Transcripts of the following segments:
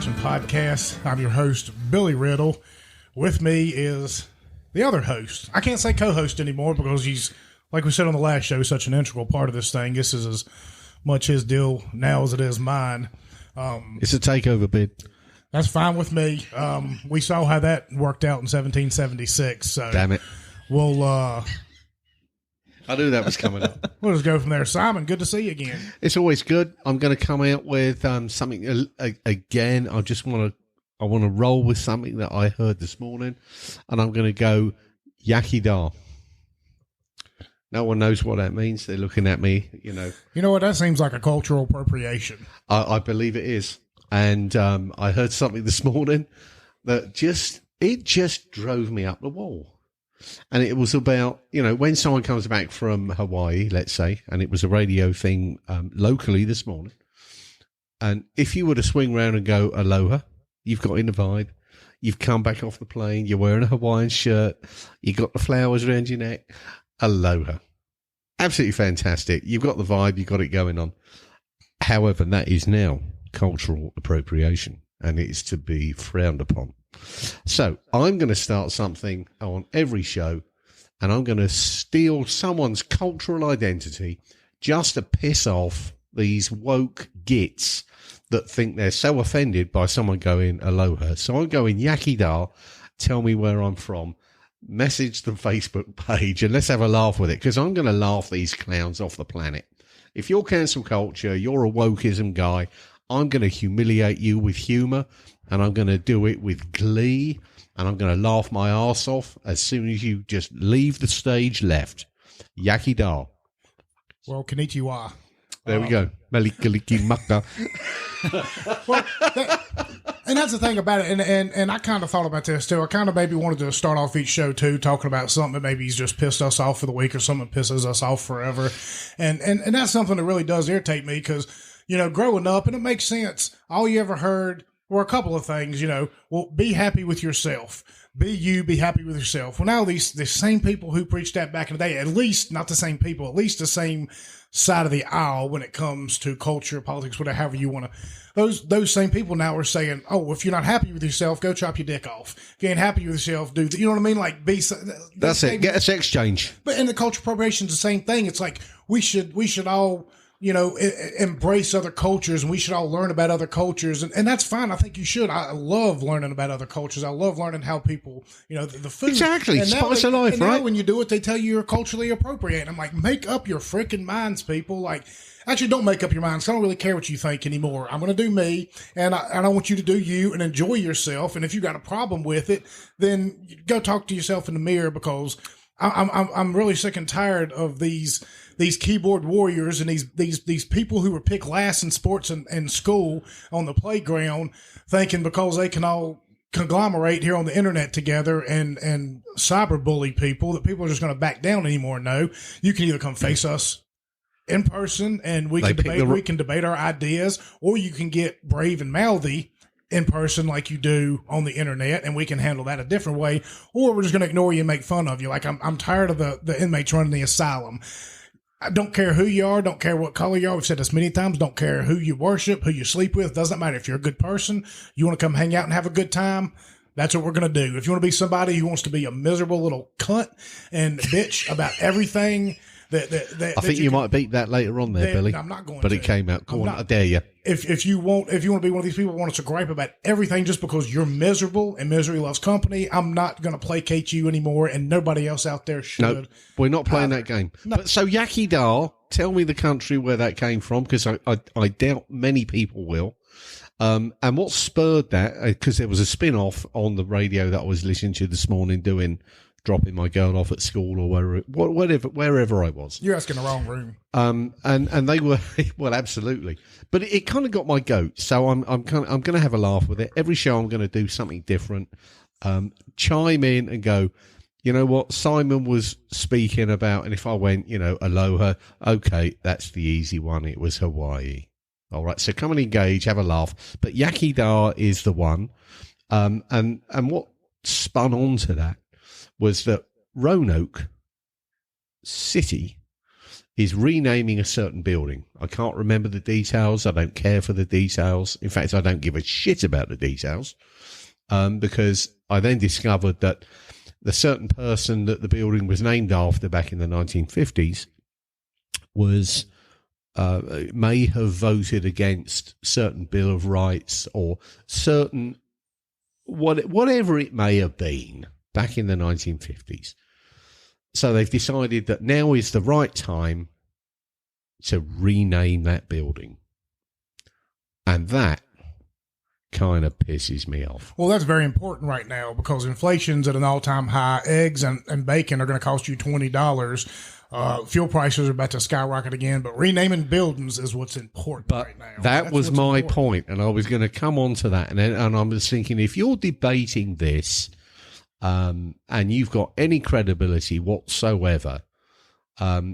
Appalachian podcast. I'm your host, Billy Riddle. With me is the other host. I can't say co-host anymore because he's, like we said on the last show, such an integral part of this thing. This is as much his deal now as it is mine. It's a takeover bid. That's fine with me. We saw how that worked out in 1776. So Damn it. We'll I knew that was coming up. we'll just go from there. Simon, good to see you again. It's always good. I'm going to come out with something again. I want to roll with something that I heard this morning, and I'm going to go Yakidar. No one knows what that means. They're looking at me, You know what? That seems like a cultural appropriation. I believe it is. And I heard something this morning that just drove me up the wall. And it was about, when someone comes back from Hawaii, let's say, and it was a radio thing locally this morning. And if you were to swing around and go, aloha, you've got in the vibe. You've come back off the plane. You're wearing a Hawaiian shirt. You got the flowers around your neck. Aloha. Absolutely fantastic. You've got the vibe. You've got it going on. However, that is now cultural appropriation, and it's to be frowned upon. So I'm going to start something on every show, and I'm going to steal someone's cultural identity just to piss off these woke gits that think they're so offended by someone going aloha. So I'm going Yakidar, tell me where I'm from, message the Facebook page, and let's have a laugh with it, because I'm going to laugh these clowns off the planet. If you're cancel culture, you're a wokeism guy, I'm going to humiliate you with humour, and I'm going to do it with glee, and I'm going to laugh my arse off as soon as you just leave the stage left. Yakidar. Well, konnichiwa. There we go. Melikaliki maka. Well, and that's the thing about it, and I kind of thought about this too. I kind of maybe wanted to start off each show too, talking about something that maybe he's just pissed us off for the week, or something that pisses us off forever, and that's something that really does irritate me, because growing up, and it makes sense, all you ever heard were a couple of things. Well, be happy with yourself. Be you, be happy with yourself. Well, now the same people who preached that back in the day, at least not the same people, at least the same side of the aisle when it comes to culture, politics, whatever, however you want to. Those same people now are saying, "Oh, if you're not happy with yourself, go chop your dick off. If you ain't happy with yourself, do you know what I mean? Like, that's it. Get a sex change." But in the culture appropriation, it's the same thing. It's like we should all embrace other cultures, and we should all learn about other cultures, and that's fine. I think you should. I love learning about other cultures. I love learning how people, the food. Exactly. And spice of life, and right? Now when you do it, they tell you you're culturally appropriating. I'm like, make up your freaking minds, people. Like, actually, don't make up your minds. I don't really care what you think anymore. I'm going to do me, and I want you to do you and enjoy yourself. And if you got a problem with it, then go talk to yourself in the mirror, because I'm really sick and tired of these keyboard warriors and these people who were picked last in sports and school on the playground, thinking because they can all conglomerate here on the internet together and cyberbully people, that people are just going to back down anymore. No, you can either come face us in person and we can debate our ideas, or you can get brave and mouthy in person like you do on the internet, and we can handle that a different way, or we're just going to ignore you and make fun of you. Like, I'm tired of the inmates running the asylum. I don't care who you are, don't care what color you are. We've said this many times. Don't care who you worship, who you sleep with. Doesn't matter. If you're a good person, you want to come hang out and have a good time, that's what we're going to do. If you want to be somebody who wants to be a miserable little cunt and bitch about everything, I think you might beat that later on there, Billy. I'm not going but to. It came out. Go on, I dare you. If you want to be one of these people who wants to gripe about everything just because you're miserable and misery loves company, I'm not going to placate you anymore, and nobody else out there should. No, we're not playing that game. No. But so Yakidar, tell me the country where that came from, because I doubt many people will. And what spurred that, because there was a spin-off on the radio that I was listening to this morning, dropping my girl off at school or wherever I was. You're asking the wrong room. And they were, well, absolutely. But it kind of got my goat. So I'm going to have a laugh with it. Every show I'm going to do something different. Chime in and go, you know what? Simon was speaking about, and if I went, aloha, okay, that's the easy one. It was Hawaii. All right. So come and engage, have a laugh. But Yakidar is the one. And what spun onto that was that Roanoke City is renaming a certain building. I can't remember the details. I don't care for the details. In fact, I don't give a shit about the details, because I then discovered that the certain person that the building was named after back in the 1950s was may have voted against certain Bill of Rights or certain whatever it may have been back in the 1950s. So they've decided that now is the right time to rename that building. And that kind of pisses me off. Well, that's very important right now because inflation's at an all-time high. Eggs and bacon are going to cost you $20. Fuel prices are about to skyrocket again, but renaming buildings is what's important right now. That was my point, and I was going to come on to that. And I was thinking, if you're debating this, and you've got any credibility whatsoever,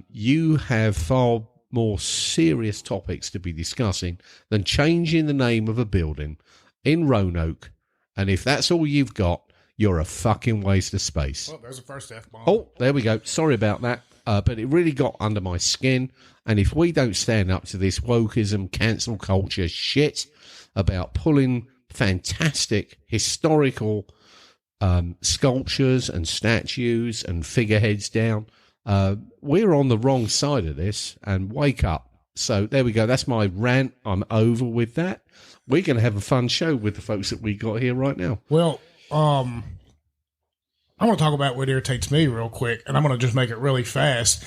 you have far more serious topics to be discussing than changing the name of a building in Roanoke. And if that's all you've got, you're a fucking waste of space. Well, there's the first F-bomb. Oh, there we go. Sorry about that. But it really got under my skin. And if we don't stand up to this wokeism, cancel culture shit about pulling fantastic historical sculptures and statues and figureheads down, we're on the wrong side of this, and wake up. So there we go. That's my rant. I'm over with that. We're going to have a fun show with the folks that we got here right now. Well, I want to talk about what irritates me real quick, and I'm going to just make it really fast,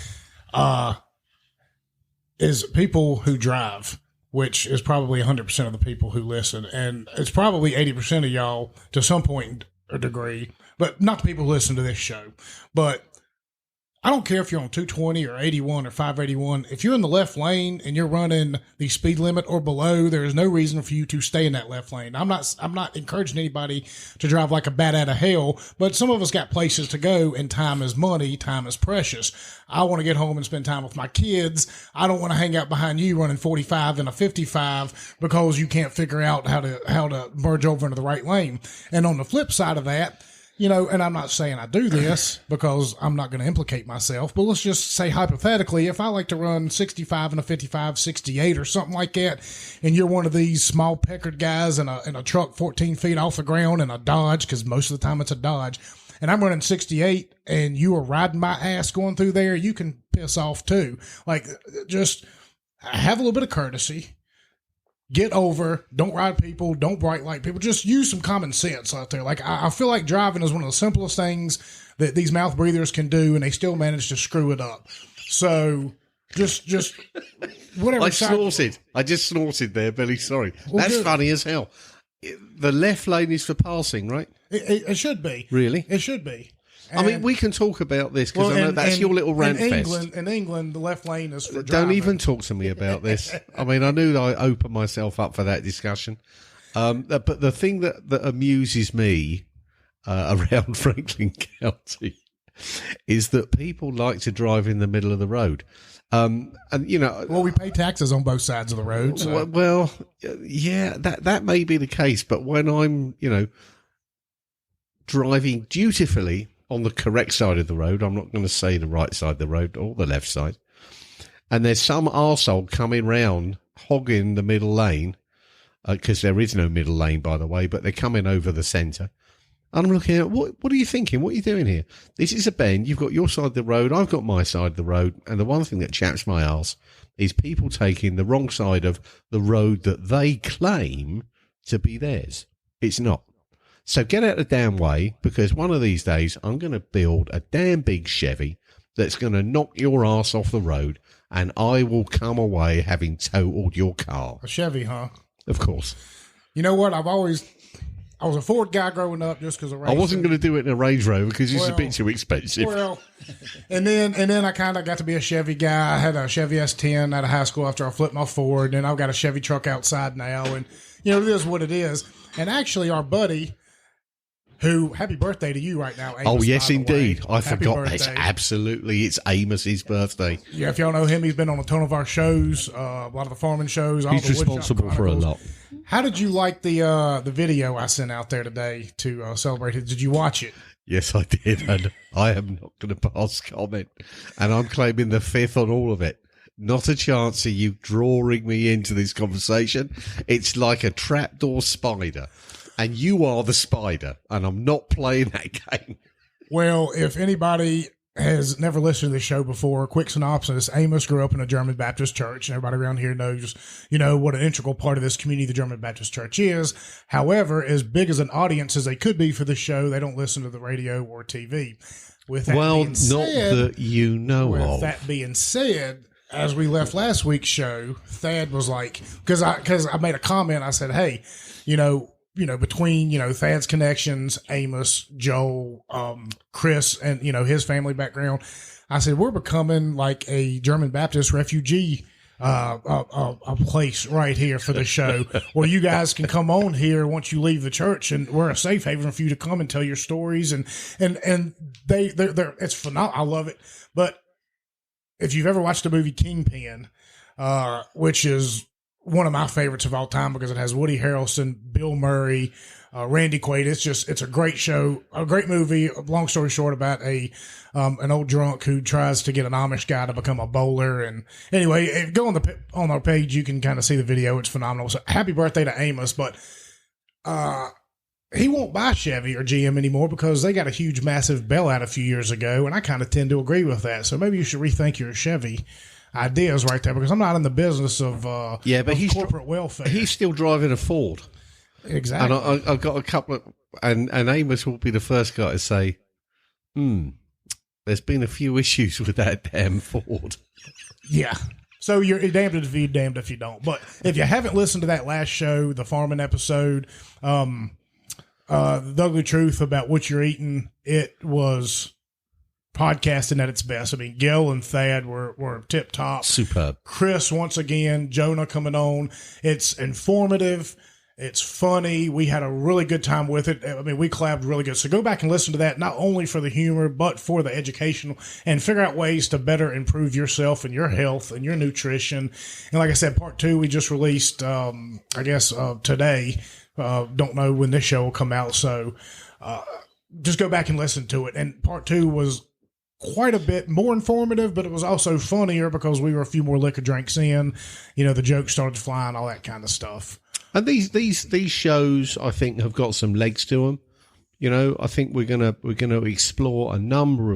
is people who drive, which is probably 100% of the people who listen, and it's probably 80% of y'all to some point or degree, but not the people who listen to this show. But I don't care if you're on 220 or 81 or 581. If you're in the left lane and you're running the speed limit or below, there is no reason for you to stay in that left lane. I'm not encouraging anybody to drive like a bat out of hell, but some of us got places to go, and time is money. Time is precious. I want to get home and spend time with my kids. I don't want to hang out behind you running 45 and a 55 because you can't figure out how to merge over into the right lane. And on the flip side of that, you know, and I'm not saying I do this because I'm not going to implicate myself, but let's just say hypothetically, if I like to run 65 and a 55, 68 or something like that, and you're one of these small peckered guys in a truck 14 feet off the ground in a Dodge, because most of the time it's a Dodge, and I'm running 68 and you are riding my ass going through there, you can piss off too. Like, just have a little bit of courtesy. Get over, don't ride people, don't bright light people. Just use some common sense out there. Like, I feel like driving is one of the simplest things that these mouth breathers can do, and they still manage to screw it up. So just whatever. I just snorted there, Billy. Sorry. Well, that's good. Funny as hell. The left lane is for passing, right? It should be. Really? It should be. I mean, we can talk about this because I know that's your little rant fest. In England, the left lane is for driving. Don't even talk to me about this. I mean, I knew that I opened myself up for that discussion. But the thing that amuses me around Franklin County is that people like to drive in the middle of the road. And you know, well, we pay taxes on both sides of the road. So. Well, yeah, that may be the case. But when I'm, you know, driving dutifully on the correct side of the road, I'm not going to say the right side of the road or the left side, and there's some arsehole coming round hogging the middle lane, because there is no middle lane, by the way, but they're coming over the centre. And I'm looking at, what are you thinking? What are you doing here? This is a bend. You've got your side of the road. I've got my side of the road. And the one thing that chaps my arse is people taking the wrong side of the road that they claim to be theirs. It's not. So get out the damn way, because one of these days I'm going to build a damn big Chevy that's going to knock your ass off the road, and I will come away having totaled your car. A Chevy, huh? Of course. You know what? I was a Ford guy growing up just because of racing. I wasn't going to do it in a Range Rover because it's a bit too expensive. Well, and then I kind of got to be a Chevy guy. I had a Chevy S10 out of high school after I flipped my Ford, and I've got a Chevy truck outside now, and you know, it is what it is. And actually, our buddy, who, happy birthday to you right now, Amos. Oh, yes, indeed. I forgot. It's Amos's birthday. Yeah, if y'all know him, he's been on a ton of our shows, a lot of the farming shows. He's responsible for a lot. How did you like the video I sent out there today to celebrate it? Did you watch it? Yes, I did. And I am not going to pass comment. And I'm claiming the fifth on all of it. Not a chance of you drawing me into this conversation. It's like a trapdoor spider. And you are the spider. And I'm not playing that game. Well, if anybody has never listened to this show before, quick synopsis: Amos grew up in a German Baptist church, and everybody around here knows, what an integral part of this community the German Baptist church is. However, as big as an audience as they could be for the show, they don't listen to the radio or TV. With that being said, not that you know of. With that being said, as we left last week's show, Thad was like, because I made a comment, I said, hey, between, Thad's connections, Amos, Joel, Chris, and, his family background, I said, we're becoming like a German Baptist refugee, a place right here for the show where you guys can come on here once you leave the church, and we're a safe haven for you to come and tell your stories. And they're it's phenomenal. I love it. But if you've ever watched the movie Kingpin, which is one of my favorites of all time because it has Woody Harrelson, Bill Murray, Randy Quaid. It's a great show, a great movie. Long story short, about an old drunk who tries to get an Amish guy to become a bowler. And anyway, go on our page, you can kind of see the video. It's phenomenal. So happy birthday to Amos, but he won't buy Chevy or GM anymore because they got a huge, massive bailout a few years ago, and I kind of tend to agree with that. So maybe you should rethink your Chevy ideas right there, because I'm not in the business of he's corporate welfare. He's still driving a Ford. Exactly. And I've got a couple of, and Amos will be the first guy to say, there's been a few issues with that damn Ford. Yeah. So you're damned if you, damned if you don't. But if you haven't listened to that last show, the farming episode, the ugly truth about what you're eating, it was podcasting at its best. I mean, Gil and Thad were tip top. Superb. Chris, once again, Jonah coming on. It's informative. It's funny. We had a really good time with it. I mean, we collabed really good. So go back and listen to that, not only for the humor, but for the educational, and figure out ways to better improve yourself and your health and your nutrition. And like I said, part 2, we just released, today. Don't know when this show will come out. So just go back and listen to it. And part 2 was quite a bit more informative, but it was also funnier because we were a few more liquor drinks in. The jokes started flying, all that kind of stuff. And these shows, I think, have got some legs to them. I think we're gonna explore a number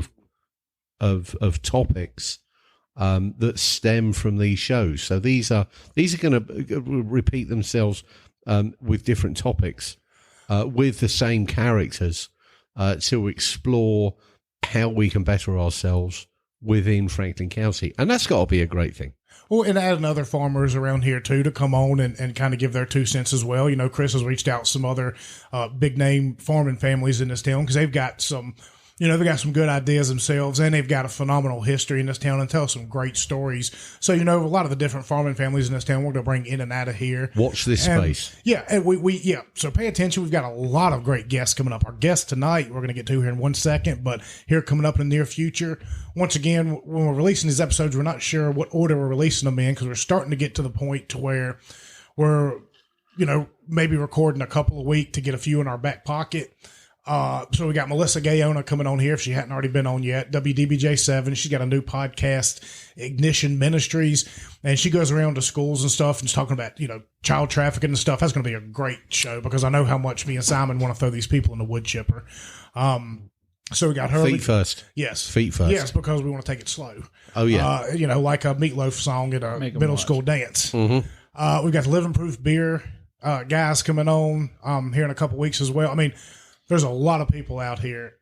of topics that stem from these shows. So these are going to repeat themselves with different topics, with the same characters, to explore how we can better ourselves within Franklin County, and that's got to be a great thing. Well, and adding other farmers around here, too, to come on and kind of give their 2 cents as well. Chris has reached out to some other big-name farming families in this town because they've got some, they've got some good ideas themselves, and they've got a phenomenal history in this town and tell some great stories. So, a lot of the different farming families in this town we're going to bring in and out of here. Watch this space. Yeah, and we so pay attention. We've got a lot of great guests coming up. Our guest tonight, we're going to get to here in 1 second, but here coming up in the near future. Once again, when we're releasing these episodes, we're not sure what order we're releasing them in because we're starting to get to the point to where we're, maybe recording a couple a week to get a few in our back pocket. So we got Melissa Gayona coming on here if she hadn't already been on yet. WDBJ7. She's got a new podcast, Ignition Ministries, and she goes around to schools and stuff and is talking about, child trafficking and stuff. That's going to be a great show because I know how much me and Simon want to throw these people in the wood chipper. So we got her. Feet first. Yes. Feet first. Yes, because we want to take it slow. Oh, yeah. Like a Meatloaf song at a middle school dance. Mm-hmm. We've got the Living Proof Beer guys coming on here in a couple weeks as well. I mean, there's a lot of people out here.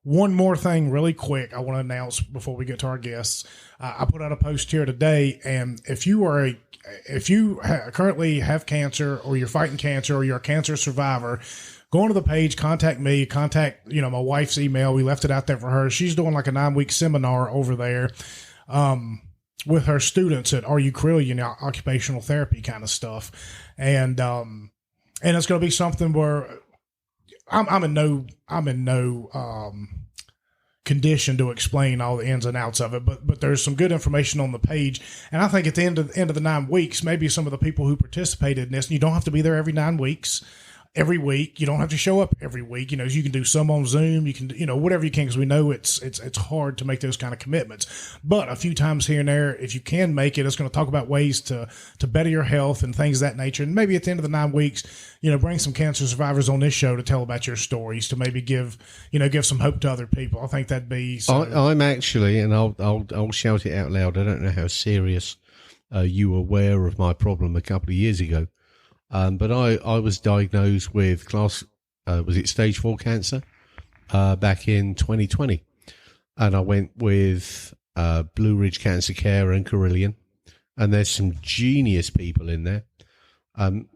One more thing really quick I want to announce before we get to our guests. I put out a post here today, and if you currently have cancer or you're fighting cancer or you're a cancer survivor, go onto the page, contact me, contact my wife's email. We left it out there for her. She's doing like a 9-week seminar over there with her students at RU Carillion, occupational therapy kind of stuff. And it's going to be something where I'm in no condition to explain all the ins and outs of it, but there's some good information on the page. And I think at the end of the 9 weeks, maybe some of the people who participated in this, and you don't have to be there every 9 weeks. every week. You don't have to show up every week. You can do some on Zoom. You can, whatever you can, because we know it's hard to make those kind of commitments. But a few times here and there, if you can make it, it's going to talk about ways to better your health and things of that nature. And maybe at the end of the 9 weeks, bring some cancer survivors on this show to tell about your stories, to maybe give some hope to other people. I think that'd be. I'm actually, and I'll shout it out loud. I don't know how serious you were aware of my problem a couple of years ago. But I was diagnosed with was it stage 4 cancer, back in 2020. And I went with, Blue Ridge Cancer Care and Carillion. And there's some genius people in there. I'm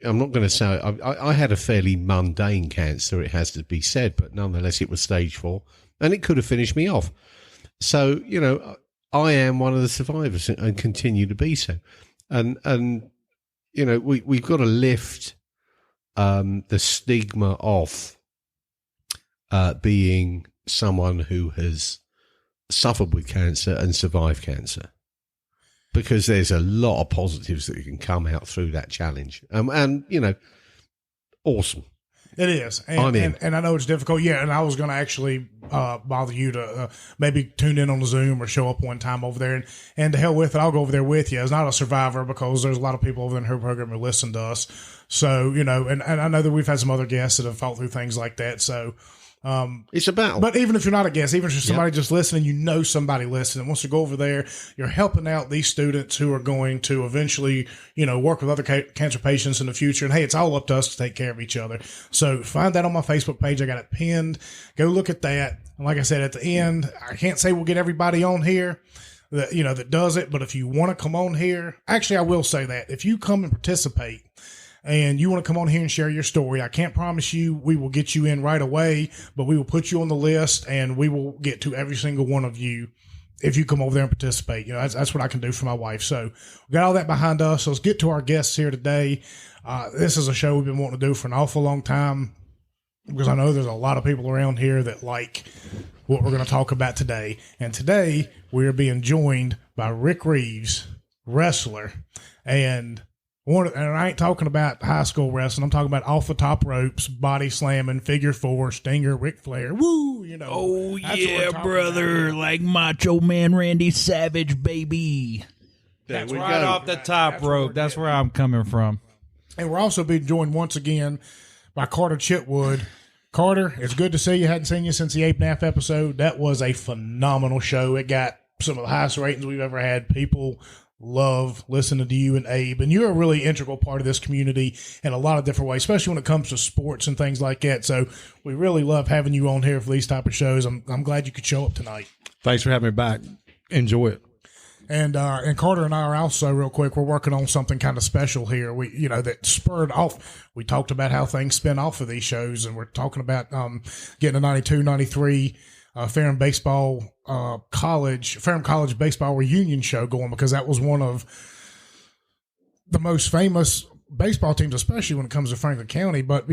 not going to say, I had a fairly mundane cancer, it has to be said, but nonetheless it was stage 4 and it could have finished me off. So, I am one of the survivors and continue to be so. And, we've got to lift the stigma off being someone who has suffered with cancer and survived cancer, because there's a lot of positives that can come out through that challenge. Awesome. It is. And I know it's difficult. Yeah, and I was going to actually bother you to maybe tune in on the Zoom or show up one time over there. And to hell with it, I'll go over there with you. As not a survivor, because there's a lot of people over in her program who listen to us. So, and I know that we've had some other guests that have fought through things like that. So it's a battle. But even if you're not a guest, even if you're somebody just listening, somebody listening wants to go over there, you're helping out these students who are going to eventually, work with other cancer patients in the future. And hey, it's all up to us to take care of each other. So find that on my Facebook page. I got it pinned. Go look at that. And like I said, at the end, I can't say we'll get everybody on here that does it. But if you want to come on here, actually, I will say that if you come and participate, and you want to come on here and share your story, I can't promise you we will get you in right away, but we will put you on the list and we will get to every single one of you if you come over there and participate. That's what I can do for my wife. So we got all that behind us. So let's get to our guests here today. This is a show we've been wanting to do for an awful long time, because I know there's a lot of people around here that like what we're going to talk about today. And today we are being joined by Ric Reeves, wrestler, and I ain't talking about high school wrestling. I'm talking about off the top ropes, body slamming, figure 4, Stinger, Ric Flair. Woo, Oh, yeah, brother. Like Macho Man Randy Savage, baby. That's right off the top rope. That's where I'm coming from. And we're also being joined once again by Carter Chitwood. Carter, it's good to see you. Hadn't seen you since the 8.5 episode. That was a phenomenal show. It got some of the highest ratings we've ever had. People love listening to you and Abe, and you're a really integral part of this community in a lot of different ways, especially when it comes to sports and things like that. So we really love having you on here for these type of shows. I'm glad you could show up tonight. Thanks for having me back. Enjoy it. And Carter and I are also, real quick, we're working on something kind of special here. We, that spurred off. We talked about how things spin off of these shows, and we're talking about getting a 92, 93 Ferrum College baseball reunion show going, because that was one of the most famous baseball teams, especially when it comes to Franklin County, but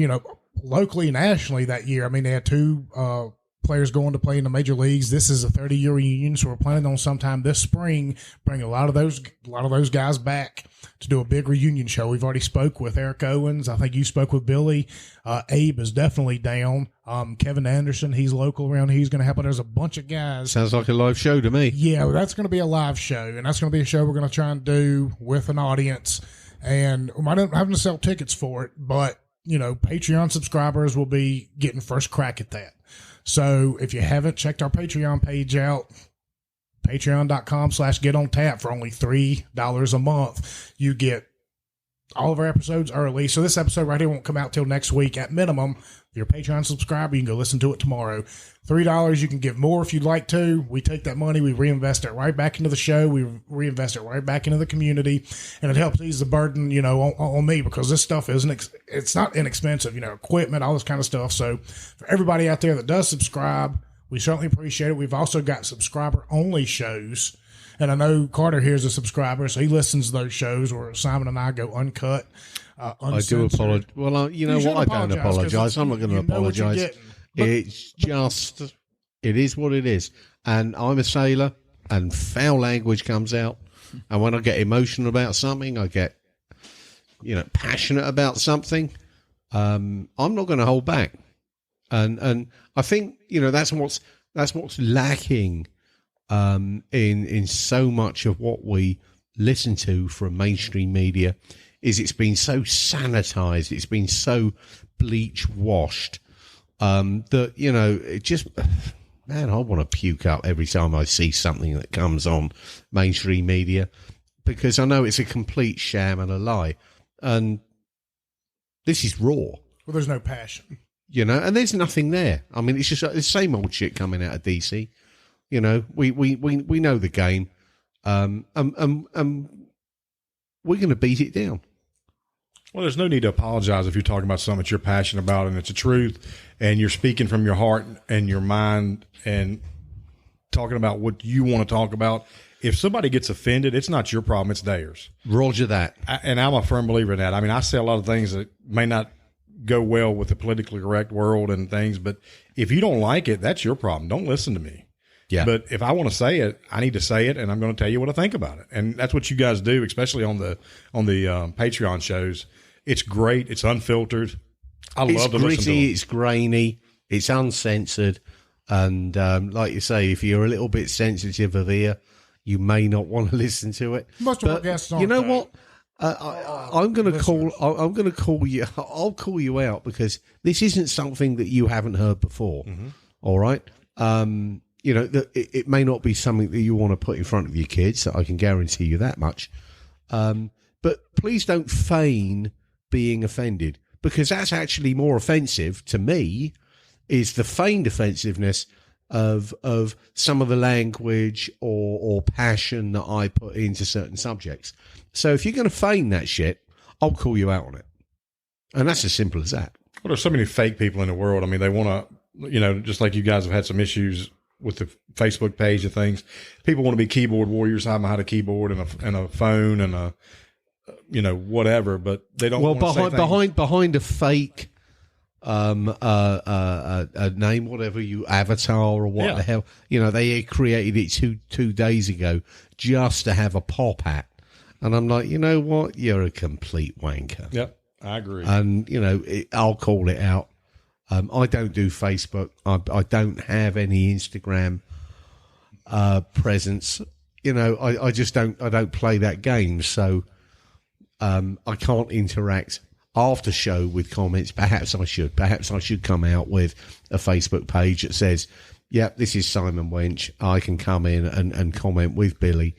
locally, nationally that year. I mean, they had 2 players going to play in the major leagues. This is a 30-year reunion, so we're planning on sometime this spring bring a lot of those guys back to do a big reunion show. We've already spoke with Eric Owens. I think you spoke with Billy. Abe is definitely down. Kevin Anderson, he's local around here. He's going to help out. There's a bunch of guys. Sounds like a live show to me. Yeah, that's going to be a live show, and that's going to be a show we're going to try and do with an audience. And we might not having to sell tickets for it, but Patreon subscribers will be getting first crack at that. So if you haven't checked our Patreon page out, patreon.com/getontap for only $3 a month, you get all of our episodes early. So this episode right here won't come out till next week at minimum. If you're a Patreon subscriber, you can go listen to it tomorrow. $3, you can give more if you'd like to. We take that money, we reinvest it right back into the show. We reinvest it right back into the community, and it helps ease the burden, on me, because this stuff it's not inexpensive, equipment, all this kind of stuff. So for everybody out there that does subscribe, we certainly appreciate it. We've also got subscriber-only shows, and I know Carter here is a subscriber, so he listens to those shows where Simon and I go uncut, I do apologize. Well, you know what? I don't apologize. I'm not going to apologize. It's just, it is what it is. And I'm a sailor, and foul language comes out. And when I get emotional about something, I get, passionate about something. I'm not going to hold back. And I think, that's what's lacking in so much of what we listen to from mainstream media is it's been so sanitized, it's been so bleach washed that, it just, man, I want to puke up every time I see something that comes on mainstream media because I know it's a complete sham and a lie. And this is raw. Well, there's no passion. And there's nothing there. I mean, it's just the same old shit coming out of DC. We know the game. We're going to beat it down. Well, there's no need to apologize if you're talking about something that you're passionate about and it's the truth and you're speaking from your heart and your mind and talking about what you want to talk about. If somebody gets offended, it's not your problem, it's theirs. Roger that. And I'm a firm believer in that. I mean, I say a lot of things that may not go well with the politically correct world and things, but if you don't like it, that's your problem. Don't listen to me. Yeah. But if I want to say it, I need to say it, and I'm going to tell you what I think about it. And that's what you guys do, especially on the Patreon shows. It's great. It's unfiltered. I love to listen to it. It's gritty. It's grainy. It's uncensored. And like you say, if you're a little bit sensitive of ear, you may not want to listen to it. Most of our guests aren't. You know what? I'm going to call. I'm going to call you. I'll call you out because this isn't something that you haven't heard before. Mm-hmm. All right. It may not be something that you want to put in front of your kids. I can guarantee you that much. But please don't feign being offended because that's actually more offensive to me. Is the feigned offensiveness of some of the language or passion that I put into certain subjects. So if you're going to feign that shit, I'll call you out on it. And that's as simple as that. Well, there's so many fake people in the world. I mean, they want to, just like you guys have had some issues with the Facebook page and things. People want to be keyboard warriors, have a keyboard and a phone and a, whatever, but they don't want to say things. Behind a fake a name, whatever you avatar or what the hell, they created it two days ago just to have a pop at. And I'm like, you know what? You're a complete wanker. Yep, I agree. And, I'll call it out. I don't do Facebook. I don't have any Instagram presence. I just don't. I don't play that game, so I can't interact after show with comments. Perhaps I should. Perhaps I should come out with a Facebook page that says, "Yep, this is Simon Wench. I can come in and comment with Billy,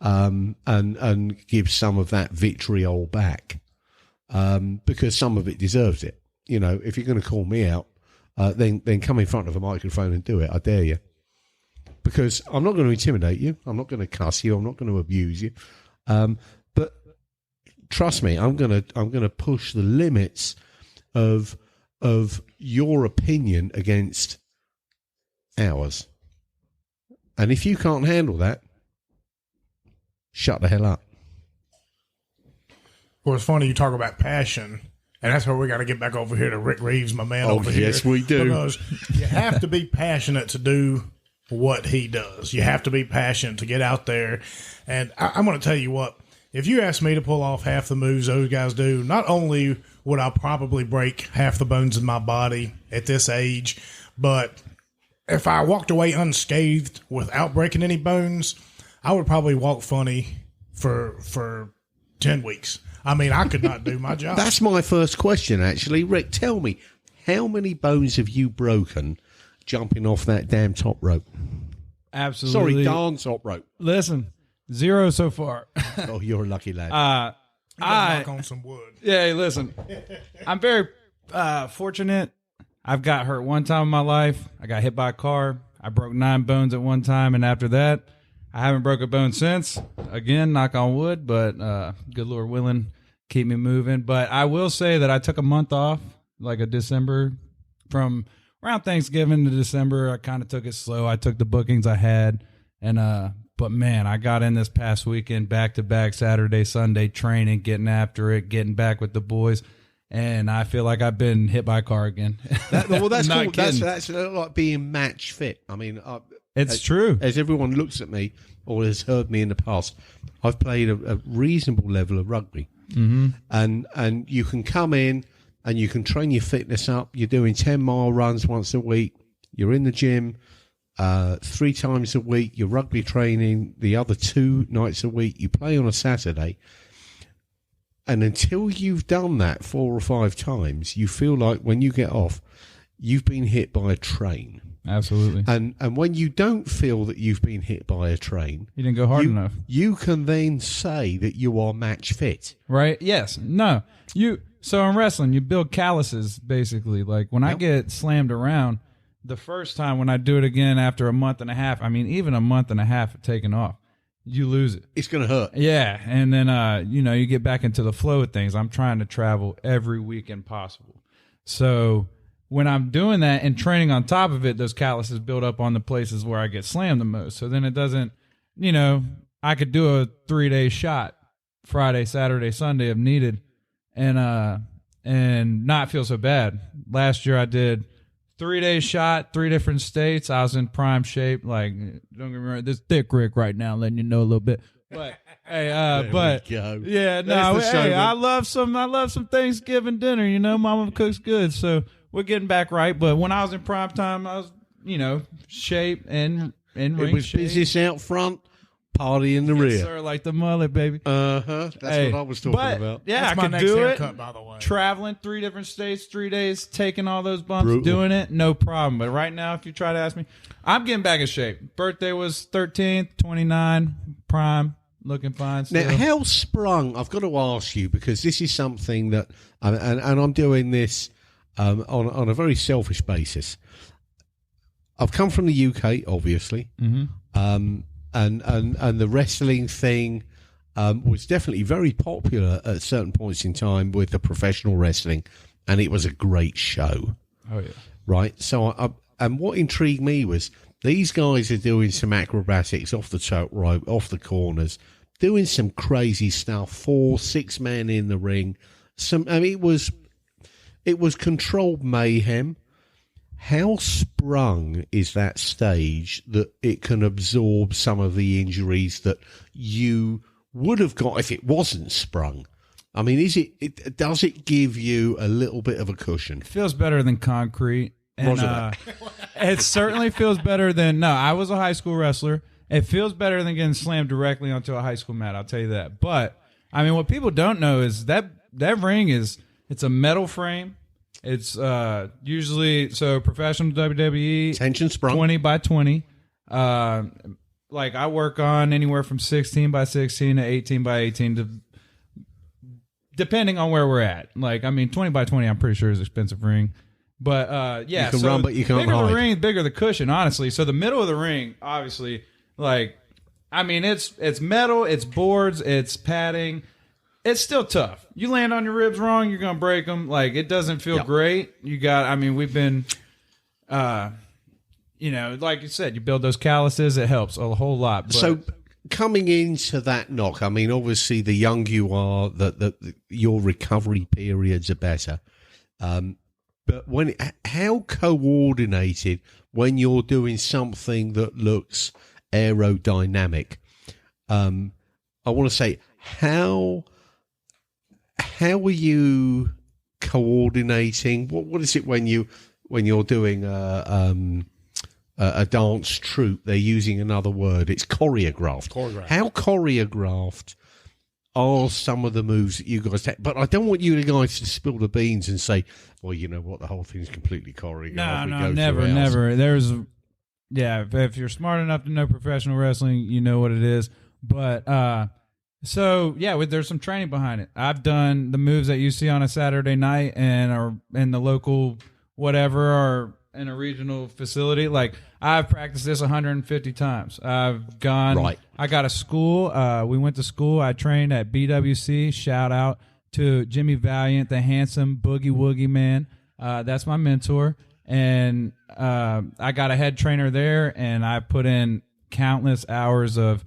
and give some of that vitriol back, because some of it deserves it." If you're going to call me out, then come in front of a microphone and do it. I dare you. Because I'm not going to intimidate you. I'm not going to cuss you. I'm not going to abuse you. But trust me, I'm going to push the limits of your opinion against ours. And if you can't handle that, shut the hell up. Well, it's funny you talk about passion. And that's where we got to get back over here to Ric Reeves, my man over here. Yes, we do. Because you have to be passionate to do what he does. You have to be passionate to get out there. And I'm going to tell you what, if you ask me to pull off half the moves those guys do, not only would I probably break half the bones in my body at this age, but if I walked away unscathed without breaking any bones, I would probably walk funny for 10 weeks. I mean, I could not do my job. That's my first question, actually. Rick, tell me, how many bones have you broken jumping off that damn top rope? Absolutely. Sorry, darn top rope. Listen, 0 so far. Oh, you're a lucky lad. I knock on some wood. Yeah, hey, listen, I'm very fortunate. I've got hurt one time in my life. I got hit by a car. I broke 9 bones at one time, and after that, I haven't broke a bone since. Again, knock on wood, but good Lord willing, keep me moving. But I will say that I took a month off, like a December, from around Thanksgiving to December. I kind of took it slow. I took the bookings I had, and but man, I got in this past weekend, back to back, Saturday, Sunday, training, getting after it, getting back with the boys. And I feel like I've been hit by a car again. That's cool. That's like being match fit. I mean, it's true. As everyone looks at me or has heard me in the past, I've played a reasonable level of rugby. Mm-hmm. And you can come in and you can train your fitness up. You're doing 10-mile runs once a week. You're in the gym 3 times a week. You're rugby training the other 2 nights a week. You play on a Saturday. And until you've done that 4 or 5 times, you feel like when you get off, you've been hit by a train. Absolutely. And when you don't feel that you've been hit by a train, You didn't go hard enough. you can then say that you are match fit. Right? Yes. No. So in wrestling, you build calluses, basically. Like, when I get slammed around, the first time when I do it again after a month and a half, I mean, even a month and a half of taking off, you lose it. It's going to hurt. Yeah. And then, you get back into the flow of things. I'm trying to travel every weekend possible. So when I'm doing that and training on top of it, those calluses build up on the places where I get slammed the most. So then it doesn't, I could do a 3-day shot Friday, Saturday, Sunday if needed, and not feel so bad. Last year I did 3-day shot, 3 different states. I was in prime shape. Like, don't get me wrong, this thick Rick right now, letting you know a little bit. But hey, yeah, no, hey, I love some Thanksgiving dinner. Mama cooks good, so we're getting back right. But when I was in prime time, I was, shape and ring It was shape. business out front, party in the rear. Yes, sir, like the mullet, baby. That's what I was talking about. Yeah, That's I my could next do haircut, it. by the way. Traveling 3 different states, 3 days, taking all those bumps, Brutal. doing it, no problem. But right now, if you try to ask me, I'm getting back in shape. Birthday was 13th, 29, prime, looking fine still. Now, how sprung? I've got to ask you, because this is something that, and I'm doing this on a very selfish basis. I've come from the UK, obviously, and the wrestling thing was definitely very popular at certain points in time with the professional wrestling, and it was a great show. Oh, yeah. Right? So, and what intrigued me was these guys are doing some acrobatics off the top rope, off the corners, doing some crazy stuff, 4, 6 men in the ring. It was controlled mayhem. How sprung is that stage that it can absorb some of the injuries that you would have got if it wasn't sprung? I mean, does it give you a little bit of a cushion? It feels better than concrete. And it certainly feels better than, I was a high school wrestler. It feels better than getting slammed directly onto a high school mat, I'll tell you that. But, I mean, what people don't know is that ring it's a metal frame. It's usually, so professional WWE, Tension sprung. 20 by 20. Like, I work on anywhere from 16 by 16 to 18 by 18, depending on where we're at. Like, I mean, 20 by 20, I'm pretty sure is an expensive ring. But, yeah. You can run, but you can't bigger hide. The ring, bigger the cushion, honestly. So the middle of the ring, obviously, like, I mean, it's metal, it's boards, it's padding. It's still tough. You land on your ribs wrong, you're going to break them. Like, it doesn't feel great. We've been, like you said, you build those calluses, it helps a whole lot. But So coming into that knock, I mean, obviously the younger you are, your recovery periods are better. But how coordinated when you're doing something that looks aerodynamic? I want to say, how are you coordinating? What is it when you're doing a dance troupe? They're using another word. It's choreographed. How choreographed are some of the moves that you guys take? But I don't want you guys to spill the beans and say, well, you know what, the whole thing's completely choreographed. No, never. There's, if you're smart enough to know professional wrestling, you know what it is. But, there's some training behind it. I've done the moves that you see on a Saturday night and are in the local whatever or in a regional facility. Like, I've practiced this 150 times. I've gone. Right. I got a school. We went to school. I trained at BWC. Shout out to Jimmy Valiant, the handsome boogie woogie man. That's my mentor. And I got a head trainer there, and I put in countless hours of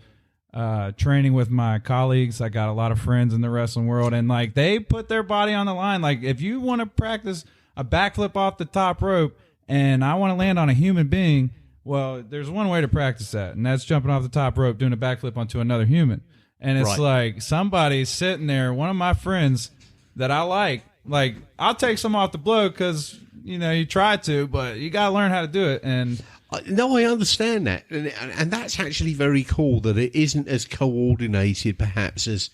training with my colleagues. I got a lot of friends in the wrestling world, and like, they put their body on the line. Like, if you want to practice a backflip off the top rope and I want to land on a human being, well, there's one way to practice that, and that's jumping off the top rope, doing a backflip onto another human. And it's like, somebody's sitting there, one of my friends that I like, Like, I'll take some off the blow because, you try to, but you got to learn how to do it. And no, I understand that. And that's actually very cool that it isn't as coordinated, perhaps, as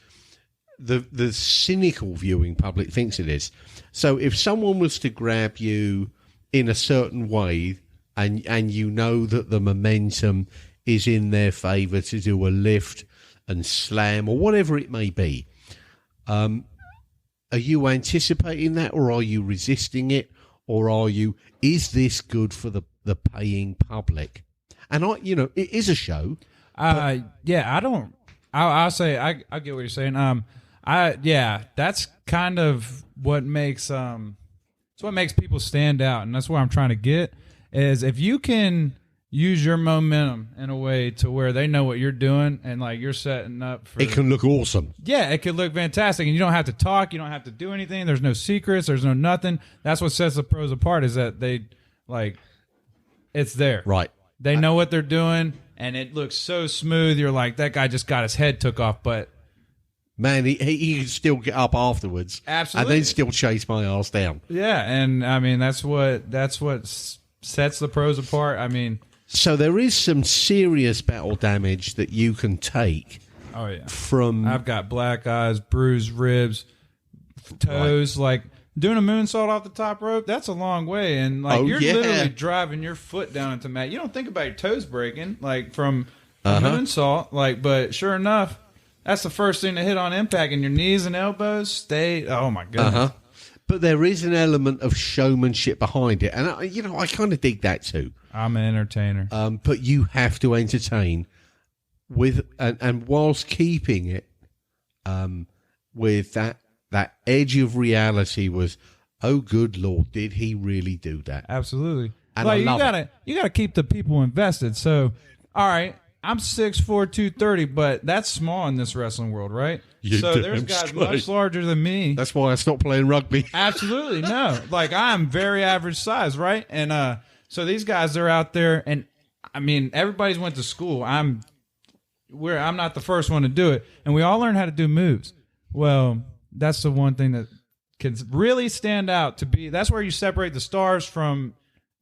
the cynical viewing public thinks it is. So if someone was to grab you in a certain way and you know that the momentum is in their favour to do a lift and slam or whatever it may be, are you anticipating that, or are you resisting it, or is this good for the paying public? And it is a show. I'll say I get what you're saying. That's kind of what makes it's what makes people stand out, and that's what I'm trying to get is if you can use your momentum in a way to where they know what you're doing and like you're setting up for it can look awesome. Yeah, it could look fantastic, and you don't have to talk, you don't have to do anything. There's no secrets, there's no nothing. That's what sets the pros apart is that they it's there. Right. They know what they're doing, and it looks so smooth. You're like, that guy just got his head took off, but man, he can still get up afterwards. Absolutely. And then still chase my ass down. Yeah, and I mean that's what sets the pros apart. I mean, so there is some serious battle damage that you can take. Oh yeah. From I've got black eyes, bruised ribs, toes, right. like doing a moonsault off the top rope, that's a long way, and like you're literally driving your foot down into mat. You don't think about your toes breaking like from a moonsault, like, but sure enough, that's the first thing to hit on impact, and your knees and elbows stay. Oh my goodness! But there is an element of showmanship behind it, and I kind of dig that too. I'm an entertainer, but you have to entertain with and whilst keeping it with that edge of reality. Was, oh good Lord, did he really do that? Absolutely. And like, I you gotta keep the people invested. So, all right. I'm 6'4", 230, but that's small in this wrestling world, right? So there's guys much larger than me. That's why I stopped playing rugby. Absolutely, no. Like, I'm very average size, right? And so these guys are out there, and I mean, everybody's went to school. I'm not the first one to do it, and we all learn how to do moves. Well, that's the one thing that can really stand out to be. That's where you separate the stars from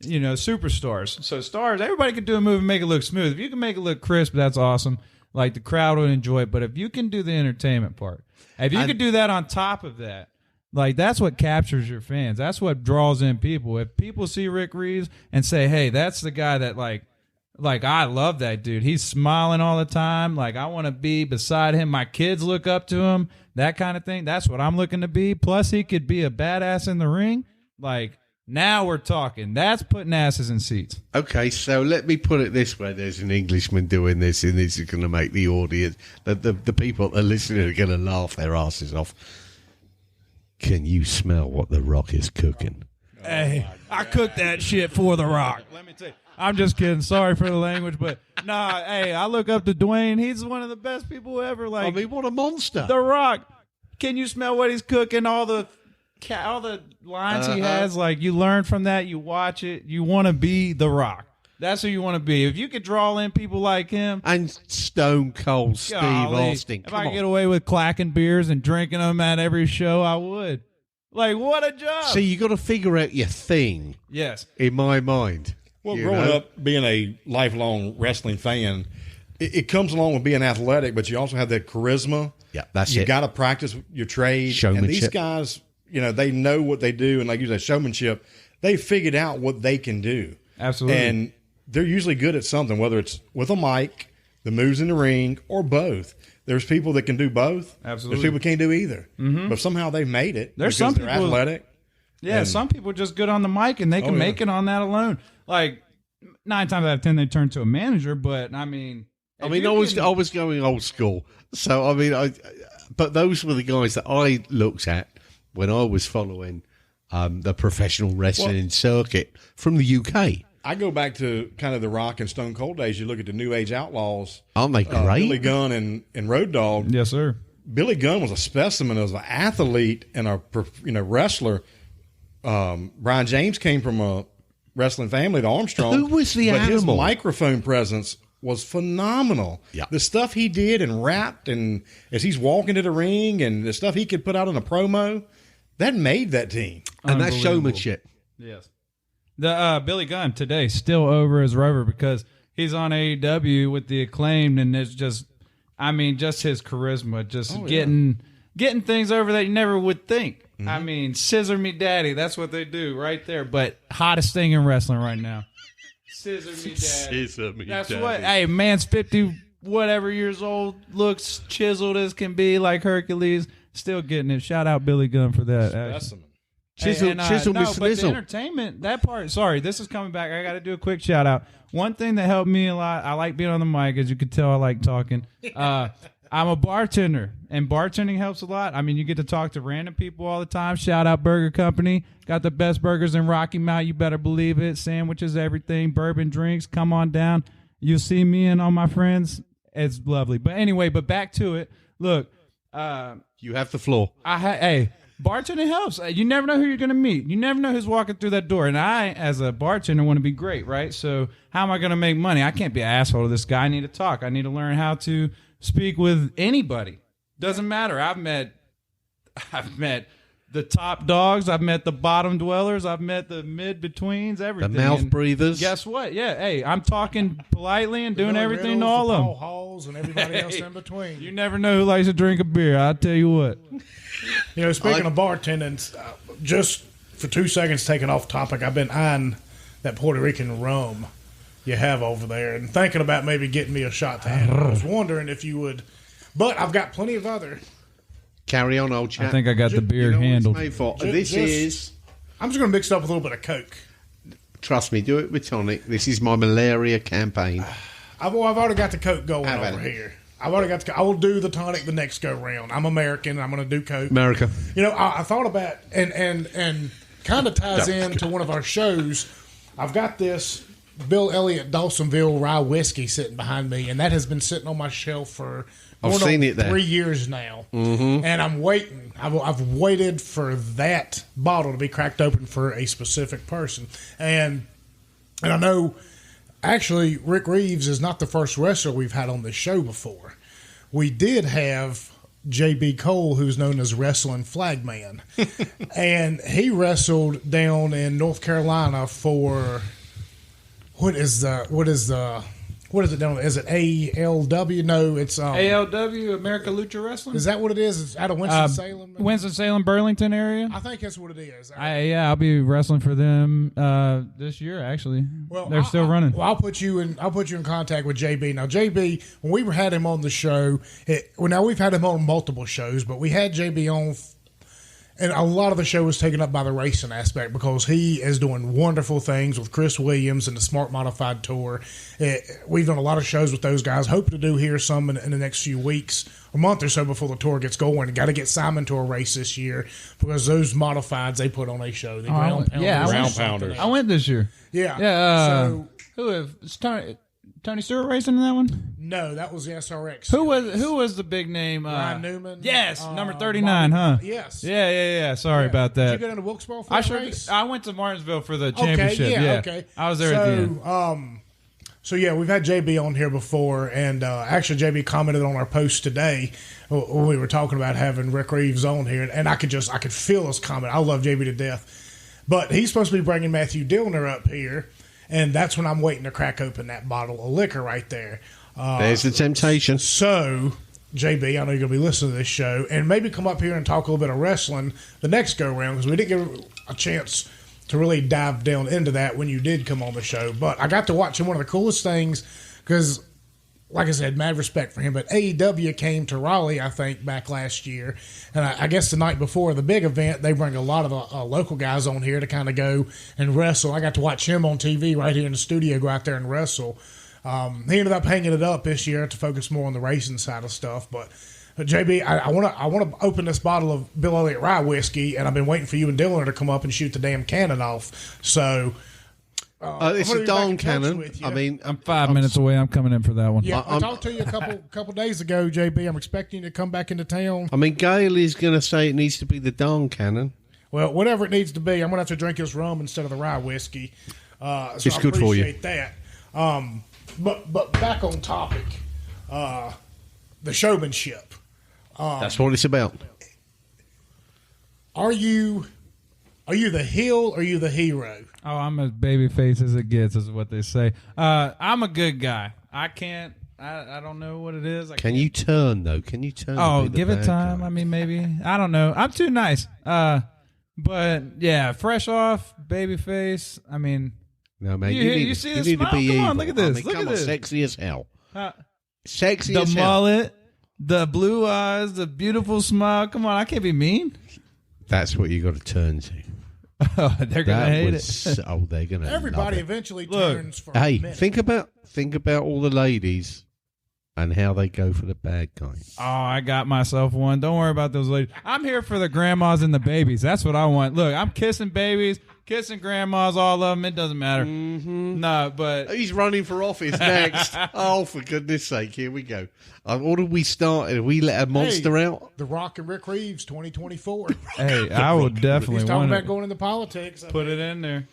superstars. So stars, everybody can do a move and make it look smooth. If you can make it look crisp, that's awesome. Like, the crowd would enjoy it. But if you can do the entertainment part, if you could do that on top of that, like, that's what captures your fans. That's what draws in people. If people see Ric Reeves and say, hey, that's the guy that like I love that dude. He's smiling all the time. Like, I want to be beside him. My kids look up to him. That kind of thing. That's what I'm looking to be. Plus, he could be a badass in the ring. Like, now we're talking. That's putting asses in seats. Okay, so let me put it this way. There's an Englishman doing this, and this is going to make the audience, the people that are listening are going to laugh their asses off. Can you smell what The Rock is cooking? Hey, I cooked that shit for The Rock. Let me tell you. I'm just kidding. Sorry for the language, but nah, hey, I look up to Dwayne. He's one of the best people ever. Like, I mean, what a monster. The Rock. Can you smell what he's cooking? All the lines he has, like, you learn from that. You watch it. You want to be The Rock. That's who you want to be. If you could draw in people like him. And Stone Cold Steve Austin. If I could get away with clacking beers and drinking them at every show, I would. Like, what a job. See, you got to figure out your thing. Yes. In my mind. Well, growing up, being a lifelong wrestling fan, it comes along with being athletic, but you also have that charisma. Yeah, that's it. You got to practice your trade. Showmanship. And these guys, they know what they do, and like you said, showmanship. They figured out what they can do. Absolutely. And they're usually good at something, whether it's with a mic, the moves in the ring, or both. There's people that can do both. Absolutely. There's people that can't do either. Mm-hmm. But somehow they've made it. There's some they're people athletic. Yeah, some people are just good on the mic, and they can make it on that alone. Like, 9 times out of 10, they turn to a manager. But I was going old school. So but those were the guys that I looked at when I was following the professional wrestling circuit from the UK. I go back to kind of the Rock and Stone Cold days. You look at the New Age Outlaws. Aren't they great? Billy Gunn and Road Dogg. Yes, sir. Billy Gunn was a specimen as an athlete and a wrestler. Brian James came from a wrestling family, the Armstrong. Who was the animal? His microphone presence was phenomenal. Yeah. The stuff he did and rapped, and as he's walking to the ring, and the stuff he could put out in a promo, That made that team. And that's Unbelievable. showmanship. Yes. The Billy Gunn today still over as Rover because he's on AEW with the Acclaimed, and it's just, I mean, just his charisma, just getting things over that you never would think. Mm-hmm. I mean, scissor me daddy, that's what they do right there. But hottest thing in wrestling right now. Scissor me daddy. Scissor me That's daddy. what, hey, man's 50 whatever years old, looks chiseled as can be like Hercules, still getting it. Shout out Billy Gunn for that. Specimen. Chisel, no, Miss but the Nizzle. entertainment, that part, sorry, this is coming back. I got to do a quick shout out. One thing that helped me a lot, I like being on the mic, as you can tell, I like talking. I'm a bartender, and bartending helps a lot. I mean, you get to talk to random people all the time. Shout out Burger Company. Got the best burgers in Rocky Mount, you better believe it. Sandwiches, everything, bourbon drinks. Come on down. You'll see me and all my friends. It's lovely. But anyway, back to it. Look. You have the floor. Hey, bartending helps. You never know who you're going to meet. You never know who's walking through that door. And I, as a bartender, want to be great, right? So how am I going to make money? I can't be an asshole to this guy. I need to talk. I need to learn how to speak with anybody. Doesn't matter. I've met the top dogs. I've met the bottom dwellers. I've met the mid-betweens, everything. The mouth And breathers. guess what? Yeah, hey, I'm talking politely and doing everything to all of them. Halls and everybody else in between. You never know who likes to drink a beer. I'll tell you what. You know, speaking of bartending, just for 2 seconds taking off topic, I've been eyeing that Puerto Rican rum you have over there and thinking about maybe getting me a shot to have. I was wondering if you would, but I've got plenty of other. Carry on, old chap. I think I got the beer You know what it's handled. made for. Ju- This just- is, I'm just going to mix it up with a little bit of Coke. trust me, do it with tonic. This is my malaria campaign. I've already got the Coke going Have over it. here. I've already got I will do the tonic the next go round. I'm American. I'm going to do Coke. America. You know, I thought about and kind of ties into one of our shows. I've got this Bill Elliott Dawsonville rye whiskey sitting behind me, and that has been sitting on my shelf for I've going on seen it there. 3 years now. Mm-hmm. And I'm waiting. I've waited for that bottle to be cracked open for a specific person, and I know. Actually, Ric Reeves is not the first wrestler we've had on this show before. We did have J.B. Cole, who's known as Wrestling Flagman. And he wrestled down in North Carolina for what is it down? Is it ALW? No, it's ALW, America Lucha Wrestling? Is that what it is? It's out of Winston-Salem? Winston-Salem, Burlington area? I think that's what it is. I'll be wrestling for them this year, actually. Well, they're still running. Well, I'll put you in contact with JB. Now, JB, when we had him on the show, now we've had him on multiple shows, but we had JB on, and a lot of the show was taken up by the racing aspect because he is doing wonderful things with Chris Williams and the Smart Modified Tour. We've done a lot of shows with those guys. Hope to do here some in the next few weeks, a month or so before the tour gets going. Got to get Simon to a race this year because those modifieds they put on a show. The ground pounders. yeah, Ground pounders. I went this year. Yeah. Yeah. Is Tony Stewart racing in that one? No, that was the SRX. Who was the big name? Ryan Newman. Yes, number 39, huh? Yes. Yeah. Sorry about Did you that. go down to Wilkesboro for I that sure. race? I went to Martinsville for the championship. Okay. I was there at the end. So yeah, we've had JB on here before, and actually JB commented on our post today when we were talking about having Ric Reeves on here, and I could feel his comment. I love JB to death, but he's supposed to be bringing Matthew Dillner up here, and that's when I'm waiting to crack open that bottle of liquor right there. There's the temptation. So, JB, I know you're going to be listening to this show, and maybe come up here and talk a little bit of wrestling the next go-round, because we didn't get a chance to really dive down into that when you did come on the show. But I got to watch him. One of the coolest things, because, like I said, mad respect for him, but AEW came to Raleigh, I think, back last year, and I guess the night before the big event, they bring a lot of local guys on here to kind of go and wrestle. I got to watch him on TV right here in the studio go out there and wrestle. He ended up hanging it up this year to focus more on the racing side of stuff. But JB, I want to open this bottle of Bill Elliott rye whiskey, and I've been waiting for you and Dylan to come up and shoot the damn cannon off. So It's I'm a gonna be back darn in touch cannon. with you. I mean, I'm 5 minutes away. I'm coming in for that one. Yeah, I talked to you a couple days ago, JB. I'm expecting you to come back into town. I mean, Gail is going to say it needs to be the darn cannon. Well, whatever it needs to be, I'm going to have to drink this rum instead of the rye whiskey. So It's good for you. I appreciate that. But back on topic, the showmanship. That's what it's about. Are you the heel or are you the hero? Oh, I'm as baby face as it gets, is what they say. I'm a good guy. I can't. I don't know what it is. Can you turn though? Can you turn? Oh, give it time. Guy? I mean, maybe. I don't know. I'm too nice. But yeah, fresh off baby face. I mean, no man. You see the smile? To be come on, evil. look at this. I mean, look come at on, this. sexy as hell. Sexy as the hell. mullet, the blue eyes, the beautiful smile. Come on, I can't be mean. That's what you got to turn to. Oh, they're gonna hate it. Oh, they're gonna. Everybody love it. eventually turns for Hey, a minute. think about all the ladies and how they go for the bad guy. Oh, I got myself one. Don't worry about those ladies. I'm here for the grandmas and the babies. That's what I want. Look, I'm kissing babies, kissing grandmas, all of them. It doesn't matter. Mm-hmm. No, but He's running for office next. Oh, for goodness sake, here we go. What did we start? Did we let a monster out? The Rock and Ric Reeves 2024. hey, I will definitely He's talking want about to going into politics. put it in there.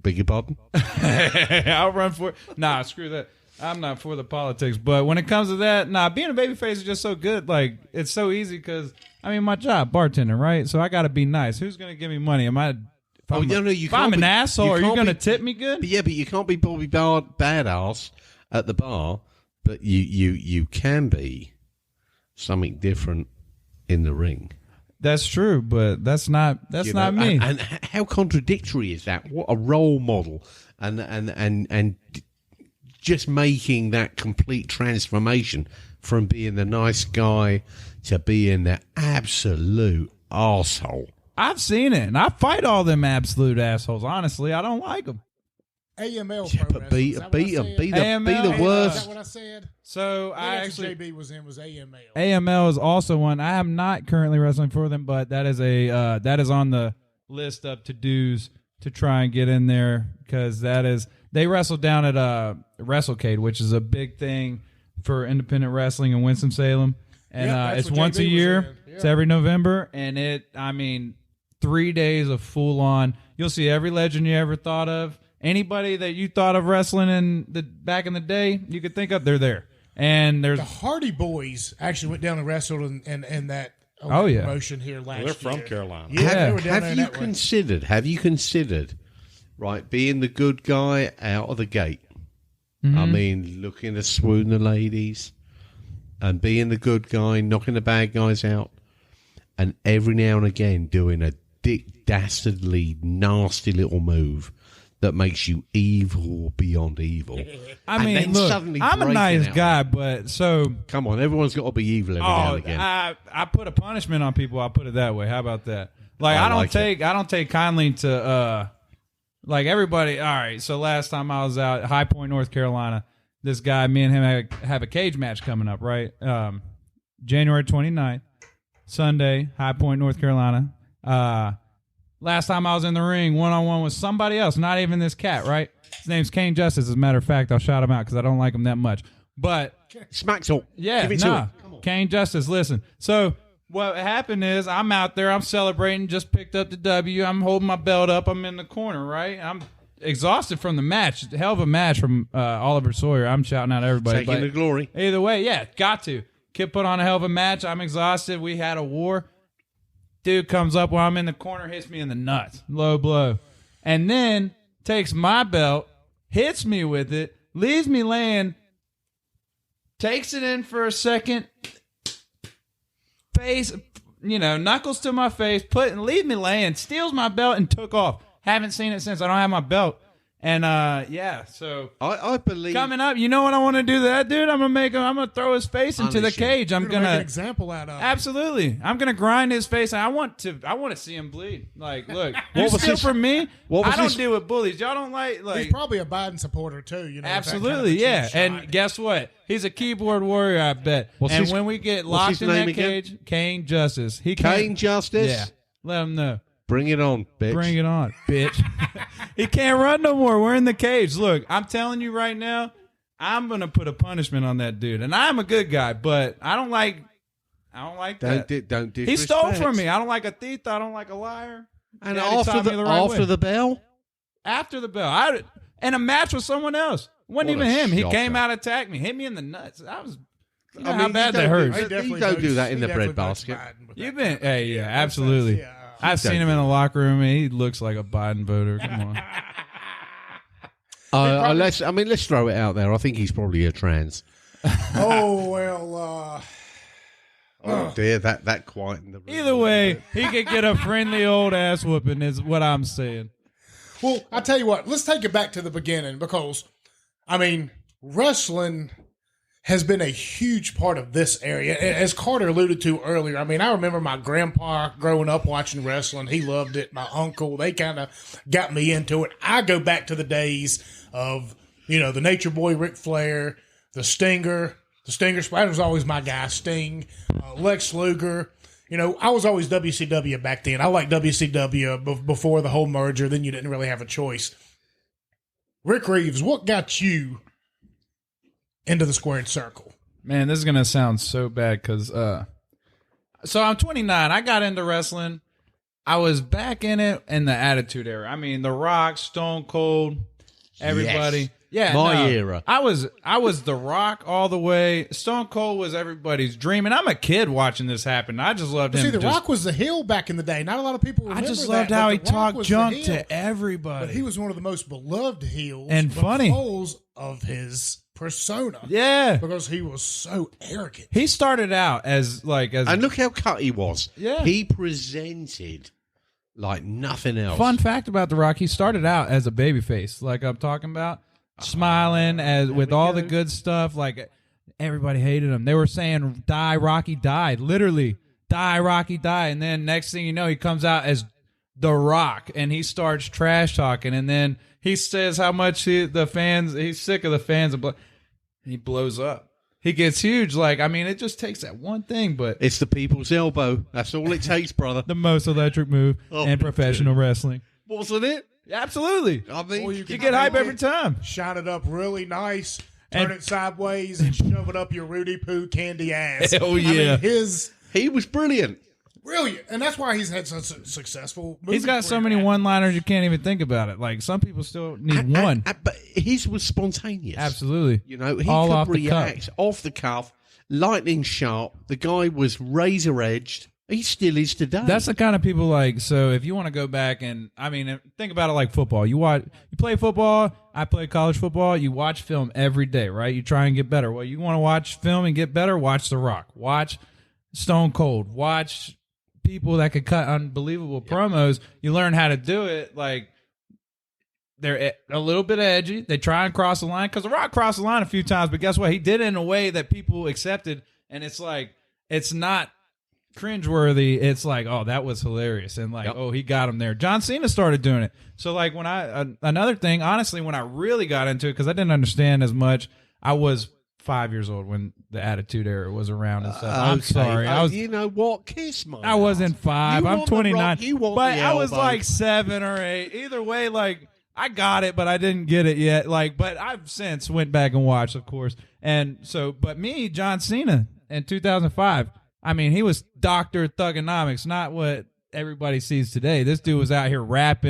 Beg your pardon? I'll run for it. Nah, screw that. I'm not for the politics. But when it comes to that, being a babyface is just so good. Like, it's so easy because, I mean, my job, bartending, right? So I got to be nice. Who's going to give me money? Am I... If I'm, if I'm an asshole, are you going to tip me good? Yeah, but you can't be Bobby Badass at the bar, but you can be something different in the ring. That's true, but that's not me. And how contradictory is that? What a role model, and just making that complete transformation from being the nice guy to being the absolute arsehole. I've seen it, and I fight all them absolute assholes. Honestly, I don't like them. AML Yeah, pro but be wrestling. the Is worst. that what I said? So I That's actually what JB was in was AML. AML is also one. I am not currently wrestling for them, but that is that is on the list of to dos to try and get in there because they wrestle down at WrestleCade, which is a big thing for independent wrestling in Winston-Salem, and it's once a year. Yeah. It's every November, and 3 days of full on. You'll see every legend you ever thought of. Anybody that you thought of wrestling back in the day, you could think of, they're there. And there's the Hardy Boys actually went down and wrestled in that promotion here last year. They're from Carolina. Yeah, they were down Have you considered, right, being the good guy out of the gate? Mm-hmm. I mean, looking to swoon the ladies and being the good guy, knocking the bad guys out, and every now and again doing a dastardly, nasty little move that makes you evil beyond evil. I mean, look, I'm a nice guy, but so... Come on, everyone's got to be evil every now and again. I put a punishment on people, I'll put it that way. How about that? Like, I don't take kindly to, like, everybody... All right, so last time I was out at High Point, North Carolina, this guy, me and him have a cage match coming up, right? January 29th, Sunday, High Point, North Carolina. Last time I was in the ring, one-on-one with somebody else, not even this cat, right? His name's Kane Justice. As a matter of fact, I'll shout him out because I don't like him that much. But smack talk. Yeah, give it to him. Kane Justice, listen. So what happened is I'm out there, I'm celebrating, just picked up the W. I'm holding my belt up. I'm in the corner, right? I'm exhausted from the match. Hell of a match from Oliver Sawyer. I'm shouting out everybody. Taking the glory. Either way, yeah, got to. Kid put on a hell of a match. I'm exhausted. We had a war. Dude comes up while I'm in the corner, hits me in the nuts. Low blow. And then takes my belt, hits me with it, leaves me laying, takes it in for a second, face, knuckles to my face, leave me laying, steals my belt, and took off. Haven't seen it since. I don't have my belt. And, so I believe coming up, you know what I want to do to that dude? I'm gonna throw his face into the cage. I'm gonna make an example out of it. Absolutely. I'm gonna grind his face. I want to see him bleed. Like, look, you steal from me. I don't deal with bullies. Y'all don't like. He's probably a Biden supporter too. Absolutely, yeah. And guess what? He's a keyboard warrior, I bet. When we get locked in that cage, Kane Justice. Kane Justice. Yeah. Let him know. Bring it on, bitch. Bring it on, bitch. He can't run no more. We're in the cage. Look, I'm telling you right now, I'm going to put a punishment on that dude. And I'm a good guy, but I don't like that. Don't disrespect. He stole from me. I don't like a thief. I don't like a liar. And after the bell? After the bell. In a match with someone else. Wasn't even him. He came out, attacked me, hit me in the nuts. know how bad that hurts. You don't do that in the breadbasket. You've been, hey, yeah, absolutely. Yeah. I've seen him in the locker room, and he looks like a Biden voter. Come on. Let's throw it out there. I think he's probably a trans. Oh, well, Oh dear, that quietened the room. Either way, he could get a friendly old ass whooping, is what I'm saying. well, I tell you what, let's take it back to the beginning because, I mean, wrestling has been a huge part of this area. As Carter alluded to earlier, I mean, I remember my grandpa growing up watching wrestling. He loved it. My uncle, they kind of got me into it. I go back to the days of, the Nature Boy Ric Flair, the Stinger. The Stinger Spider was always my guy. Sting, Lex Luger. I was always WCW back then. I liked WCW before the whole merger. Then you didn't really have a choice. Ric Reeves, what got you into the squared circle? Man, this is going to sound so bad because, so I'm 29. I got into wrestling. I was back in it in the Attitude Era. I mean, The Rock, Stone Cold, everybody. Yes. Yeah, My era. I was The Rock all the way. Stone Cold was everybody's dream, and I'm a kid watching this happen. I just loved him. See, The Rock was the heel back in the day. Not a lot of people remember I just that, loved but how The he Rock talked was junk the heel. to everybody. But he was one of the most beloved heels And funny. because of his persona. Yeah, Because he was so arrogant. he started out as And look how cut he was. Yeah. He presented like nothing else. Fun fact about The Rock: he started out as a babyface, like I'm talking about, smiling with all the good stuff. Like everybody hated him. They were saying, "Die, Rocky, die!" Literally, "Die, Rocky, die!" And then next thing you know, he comes out as The Rock, and he starts trash talking, and then he says how much he's sick of the fans, and he blows up. He gets huge. Like, I mean, it just takes that one thing, but It's the people's elbow. That's all it takes, brother. the most electric move in professional wrestling. Wasn't it? Absolutely. I mean, Or You get hype every time. Shine it up really nice, turn And- it sideways, and shove it up your Rudy Poo candy ass. Hell I yeah. mean, he was brilliant. brilliant. And that's why he's had such a successful movie He's got so career. many one-liners you can't even think about it. Like, some people still need one. But his was spontaneous. Absolutely. He All could off the cuff. react off the cuff, lightning sharp. The guy was razor edged. He still is today. That's the kind of people like. So if you want to go back and, I mean, think about it like football. You play football. I play college football. You watch film every day, right? You try and get better. Well, you want to watch film and get better? Watch The Rock. Watch Stone Cold. Watch people that could cut unbelievable promos. You learn how to do it. Like, they're a little bit edgy. They try and cross the line because The Rock crossed the line a few times, but guess what? He did it in a way that people accepted, and it's like, it's not cringeworthy. It's like, oh, that was hilarious, and like, oh, he got him there. John Cena started doing it. So like, when another thing, honestly, when I really got into it, because I didn't understand as much, I was 5 years old when the Attitude Era was around and stuff. I'm Okay. sorry, I was. You know what? Kiss my. I wasn't 5. You I'm want the 29. Rock, you want But the I was elbow. like 7 or 8. Either way, like, I got it, but I didn't get it yet. Like, but I've since went back and watched, of course. And so, but me, John Cena, in 2005, I mean, he was Dr. Thugonomics, not what everybody sees today. This dude was out here rap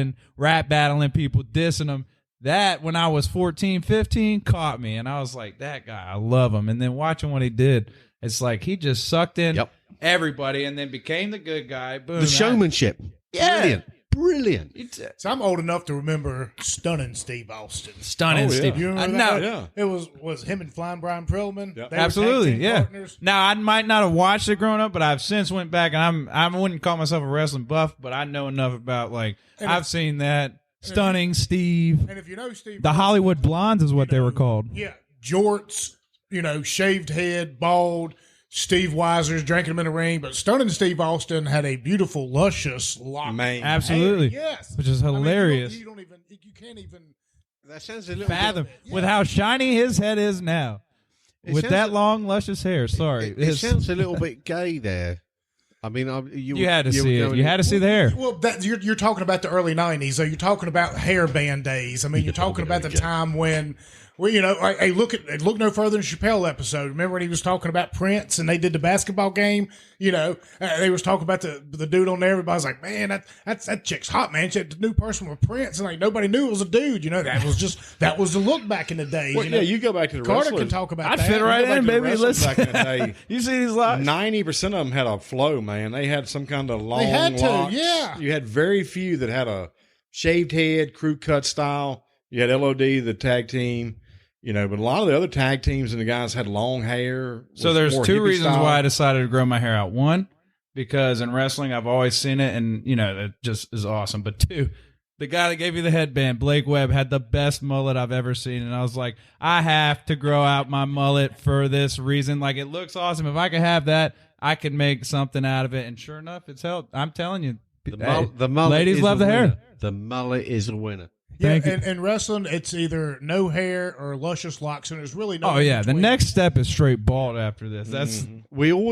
battling people, dissing them. That, when I was 14, 15, caught me. And I was like, that guy, I love him. And then watching what he did, it's like he just sucked in everybody and then became the good guy. Boom. The showmanship. Yeah. Brilliant. So I'm old enough to remember Stunning Steve Austin. Stunning, Oh, yeah. Steve. You remember No, that? Yeah. It was him and Flying Brian Perlman. Yep. They were absolutely, tag team yeah. partners. Now, I might not have watched it growing up, but I've since went back, and I wouldn't call myself a wrestling buff, but I know enough about, like, I've seen that. Stunning Steve. And if you know Steve, The Hollywood Blondes is what they were called. yeah, jorts, shaved head, bald. Steve Weiser's drinking him in the ring, but Stunning Steve Austin had a beautiful, luscious lock. Man. Absolutely. Yes, Which is I mean, hilarious. you can't even. That sounds a little Fathom bit, with yeah. how shiny his head is now. It With sounds that like- long, luscious hair. Sorry. It sounds a little bit gay there. I mean, You had to see it. You had to see the hair. Well, you're talking about the early '90s. So you're talking about hairband days. I mean, you're talking about the time when Well, hey, look no further than Chappelle episode. Remember when he was talking about Prince and they did the basketball game? They was talking about the dude on there. Everybody's like, man, that chick's hot, man. She had the new person with Prince, and like nobody knew it was a dude. That was the look back in the day. Well, yeah, you go back to the Carter wrestlers. can talk about I'd that. fit right in, baby. Listen, Listen, back in the day, you see these lives? 90% of them had a flow, man. They had some kind of long They had to, locks. yeah. You had very few that had a shaved head, crew cut style. You had LOD, the tag team. But a lot of the other tag teams and the guys had long hair. So there's more two hippie reasons style. why I decided to grow my hair out. One, because in wrestling I've always seen it, and it just is awesome. But two, the guy that gave you the headband, Blake Webb, had the best mullet I've ever seen, and I was like, I have to grow out my mullet for this reason. Like, it looks awesome. If I could have that, I could make something out of it. And sure enough, it's helped. I'm telling you, The mullet ladies is love a the hair. winner. The mullet is a winner. Yeah, Thank you. in wrestling, it's either no hair or luscious locks, and there's really no. Oh yeah, the in-between. next step is straight bald after this. That's We all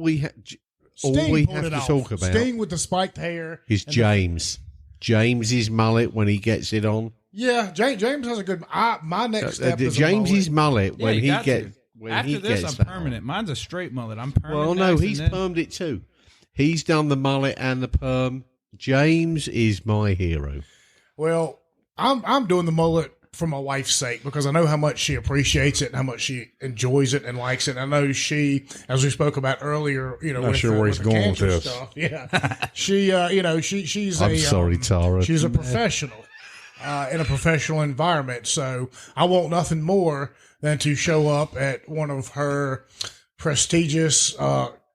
we have Sting pulled to it off. talk about Sting with the spiked hair is and James. James's mullet when he gets it on. James has a good. My next step is James's a mullet Yeah, when you he got gets to. when After he this, gets I'm that permanent. on. Mine's a straight mullet. I'm permanent. Well, no, next, he's and then- permed it too. He's done the mullet and the perm. James is my hero. Well, I'm doing the mullet for my wife's sake because I know how much she appreciates it and how much she enjoys it and likes it. I know she, as we spoke about earlier, Not sure where he's the going with cancer this. stuff. Yeah, she's I'm sorry, Tara. She's a professional in a professional environment, so I want nothing more than to show up at one of her prestigious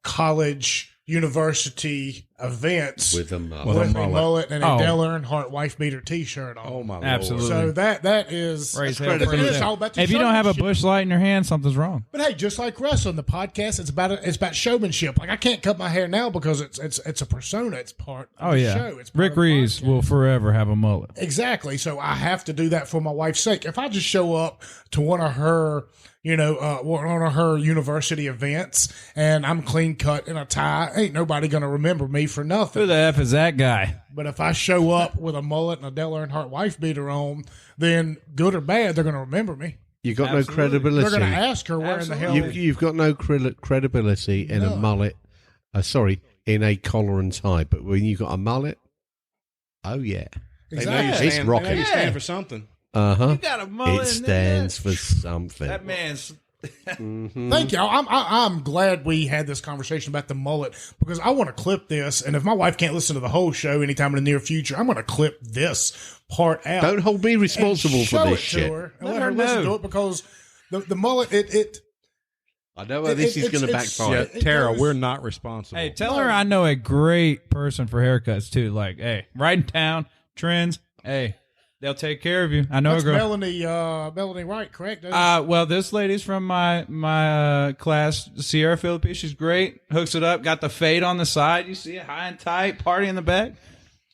college, university events With a mullet. with a mullet. mullet and a Oh. Dale Earnhardt wife beater T-shirt on. Oh, my Lord. Absolutely. So that is Raise That's hell credit. for It's them. all about the If you don't have a showmanship. bush light in your hand, something's wrong. But hey, just like wrestling, the podcast it's about showmanship. Like I can't cut my hair now because it's a persona. It's part of Oh the yeah, show. It's part Ric of the Reeves podcast. will forever have a mullet. Exactly. So I have to do that for my wife's sake. If I just show up to one of her, one of her university events and I'm clean cut in a tie, ain't nobody going to remember me for Who nothing. the F is that guy? But if I show up with a mullet and a Dale Earnhardt wife beater on, then good or bad, they're going to remember me. You've got Absolutely. no credibility. They're going to ask her where in the hell. You've got no credibility in a mullet. In a collar and tie. But when you got a mullet, oh yeah, They know you Exactly. It's stand, rocking. They know you stand for something. got a mullet. It stands for something. That man's. Thank you. I'm glad we had this conversation about the mullet because I want to clip this, and if my wife can't listen to the whole show anytime in the near future, I'm going to clip this part out. Don't hold me responsible and for show this it to shit. her and Let let her her listen know. to it because the mullet it I know how this is going to it's- backfire. Yeah, it Tara, goes- we're not responsible. Hey, tell her I know a great person for haircuts too. Like, hey, right in town, trends. Hey, they'll take care of you. I know that's a girl. Melanie Wright, correct? Well, this lady's from my class, Sierra Philippines. She's great. Hooks it up. Got the fade on the side. You see it, high and tight. Party in the back.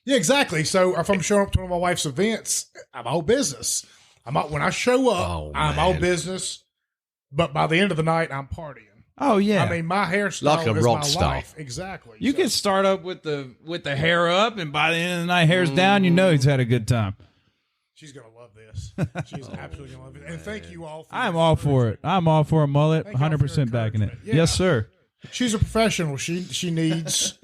Yeah, exactly. So if I'm showing up to one of my wife's events, I'm all business. When I show up, Oh, I'm all man. business. But by the end of the night, I'm partying. Oh yeah. I mean, my hairstyle Like a is rock my star. life. Exactly. you So- can start up with the hair up, and by the end of the night, hair's down. You know he's had a good time. She's gonna love this. She's absolutely gonna love it. And thank you all. For I'm your all for it. I'm all for a mullet. Thank y'all for your 100% backing it. encouragement. Yeah. Yes, sir. She's a professional. She needs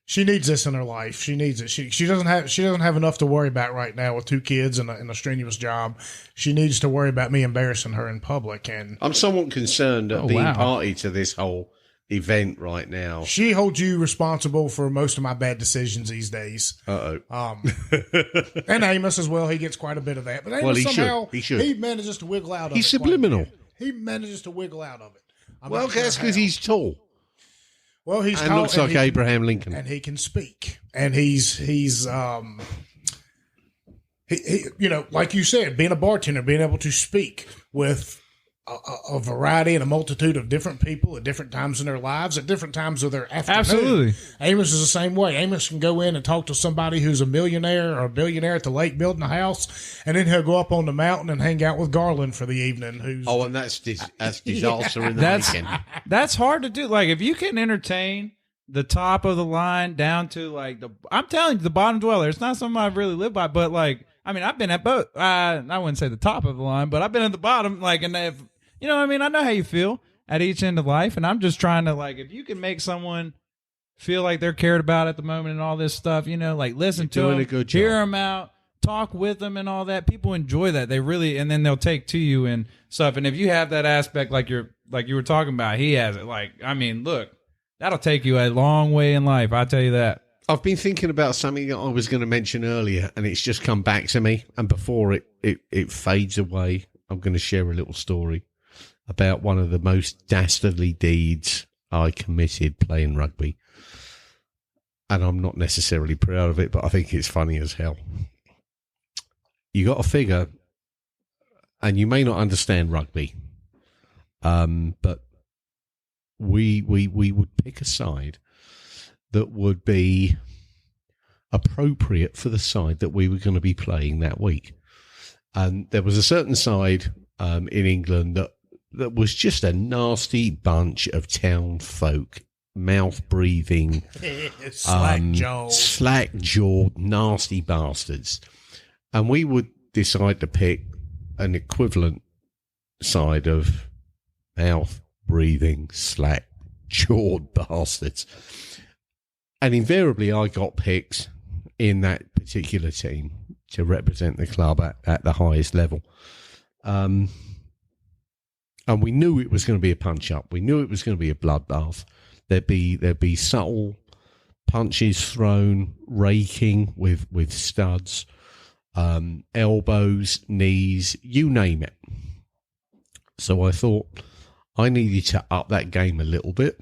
she needs this in her life. She needs it. She doesn't have enough to worry about right now with 2 kids and a strenuous job. She needs to worry about me embarrassing her in public, and I'm somewhat concerned at Oh, being wow. party to this whole event right now. she holds you responsible for most of my bad decisions these days. Uh-oh. And Amos as well. He gets quite a bit of that. But Amos Well, he should. somehow He should. he manages to wiggle out of He's it. quite a subliminal. bit. He manages to wiggle out of it. I'm Well, not sure that's because how. he's tall Well, he's and tall looks like he- Abraham Lincoln. and he can speak, and he's he like you said, being a bartender, being able to speak with a variety and a multitude of different people at different times in their lives, at different times of their afternoon. Absolutely. Amos is the same way. Amos can go in and talk to somebody who's a millionaire or a billionaire at the lake building a house, and then he'll go up on the mountain and hang out with Garland for the evening. Who's Oh, and that's disaster in the making. That's hard to do. Like, if you can entertain the top of the line down to like I'm telling you, the bottom dweller. It's not something I've really lived by, but like I mean, I've been at both. I wouldn't say the top of the line, but I've been at the bottom. Like, and if you know what I mean, I know how you feel at each end of life, and I'm just trying to like, if you can make someone feel like they're cared about at the moment and all this stuff, you know, like listen to them, hear them out, talk with them, and all that. People enjoy that. They really, and then they'll take to you and stuff. And if you have that aspect, like you were talking about, he has it. Like, I mean, look, that'll take you a long way in life. I tell you that. I've been thinking about something that I was going to mention earlier, and it's just come back to me. And before it fades away, I'm going to share a little story about one of the most dastardly deeds I committed playing rugby. And I'm not necessarily proud of it, but I think it's funny as hell. You got to figure, and you may not understand rugby, but we would pick a side that would be appropriate for the side that we were going to be playing that week. And there was a certain side in England that was just a nasty bunch of town folk, mouth-breathing, slack-jawed, nasty bastards. And we would decide to pick an equivalent side of mouth-breathing, slack-jawed bastards. And invariably, I got picked in that particular team to represent the club at the highest level. And we knew it was going to be a punch-up. We knew it was going to be a bloodbath. There'd be subtle punches thrown, raking with studs, elbows, knees, you name it. So I thought I needed to up that game a little bit.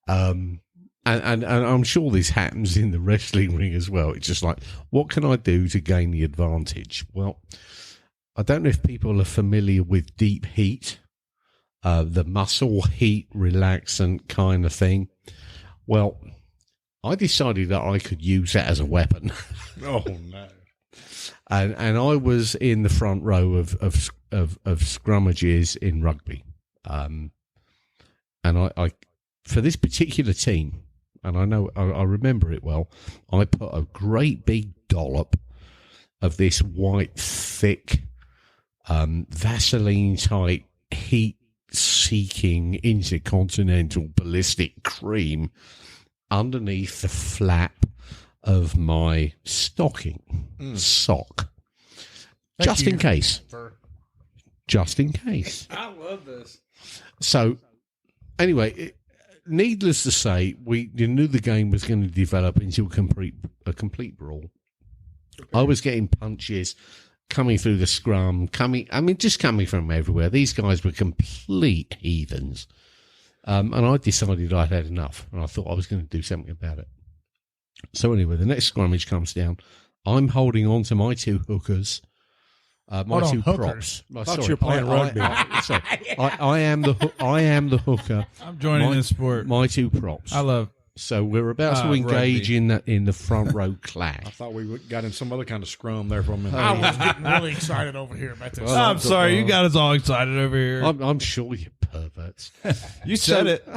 And I'm sure this happens in the wrestling ring as well. It's just like, what can I do to gain the advantage? Well, I don't know if people are familiar with deep heat, the muscle heat relaxant kind of thing. Well, I decided that I could use that as a weapon. Oh, no. And I was in the front row of scrummages in rugby. And I for this particular team, and I remember it well, I put a great big dollop of this white, thick, Vaseline-type, heat-seeking, intercontinental ballistic cream underneath the flap of my sock. Just in case. Just in case. I love this. So, anyway, needless to say, we knew the game was going to develop into a complete brawl. Okay. I was getting punches coming through the scrum, just coming from everywhere. These guys were complete heathens. And I decided I'd had enough, and I thought I was going to do something about it. So anyway, the next scrummage comes down. I'm holding on to my two hookers. My two props. I thought you were playing rugby. I am the hooker. I'm joining this sport. My two props. I love. So we're about to engage in the front row clash. I thought we got in some other kind of scrum there for a minute. I was getting really excited over here about this. Well, I'm sorry, you got us all excited over here. I'm sure you perverts. You said it.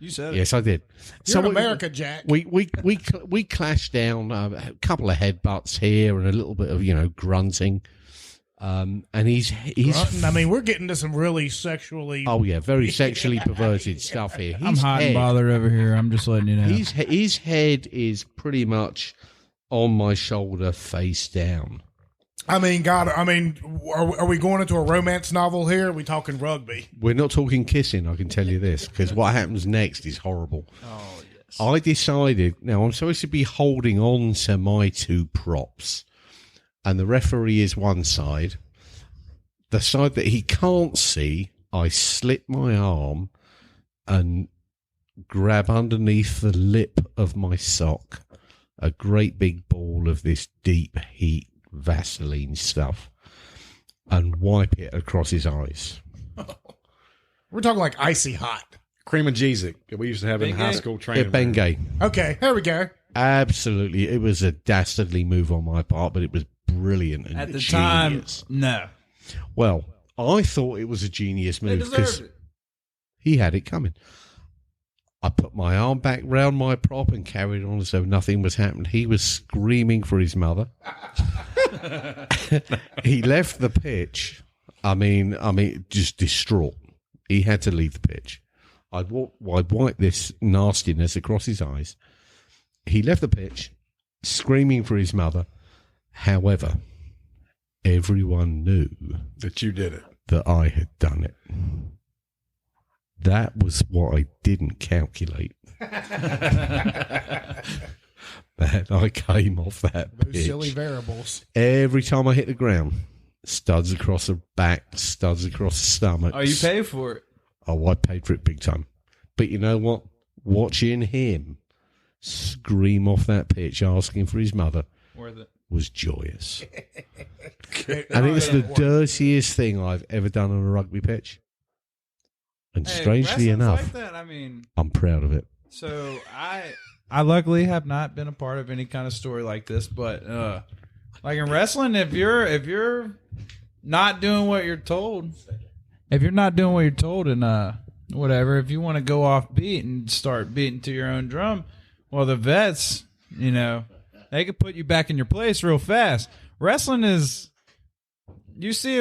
You said it. Yes, I did. You're in America, Jack. We clashed down a couple of headbutts here and a little bit of grunting. And he's grunting? I mean, we're getting to some really sexually. Oh yeah, very sexually perverted stuff here. I'm hot and bothered over here. I'm just letting you know. His head is pretty much on my shoulder, face down. I mean, God, are we going into a romance novel here? Are we talking rugby? We're not talking kissing, I can tell you this, because what happens next is horrible. Oh yes. I decided now I'm supposed to be holding on to my two props. And the referee is one side. The side that he can't see, I slip my arm and grab underneath the lip of my sock a great big ball of this deep heat Vaseline stuff and wipe it across his eyes. We're talking like icy hot. Cream and Jeezy that we used to have in high school training. Yeah, Bengay. Okay, here we go. Absolutely. It was a dastardly move on my part, but it was brilliant and at the genius. Time, no. Well, I thought it was a genius move because he had it coming. I put my arm back round my prop and carried on as though nothing was happened. He was screaming for his mother. He left the pitch. I mean, just distraught. He had to leave the pitch. I'd wiped this nastiness across his eyes. He left the pitch, screaming for his mother. However, everyone knew that you did it, that I had done it. That was what I didn't calculate. That I came off that Those pitch. silly variables. Every time I hit the ground, studs across the back, studs across the stomach. Oh, you paid for it. Oh, I paid for it big time. But you know what? Watching him scream off that pitch asking for his mother Worth it. was joyous. And it's the dirtiest thing I've ever done on a rugby pitch. And strangely enough, like that, I mean, I'm proud of it. so I luckily have not been a part of any kind of story like this, but like in wrestling, if you're not doing what you're told, and whatever, if you want to go off beat and start beating to your own drum, well, the vets, they could put you back in your place real fast. Wrestling is, you see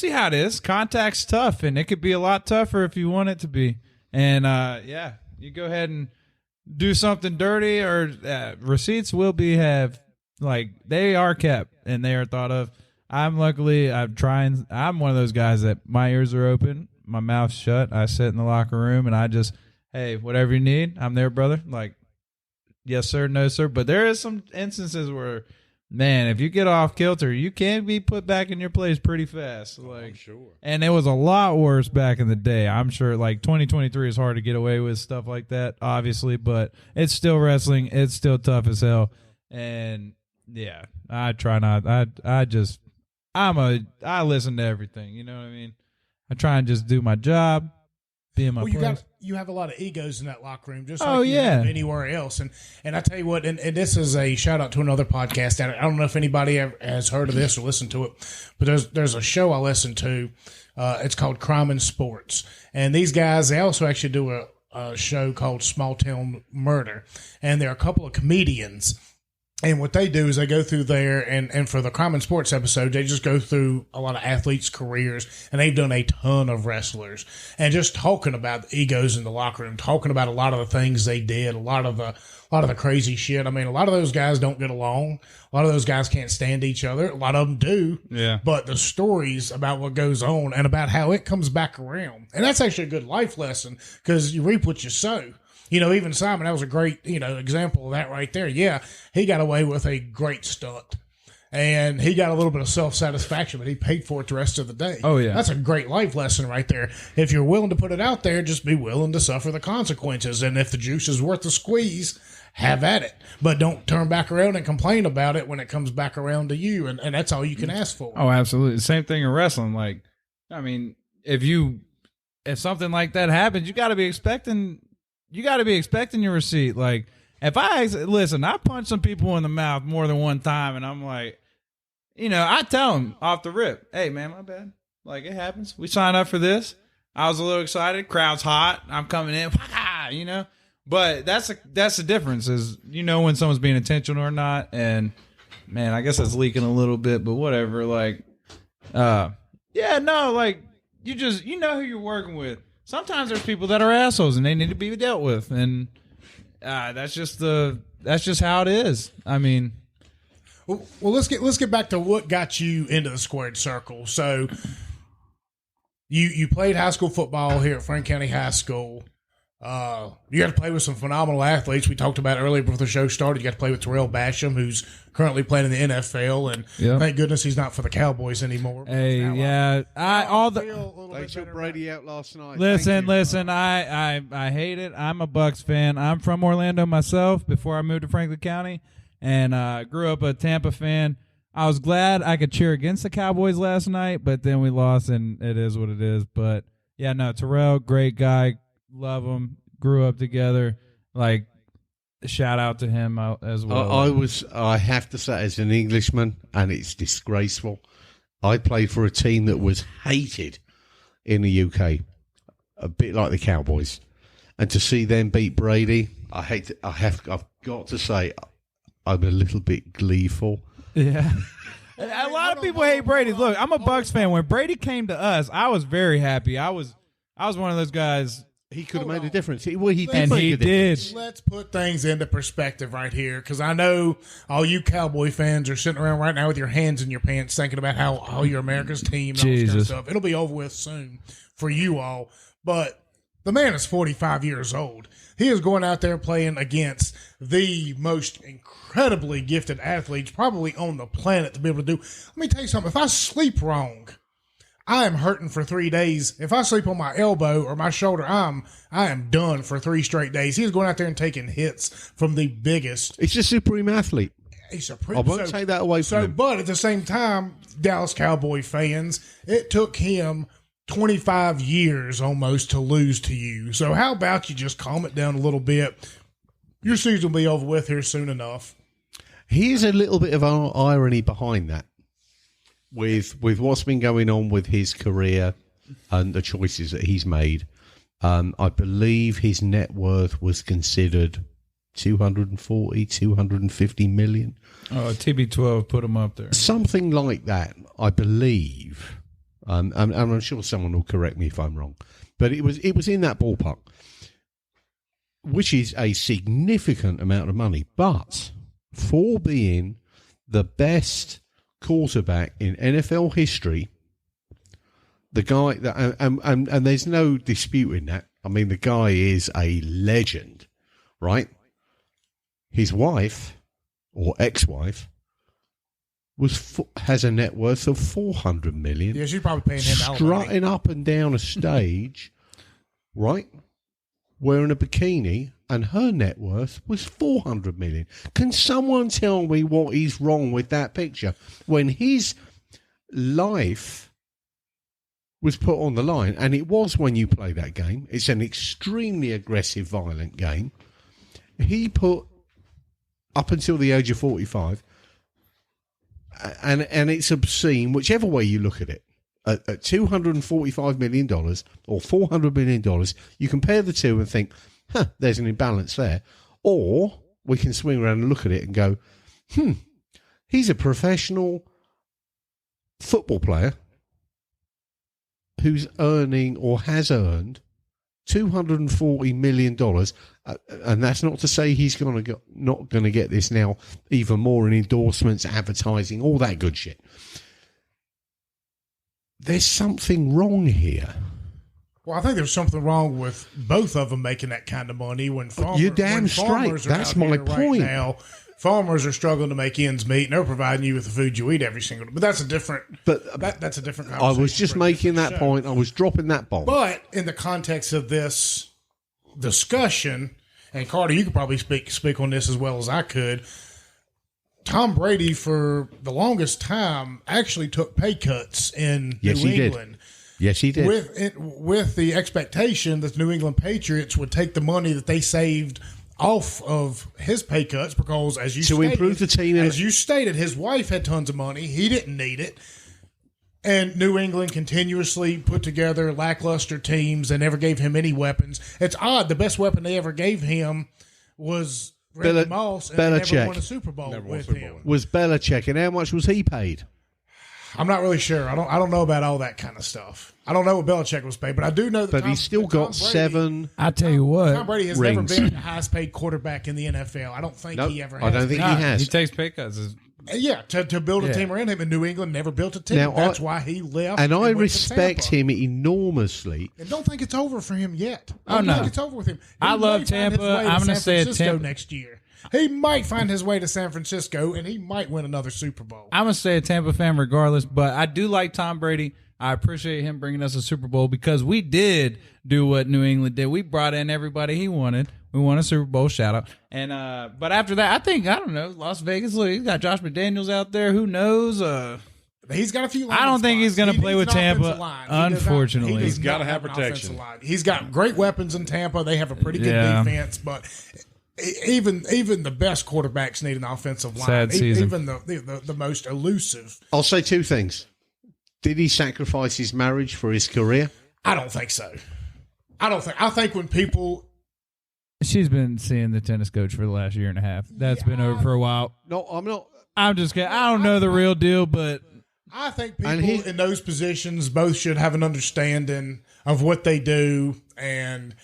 how it is. Contact's tough, and it could be a lot tougher if you want it to be. And you go ahead and do something dirty, or receipts will be they are kept and they are thought of. I'm one of those guys that my ears are open, my mouth's shut. I sit in the locker room and I just, hey, whatever you need, I'm there, brother. Like, yes, sir, no, sir. But there is some instances where, man, if you get off kilter, you can be put back in your place pretty fast. Like, sure. And it was a lot worse back in the day. I'm sure, 2023 is hard to get away with stuff like that, obviously, but it's still wrestling. It's still tough as hell. And yeah, I try not. I listen to everything. You know what I mean? I try and just do my job, be in my place. You have a lot of egos in that locker room, just Oh, like you yeah. have anywhere else. And I tell you what, and this is a shout out to another podcast. I don't know if anybody ever has heard of this or listened to it, but there's a show I listen to. It's called Crime and Sports, and these guys, they also actually do a show called Small Town Murder, and there are a couple of comedians. And what they do is they go through there, and for the Crime and Sports episode, they just go through a lot of athletes' careers, and they've done a ton of wrestlers, and just talking about the egos in the locker room, talking about a lot of the things they did, a lot of the crazy shit. I mean, a lot of those guys don't get along. A lot of those guys can't stand each other. A lot of them do. Yeah. But the stories about what goes on and about how it comes back around, and that's actually a good life lesson because you reap what you sow. Even Simon, that was a great, example of that right there. Yeah, he got away with a great stunt. And he got a little bit of self-satisfaction, but he paid for it the rest of the day. Oh, yeah. That's a great life lesson right there. If you're willing to put it out there, just be willing to suffer the consequences. And if the juice is worth the squeeze, have at it. But don't turn back around and complain about it when it comes back around to you. And that's all you can ask for. Oh, absolutely. Same thing in wrestling. If something like that happens, you got to be expecting your receipt. Like, if I punched some people in the mouth more than one time, and I'm like, I tell them off the rip, hey, man, my bad. Like, it happens. We signed up for this. I was a little excited. Crowd's hot. I'm coming in, But that's the difference is, when someone's being intentional or not. And, man, I guess that's leaking a little bit, but whatever. Like, you know who you're working with. Sometimes there's people that are assholes and they need to be dealt with, and that's just how it is. I mean, well, let's get back to what got you into the squared circle. So, you played high school football here at Frank County High School. You got to play with some phenomenal athletes. We talked about earlier before the show started. You got to play with Terrell Basham, who's currently playing in the NFL, and thank goodness he's not for the Cowboys anymore. Hey, yeah, They took Brady out last night. Listen. I hate it. I'm a Bucs fan. I'm from Orlando myself. Before I moved to Franklin County, and grew up a Tampa fan. I was glad I could cheer against the Cowboys last night, but then we lost, and it is what it is. But yeah, no, Terrell, great guy. Love him. Grew up together. Like, shout out to him as well. I have to say, as an Englishman, and it's disgraceful, I played for a team that was hated in the UK, a bit like the Cowboys. and to see them beat Brady, I've got to say, I'm a little bit gleeful. Yeah. A lot of people hate Brady. Look, I'm a Bucs fan. When Brady came to us, I was very happy. I was one of those guys. He could have made a difference. He did. Let's put things into perspective right here, because I know all you Cowboy fans are sitting around right now with your hands in your pants thinking about how you're America's team and all this kind of stuff. It'll be over with soon for you all. But the man is 45 years old. He is going out there playing against the most incredibly gifted athletes probably on the planet to be able to do. Let me tell you something. If I sleep wrong, I am hurting for 3 days. If I sleep on my elbow or my shoulder, I am done for 3 straight days. He's going out there and taking hits from the biggest. He's a supreme athlete. I won't take that away from him. But at the same time, Dallas Cowboy fans, it took him 25 years almost to lose to you. So how about you just calm it down a little bit? Your season will be over with here soon enough. Here's a little bit of irony behind that. With what's been going on with his career and the choices that he's made, I believe his net worth was considered 240, 250 million. Oh, TB12 put him up there. Something like that, I believe. And I'm sure someone will correct me if I'm wrong. But it was in that ballpark, which is a significant amount of money. But for being the best quarterback in NFL history, the guy that and there's no disputing that. I mean, the guy is a legend, right? His wife or ex-wife has a net worth of $400 million. Yeah, she's probably paying him out. Strutting up and down a stage, right? Wearing a bikini, and her net worth was $400 million. Can someone tell me what is wrong with that picture when his life was put on the line? And it was when you play that game. It's an extremely aggressive, violent game. He put up until the age of 45, and it's obscene, whichever way you look at it. At $245 million or $400 million, you compare the two and think, there's an imbalance there. Or we can swing around and look at it and go, he's a professional football player who's earning or has earned $240 million. And that's not to say he's not going to get this now even more in endorsements, advertising, all that good shit. There's something wrong here. Well, I think there's something wrong with both of them making that kind of money when farmers. You're damn straight. That's my point. Right now, farmers are struggling to make ends meet, and they're providing you with the food you eat every single day. But that's a different. That's a different conversation. I was just making that point. I was dropping that bomb. But in the context of this discussion, and Carter, you could probably speak on this as well as I could. Tom Brady, for the longest time, actually took pay cuts in New England. Yes, he did. With the expectation that the New England Patriots would take the money that they saved off of his pay cuts because, as you stated, improve the team. As you stated, his wife had tons of money. He didn't need it. And New England continuously put together lackluster teams and never gave him any weapons. It's odd. The best weapon they ever gave him was Randy Moss, and they never won a Super Bowl with him. Was Belichick, and how much was he paid? I'm not really sure. I don't know about all that kind of stuff. I don't know what Belichick was paid, but I do know that. But he's still got 7. I tell you what, Tom Brady has never been the highest paid quarterback in the NFL. I don't think he ever has. I don't think he has. He takes pay cuts. Yeah, to build a team around him in New England, never built a team. Now, that's why he left. And I respect him enormously. And don't think it's over for him yet. Oh, no. Think it's over with him. I love Tampa. I'm going to say Tampa next year. He might find his way to San Francisco, and he might win another Super Bowl. I'm going to say a Tampa fan regardless, but I do like Tom Brady. I appreciate him bringing us a Super Bowl because we did do what New England did. We brought in everybody he wanted. We won a Super Bowl, shout out. And but after that, I don't know, Las Vegas, look, he's got Josh McDaniels out there. Who knows? He's got a few. I don't think he's going to play with Tampa, unfortunately. He's got to have protection. He's got great weapons in Tampa. They have a pretty good defense, but even the best quarterbacks need an offensive line. Sad season. Even the most elusive. I'll say 2 things. Did he sacrifice his marriage for his career? I don't think so. I think when people She's been seeing the tennis coach for the last year and a half. That's been over for a while. No, I'm not. I'm just kidding. I don't know the real deal, but I think people in those positions both should have an understanding of what they do, and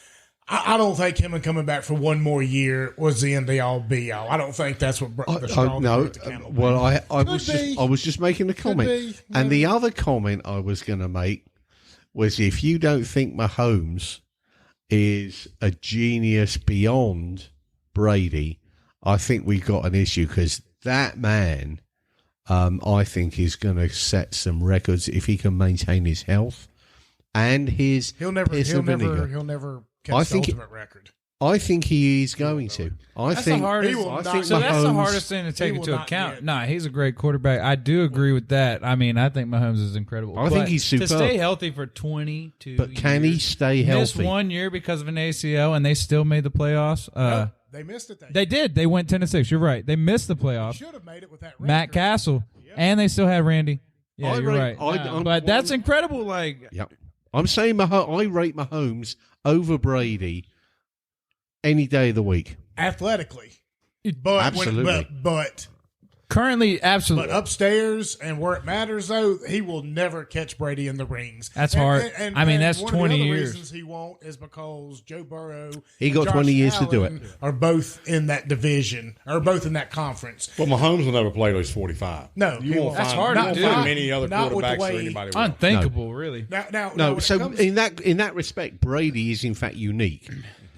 I don't think him coming back for one more year was the end all be all. I don't think that's what the straw that broke the camel's back. I was just making a comment, and the other comment I was going to make was if you don't think Mahomes is a genius beyond Brady, I think we've got an issue because that man, I think, is going to set some records if he can maintain his health and his he'll never catch the ultimate record. I think he is going to. That's the hardest thing to take into account. Nah, he's a great quarterback. I do agree with that. I mean, I think Mahomes is incredible. I think he's superb. To stay healthy for 22 years. But can he stay healthy? Missed 1 year because of an ACL, and they still made the playoffs. They missed it. They did. They went 10-6. You're right. They missed the playoffs. Should have made it with that record. Matt Castle, and they still had Randy. Yeah, you're right. But that's incredible. Yep. I'm saying I rate Mahomes over Brady any day of the week. Athletically. Absolutely. But currently, absolutely. But upstairs and where it matters, though, he will never catch Brady in the rings. That's hard. I mean, that's 20 years. One of the reasons he won't is because Joe Burrow and got Josh 20 years Allen to do it. Are both in that division, or both in that conference. Well, Mahomes will never play till he's 45. No, you won't that's find, hard to do. Many other quarterbacks or anybody will. Unthinkable, really. Now, so in that respect, Brady is in fact unique.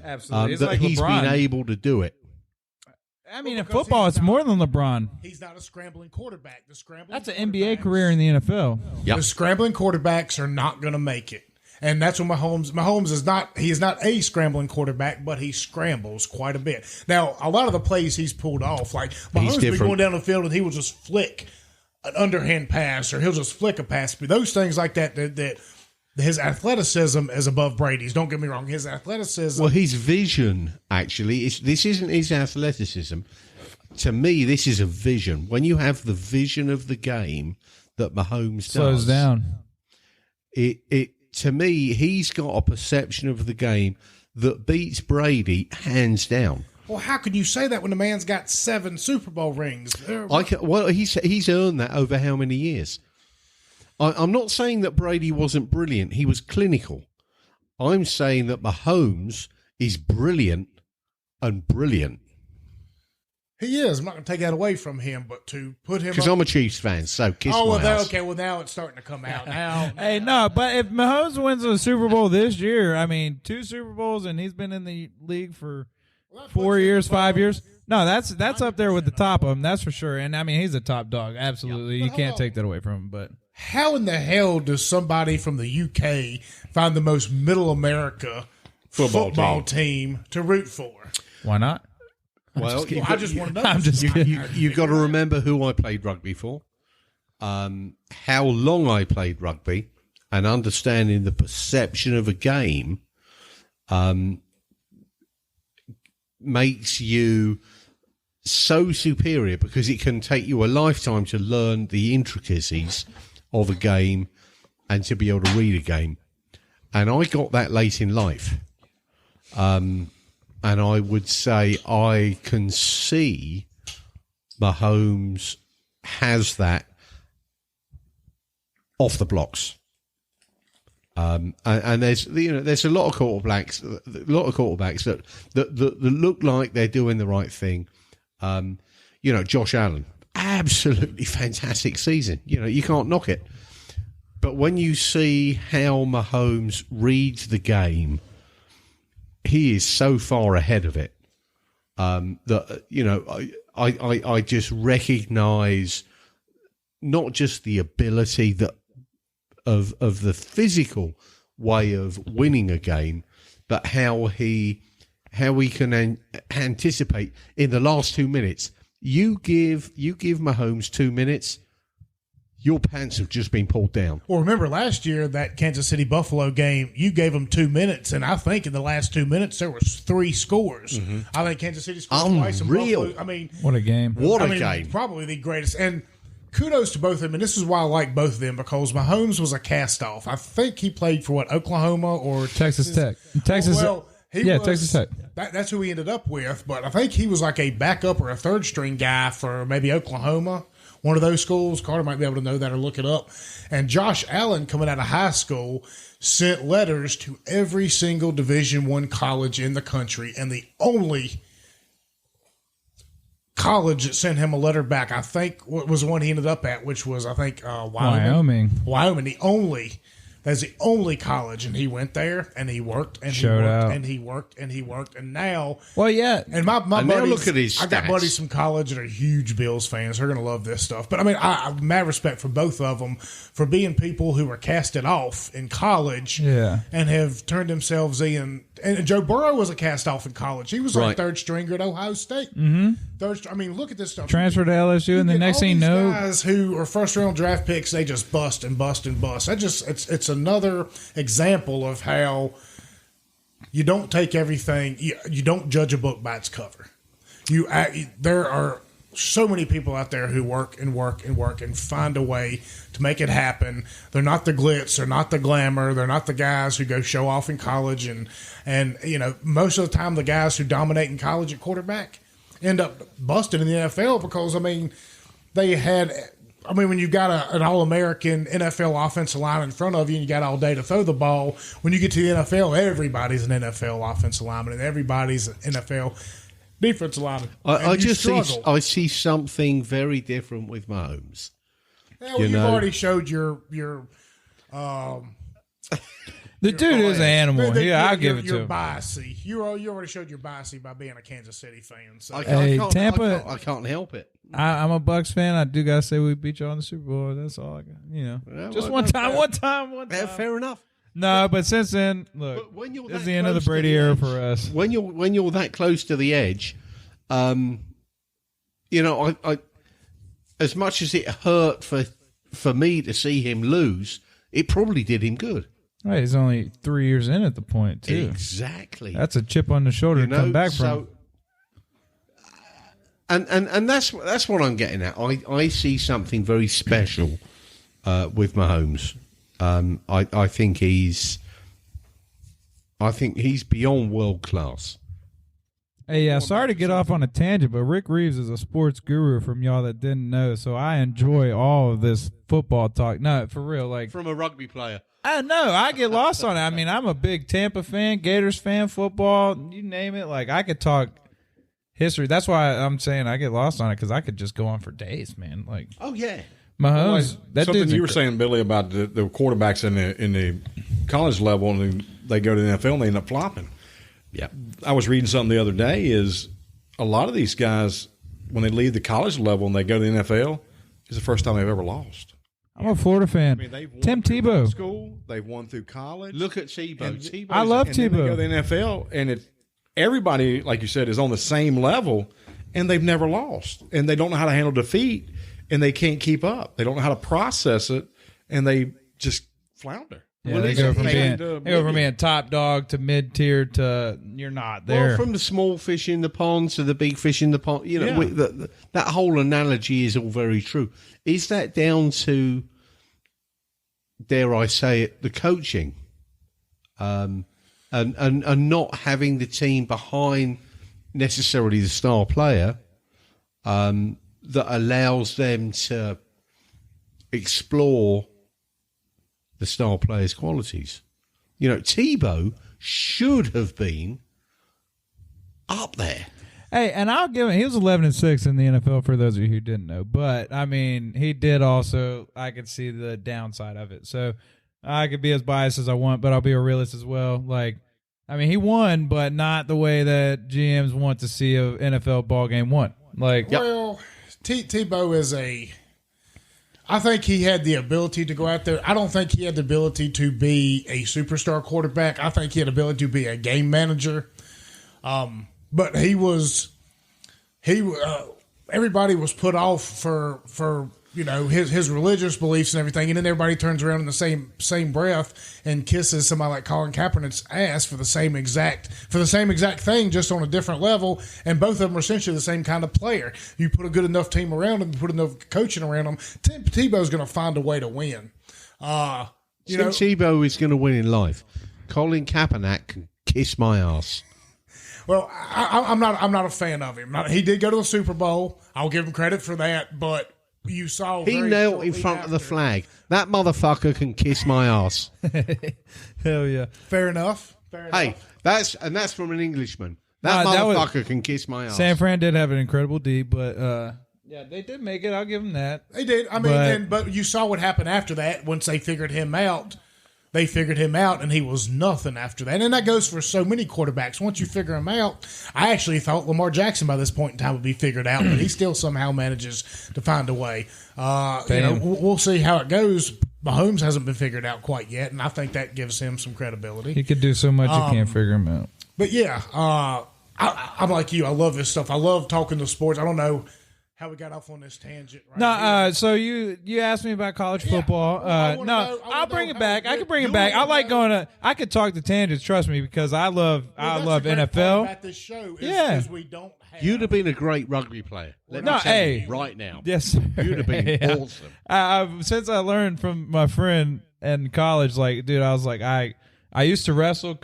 Absolutely. That he's been able to do it. I mean, in football, it's more than LeBron. He's not a scrambling quarterback. That's an NBA career in the NFL. Yep. The scrambling quarterbacks are not going to make it. And that's what Mahomes is not. He is not a scrambling quarterback, but he scrambles quite a bit. Now, a lot of the plays he's pulled off, like Mahomes be going down the field and he will just flick an underhand pass, or he'll just flick a pass. But those things like that his athleticism is above Brady's. Don't get me wrong. His athleticism. Well, his vision, actually, this isn't his athleticism. To me, this is a vision. When you have the vision of the game that Mahomes slows down, to me, he's got a perception of the game that beats Brady hands down. Well, how can you say that when the man's got 7 Super Bowl rings? He's earned that over how many years? I'm not saying that Brady wasn't brilliant. He was clinical. I'm saying that Mahomes is brilliant and brilliant. He is. I'm not going to take that away from him, but to put him because I'm a Chiefs fan, so kiss my ass. Okay, well, now it's starting to come out now. Hey, no, but if Mahomes wins a Super Bowl this year, I mean, 2 Super Bowls, and he's been in the league for 4 years, 5 years. No, that's up there with the top of him, that's for sure. And, I mean, he's a top dog, absolutely. You can't take that away from him, but... How in the hell does somebody from the UK find the most middle America football team to root for? Why not? Well, I just want to know. I'm just kidding. You got to remember who I played rugby for, how long I played rugby, and understanding the perception of a game makes you so superior because it can take you a lifetime to learn the intricacies of a game and to be able to read a game. And I got that late in life. And I would say I can see Mahomes has that off the blocks. And there's a lot of quarterbacks that look like they're doing the right thing. Josh Allen, absolutely fantastic season. You can't knock it. But when you see how Mahomes reads the game, he is so far ahead of it that I just recognise not just the ability of the physical way of winning a game, but how he can anticipate in the last 2 minutes. You give Mahomes 2 minutes, your pants have just been pulled down. Well, remember last year, that Kansas City Buffalo game, you gave them 2 minutes, and I think in the last 2 minutes there was 3 scores. Mm-hmm. I think Kansas City scored twice. Unreal. I mean, what a game! Game! Probably the greatest. And kudos to both of them. And this is why I like both of them, because Mahomes was a cast-off. I think he played for Oklahoma or Texas Tech. Texas Tech. That's who he ended up with. But I think he was like a backup or a third string guy for maybe Oklahoma, one of those schools. Carter might be able to know that or look it up. And Josh Allen, coming out of high school, sent letters to every single Division I college in the country, and the only college that sent him a letter back, I think, was the one he ended up at, which was, I think, Wyoming. That's the only college, and he went there, and he worked, and he worked, and he worked, and he worked, and now... Well, yeah. And my buddies... now look at his I got stats. buddies from college that are huge Bills fans. They're going to love this stuff. But, I mean, I have mad respect for both of them for being people who were casted off in college and have turned themselves in. And Joe Burrow was a cast off in college. He was like third stringer at Ohio State. Mm-hmm. I mean, look at this stuff. Transferred to LSU, and the next thing you know, guys who are first round draft picks, they just bust and bust and bust. It's another example of how you don't take everything. You don't judge a book by its cover. There are so many people out there who work and work and work and find a way to make it happen. They're not the glitz. They're not the glamour. They're not the guys who go show off in college. And you know, most of the time, the guys who dominate in college at quarterback end up busting in the NFL because, I mean, when you got an All-American NFL offensive line in front of you and you got all day to throw the ball, when you get to the NFL, everybody's an NFL offensive lineman and everybody's an NFL defensive lineman. I see something very different with Mahomes. Yeah, well, you've already showed your the dude is an animal. I'll give it to him. Biasy. You already showed your biasy by being a Kansas City fan. So. Tampa. I can't help it. I'm a Bucks fan. I do gotta say we beat you all in the Super Bowl. That's all I got. You know, just one time. Yeah, fair enough. No, but since then, look, it's the end of the Brady era for us. When you're that close to the edge, you know, I as much as it hurt for me to see him lose, it probably did him good. Right, he's only 3 years in at the point too. Exactly. That's a chip on the shoulder to come back from. And that's what I'm getting at. I see something very special with Mahomes. I think he's beyond world class. Hey, sorry to get off on a tangent, but Ric Reeves is a sports guru from y'all that didn't know, so I enjoy all of this football talk. No, for real, like from a rugby player. I know, I get lost on it. I mean, I'm a big Tampa fan, Gators fan, football, you name it. Like, I could talk history. That's why I'm saying I get lost on it, because I could just go on for days, man. Like, oh yeah, Mahomes. That something you were saying, Billy, about the quarterbacks in the college level, and they go to the NFL and they end up flopping. Yeah, I was reading something the other day. Is a lot of these guys, when they leave the college level and they go to the NFL, it's the first time they've ever lost. I'm a Florida fan. I mean, they've won Tim through Tebow. high school, they've won through college. Look at Tebow. I love and then they Tebow. go to the NFL, and everybody, like you said, is on the same level, and they've never lost, and they don't know how to handle defeat, and they can't keep up. They don't know how to process it, and they just flounder. Yeah, they go from being top dog to mid tier to you're not there. Well, from the small fish in the pond to the big fish in the pond, you know, that whole analogy is all very true. Is that down to, dare I say it, the coaching, and not having the team behind necessarily the star player, that allows them to explore the star player's qualities? You know, Tebow should have been up there. Hey, and I'll give him, he was 11-6 in the NFL for those of you who didn't know. But, I mean, he did also, I could see the downside of it. So I could be as biased as I want, but I'll be a realist as well. Like, I mean, he won, but not the way that GMs want to see an NFL ball game won. Like, well, Tebow is I think he had the ability to go out there. I don't think he had the ability to be a superstar quarterback. I think he had the ability to be a game manager. But everybody was put off for you know, his religious beliefs and everything, and then everybody turns around in the same breath and kisses somebody like Colin Kaepernick's ass for the same exact thing, just on a different level. And both of them are essentially the same kind of player. You put a good enough team around them, put enough coaching around them, Tebow's going to find a way to win. Tebow is going to win in life. Colin Kaepernick can kiss my ass. Well, I'm not a fan of him. He did go to the Super Bowl. I'll give him credit for that. But you saw He knelt in front of the flag. That motherfucker can kiss my ass. Hell yeah. Fair enough. Hey, that's from an Englishman. That motherfucker can kiss my ass. San Fran did have an incredible D, but yeah, they did make it. I'll give them that. They did. I mean, but you saw what happened after that. Once they figured him out, and he was nothing after that. And that goes for so many quarterbacks. Once you figure him out, I actually thought Lamar Jackson by this point in time would be figured out, but he still somehow manages to find a way. We'll see how it goes. Mahomes hasn't been figured out quite yet, and I think that gives him some credibility. He could do so much, you can't figure him out. But yeah, I'm like you. I love this stuff. I love talking to sports. I don't know how we got off on this tangent. So you asked me about college football. I'll bring it back. I can bring it back. I like going to. I could talk to tangents. Trust me, because I love NFL. About this show is we don't. You'd have been a great rugby player. Let me tell you right now. Yes, sir. You'd have been awesome. Since I learned from my friend in college, like, dude, I was like, I used to wrestle, not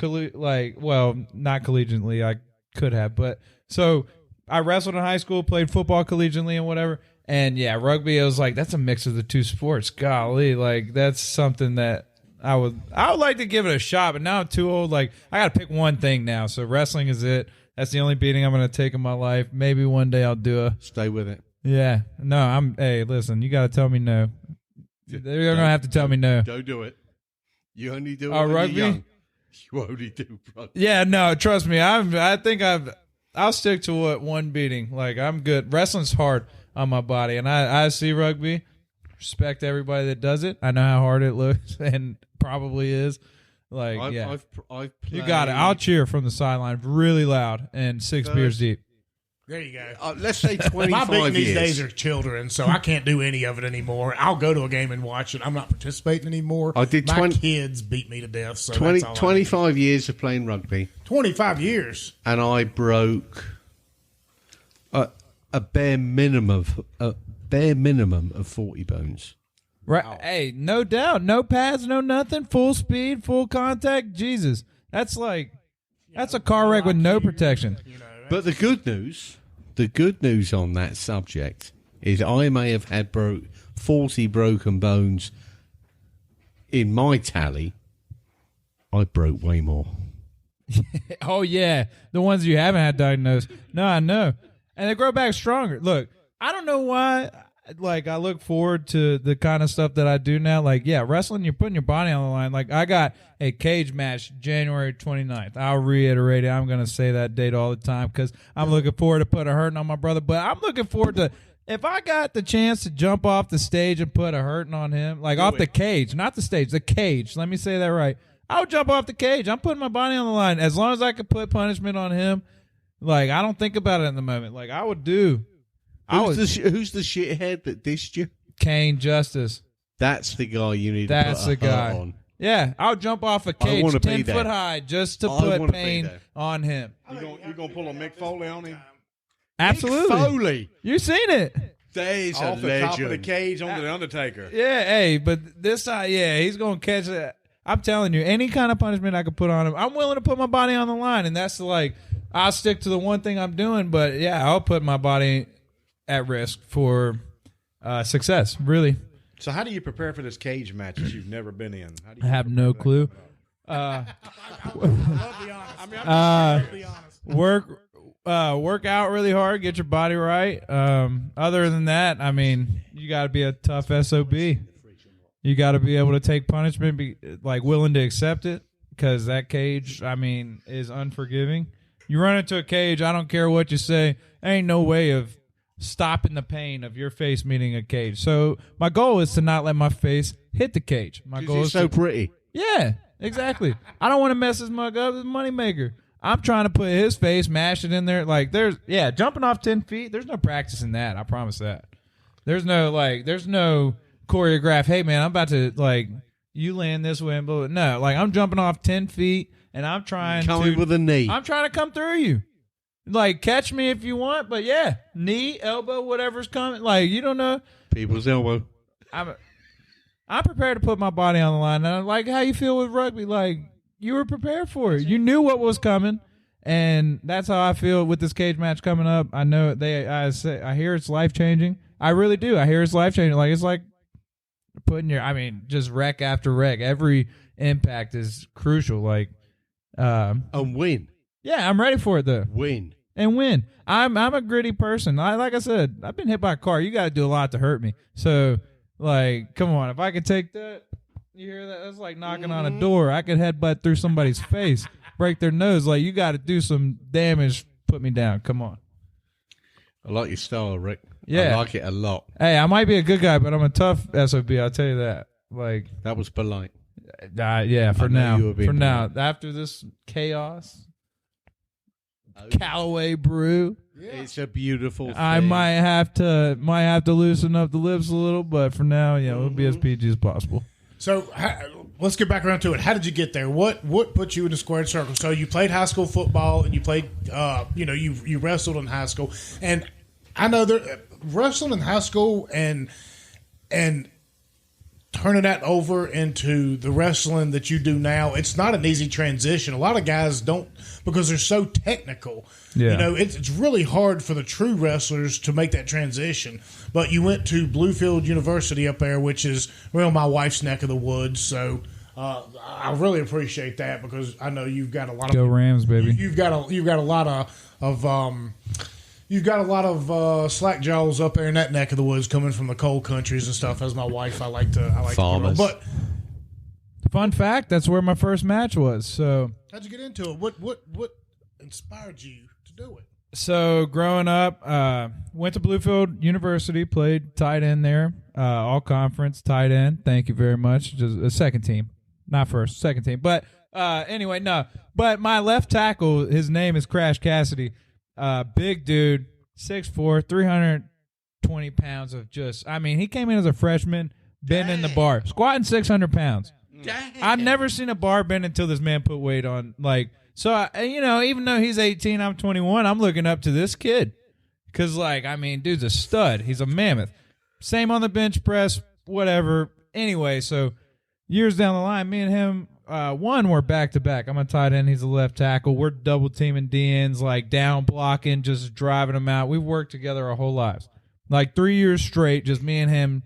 collegiately. I could have, but so I wrestled in high school, played football collegiately and whatever. And yeah, rugby, I was like, that's a mix of the two sports. Golly, like that's something that I would like to give it a shot, but now I'm too old. Like I got to pick one thing now. So wrestling is it. That's the only beating I'm going to take in my life. Maybe one day I'll do Stay with it. Yeah. No, hey, listen, you got to tell me no. They're going to have to tell me no. Don't do it. You only do it when rugby? you're young. You only do rugby. Yeah, no, trust me. I'll stick to one beating. Like I'm good. Wrestling's hard on my body, and I see rugby. Respect everybody that does it. I know how hard it looks and probably is. Like I've played, you got it. I'll cheer from the sideline really loud and six beers deep. There you go. Let's say 25 My big years. these days are children, so I can't do any of it anymore. I'll go to a game and watch it. I'm not participating anymore. I did. My kids beat me to death. So 25 years of playing rugby. 25 years, and I broke a bare minimum of 40 bones. Right? Wow. Hey, no doubt, no pads, no nothing, full speed, full contact. Jesus, that's a car wreck with no protection. But the good news on that subject is I may have had 40 broken bones in my tally. I broke way more. Oh, yeah. The ones you haven't had diagnosed. No, I know. And they grow back stronger. Look, I don't know why. Like, I look forward to the kind of stuff that I do now. Like, yeah, wrestling, you're putting your body on the line. Like, I got a cage match January 29th. I'll reiterate it. I'm going to say that date all the time because I'm looking forward to putting a hurting on my brother. But I'm looking forward to, if I got the chance to jump off the stage and put a hurting on him, like off the cage, not the stage, the cage. Let me say that right. I would jump off the cage. I'm putting my body on the line. As long as I could put punishment on him, like, I don't think about it in the moment. Like, I would do. Who's the shithead that dissed you? Kane Justice. That's the guy you need to put a hurt on. Yeah, I'll jump off a cage 10 foot high just to put pain on him. You going to pull a Mick Foley on him? Absolutely. Mick Foley. You've seen it. There's off a the legend. top of the cage onto the Undertaker. Yeah, hey, but this time, yeah, he's going to catch it. I'm telling you, any kind of punishment I could put on him, I'm willing to put my body on the line, and that's like, I'll stick to the one thing I'm doing, but yeah, I'll put my body at risk for success, really. So how do you prepare for this cage match that you've never been in? How do you I have no clue. Work out really hard, get your body right. Other than that, I mean, you got to be a tough SOB. You got to be able to take punishment, be like willing to accept it, because that cage, I mean, is unforgiving. You run into a cage, I don't care what you say, there ain't no way of stopping the pain of your face meeting a cage. So my goal is to not let my face hit the cage. My goal is so pretty. Yeah, exactly. I don't want to mess his mug up. It's a moneymaker. I'm trying to put his face, mash it in there. Like jumping off 10 feet. There's no practice in that. I promise that. There's no choreograph. Hey man, I'm about to you land this way and blow it. No, I'm jumping off 10 feet and I'm trying coming with a knee. I'm trying to come through you. Catch me if you want, but yeah, knee, elbow, whatever's coming. You don't know. People's elbow. I'm prepared to put my body on the line. And I like how you feel with rugby. You were prepared for it. You knew what was coming, And that's how I feel with this cage match coming up. I know I hear it's life changing. I really do. I hear it's life changing. Like it's like putting just wreck after wreck. Every impact is crucial. Like, And win. yeah, I'm ready for it though. Win. And win. I'm a gritty person. Like I said, I've been hit by a car. You got to do a lot to hurt me. So, like, come on. If I could take that, you hear that? That's like knocking on a door. I could headbutt through somebody's face, break their nose. Like, you got to do some damage. Put me down. Come on. I like your style, Rick. Yeah. I like it a lot. Hey, I might be a good guy, but I'm a tough SOB. I'll tell you that. Like, That was polite. yeah, for I know now. you were being For now. After this chaos, Callaway brew. It's a beautiful thing. I might have to loosen up the lips a little, but for now, yeah, we'll be as PG as possible. So let's get back around to it. How did you get there? What put you in the squared circle? So you played high school football and you played, you wrestled in high school, and I know that wrestling in high school and turning that over into the wrestling that you do now, it's not an easy transition. A lot of guys don't, because they're so technical. Yeah. You know, it's really hard for the true wrestlers to make that transition. But you went to Bluefield University up there, which is, well, my wife's neck of the woods. So I really appreciate that, because I know you've got a lot of Go Rams, baby. You've got a lot of slack jaws up there in that neck of the woods, coming from the cold countries and stuff. As my wife, I like Farmers. to. But Fun fact, that's where my first match was. So how'd you get into it? What inspired you to do it? So growing up, went to Bluefield University, played tight end there, all conference tight end. Thank you very much. Just a second team, not first, second team. But anyway, no. But my left tackle, his name is Crash Cassidy. Big dude, 6'4", 320 pounds of he came in as a freshman, bending the bar, squatting 600 pounds. Dang. I've never seen a bar bend until this man put weight on. So, even though he's 18, I'm 21, I'm looking up to this kid. Because, dude's a stud. He's a mammoth. Same on the bench press, whatever. Anyway, so years down the line, me and him, we're back-to-back. I'm a tight end. He's a left tackle. We're double-teaming DNs, down blocking, just driving them out. We've worked together our whole lives. 3 years straight, just me and him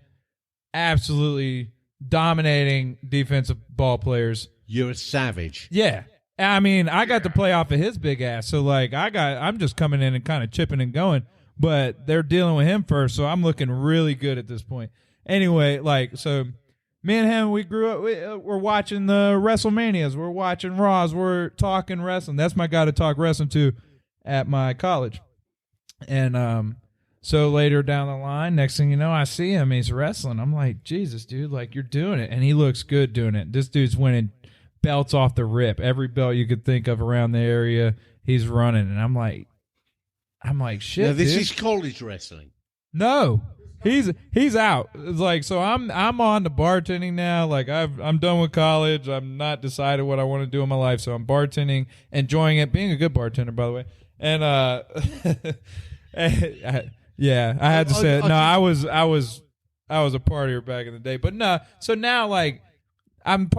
absolutely dominating defensive ball players. You're a savage. Yeah. I got to play off of his big ass. So, I'm just coming in and kind of chipping and going. But they're dealing with him first, so I'm looking really good at this point. Anyway, so me and him, we grew up, we're watching the WrestleManias. We're watching Raws. We're talking wrestling. That's my guy to talk wrestling to at my college. And so later down the line, next thing you know, I see him. He's wrestling. I'm like, Jesus, dude, you're doing it. And he looks good doing it. This dude's winning belts off the rip. Every belt you could think of around the area, he's running. And I'm like, shit. Now, this dude. is college wrestling. No, he's out. It's so I'm on to bartending now. I'm done with college. I'm not decided what I want to do in my life, so I'm bartending, enjoying it, being a good bartender, by the way. And yeah, I had to say it. No, I was a partier back in the day, but no. So now I'm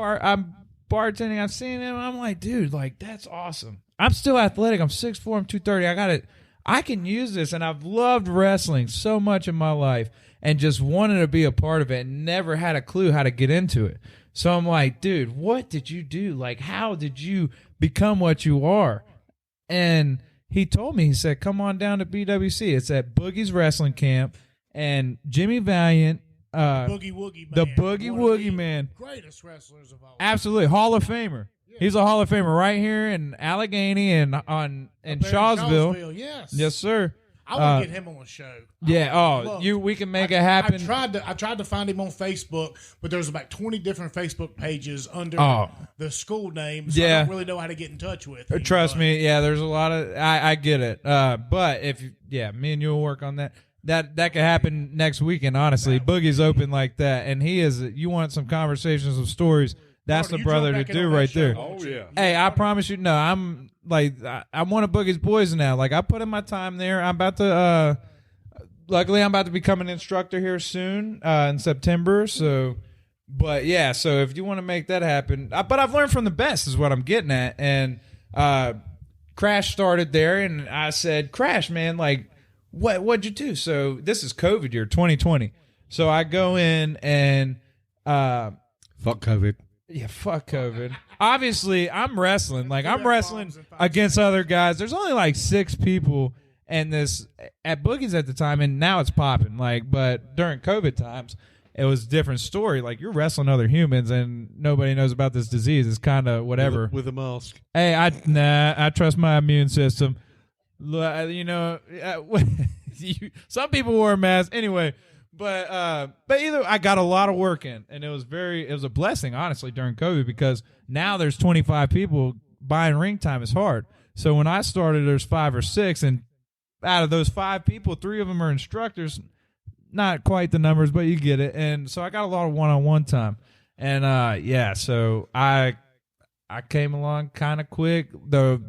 bartending. I'm seeing him. I'm like, dude, that's awesome. I'm still athletic. I'm 6'4", I'm 230. I can use this, and I've loved wrestling so much in my life and just wanted to be a part of it and never had a clue how to get into it. So I'm like, dude, what did you do? How did you become what you are? And he told me, he said, come on down to BWC. It's at Boogie's Wrestling Camp, and Jimmy Valiant, Boogie Woogie Man. the Boogie Woogie Man, greatest wrestlers of all time. absolutely Hall of Famer. He's a Hall of Famer right here in Allegheny and in Shawsville. Yes, sir. I want to get him on the show. Yeah. We can make it happen. I tried to find him on Facebook, but there's about 20 different Facebook pages under the school name. So I don't really know how to get in touch with him. Trust me. Yeah, there's a lot of. I get it. But me and you will work on that. That could happen next weekend. Honestly, Boogie's open like that, and he is. You want some conversations, some stories. That's the brother to do right there. Oh, yeah. Hey, I promise you, no, I'm I'm one of Boogie's boys now. I put in my time there. I'm about to, luckily, I'm about to become an instructor here soon in September. So, but yeah, so if you want to make that happen, but I've learned from the best is what I'm getting at. And Crash started there, and I said, Crash, man, like, what'd you do? So this is COVID year, 2020. So I go in and Fuck COVID. yeah, fuck COVID. Obviously, I'm wrestling. Like, I'm wrestling against other guys. There's only like 6 people and this at Boogie's at the time, and now it's popping. Like, but during COVID times, it was a different story. Like, you're wrestling other humans, and nobody knows about this disease. It's kind of whatever. With a mask. Hey, I trust my immune system. You know, some people wore a mask anyway. But either I got a lot of work in, and it was a blessing, honestly, during COVID, because now there's 25 people. Buying ring time is hard. So when I started, there's 5 or 6, and out of those 5 people, 3 of them are instructors. Not quite the numbers, but you get it. And so I got a lot of one-on-one time. And so I came along kind of quick. The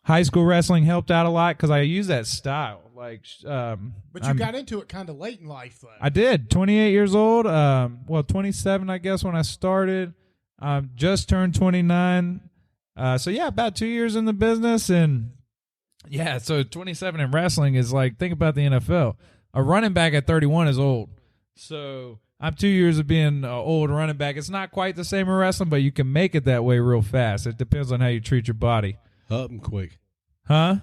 high school wrestling helped out a lot because I use that style. Like, but you got into it kind of late in life, though. I did. 28 years old. 27, I guess, when I started. Just turned 29. So yeah, about 2 years in the business, and yeah, so 27 in wrestling is like, think about the NFL. A running back at 31 is old. So I'm 2 years of being an old running back. It's not quite the same in wrestling, but you can make it that way real fast. It depends on how you treat your body. Hurt 'em quick. Huh?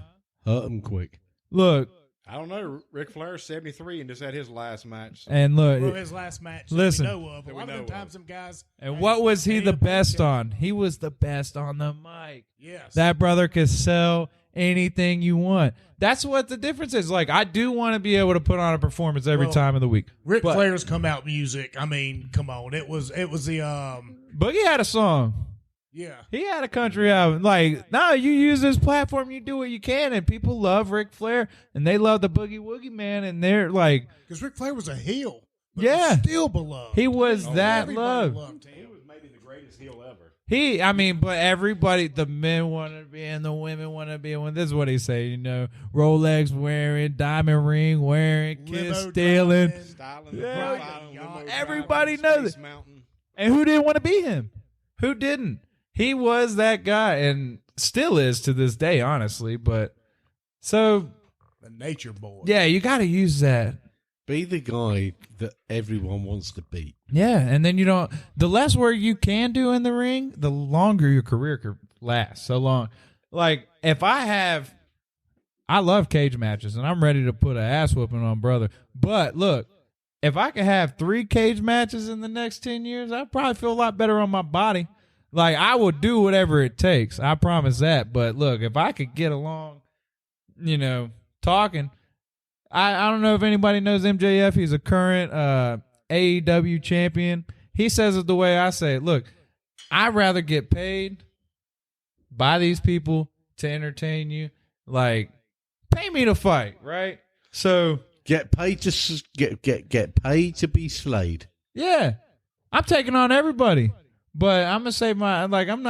Hurt 'em quick. Look. I don't know. Ric Flair's 73 and just had his last match. So. And look. Well, his last match listen, that we know of. A lot of them times some guys. And what was he the best on? He was the best on the mic. Yes. That brother could sell anything you want. That's what the difference is. Like, I do want to be able to put on a performance every time of the week. Ric Flair's come out music. I mean, come on. It was the Boogie had a song. Yeah. He had a country album. Like, no, you use this platform, you do what you can, and people love Ric Flair, and they love the Boogie Woogie Man, and they're like, because Ric Flair was a heel. But yeah, was still beloved. He was that everybody loved. Him. He was maybe the greatest heel ever. But everybody, the men want to be and the women want to be one. This is what he say, Rolex wearing, diamond ring wearing, kiss stealing. Everybody knows it. And who didn't want to be him? Who didn't? He was that guy, and still is to this day, honestly. But so the nature boy. Yeah, you got to use that. Be the guy that everyone wants to beat. Yeah, and then the less work you can do in the ring, the longer your career could last. So long. Like, if I love cage matches, and I'm ready to put an ass whooping on brother. But look, if I could have 3 cage matches in the next 10 years, I'd probably feel a lot better on my body. Like, I will do whatever it takes. I promise that. But look, if I could get along, talking. I don't know if anybody knows MJF. He's a current AEW champion. He says it the way I say it. Look, I'd rather get paid by these people to entertain you. Like, pay me to fight, right? So get paid to get paid to be slayed. Yeah, I'm taking on everybody. But I'm going to say I don't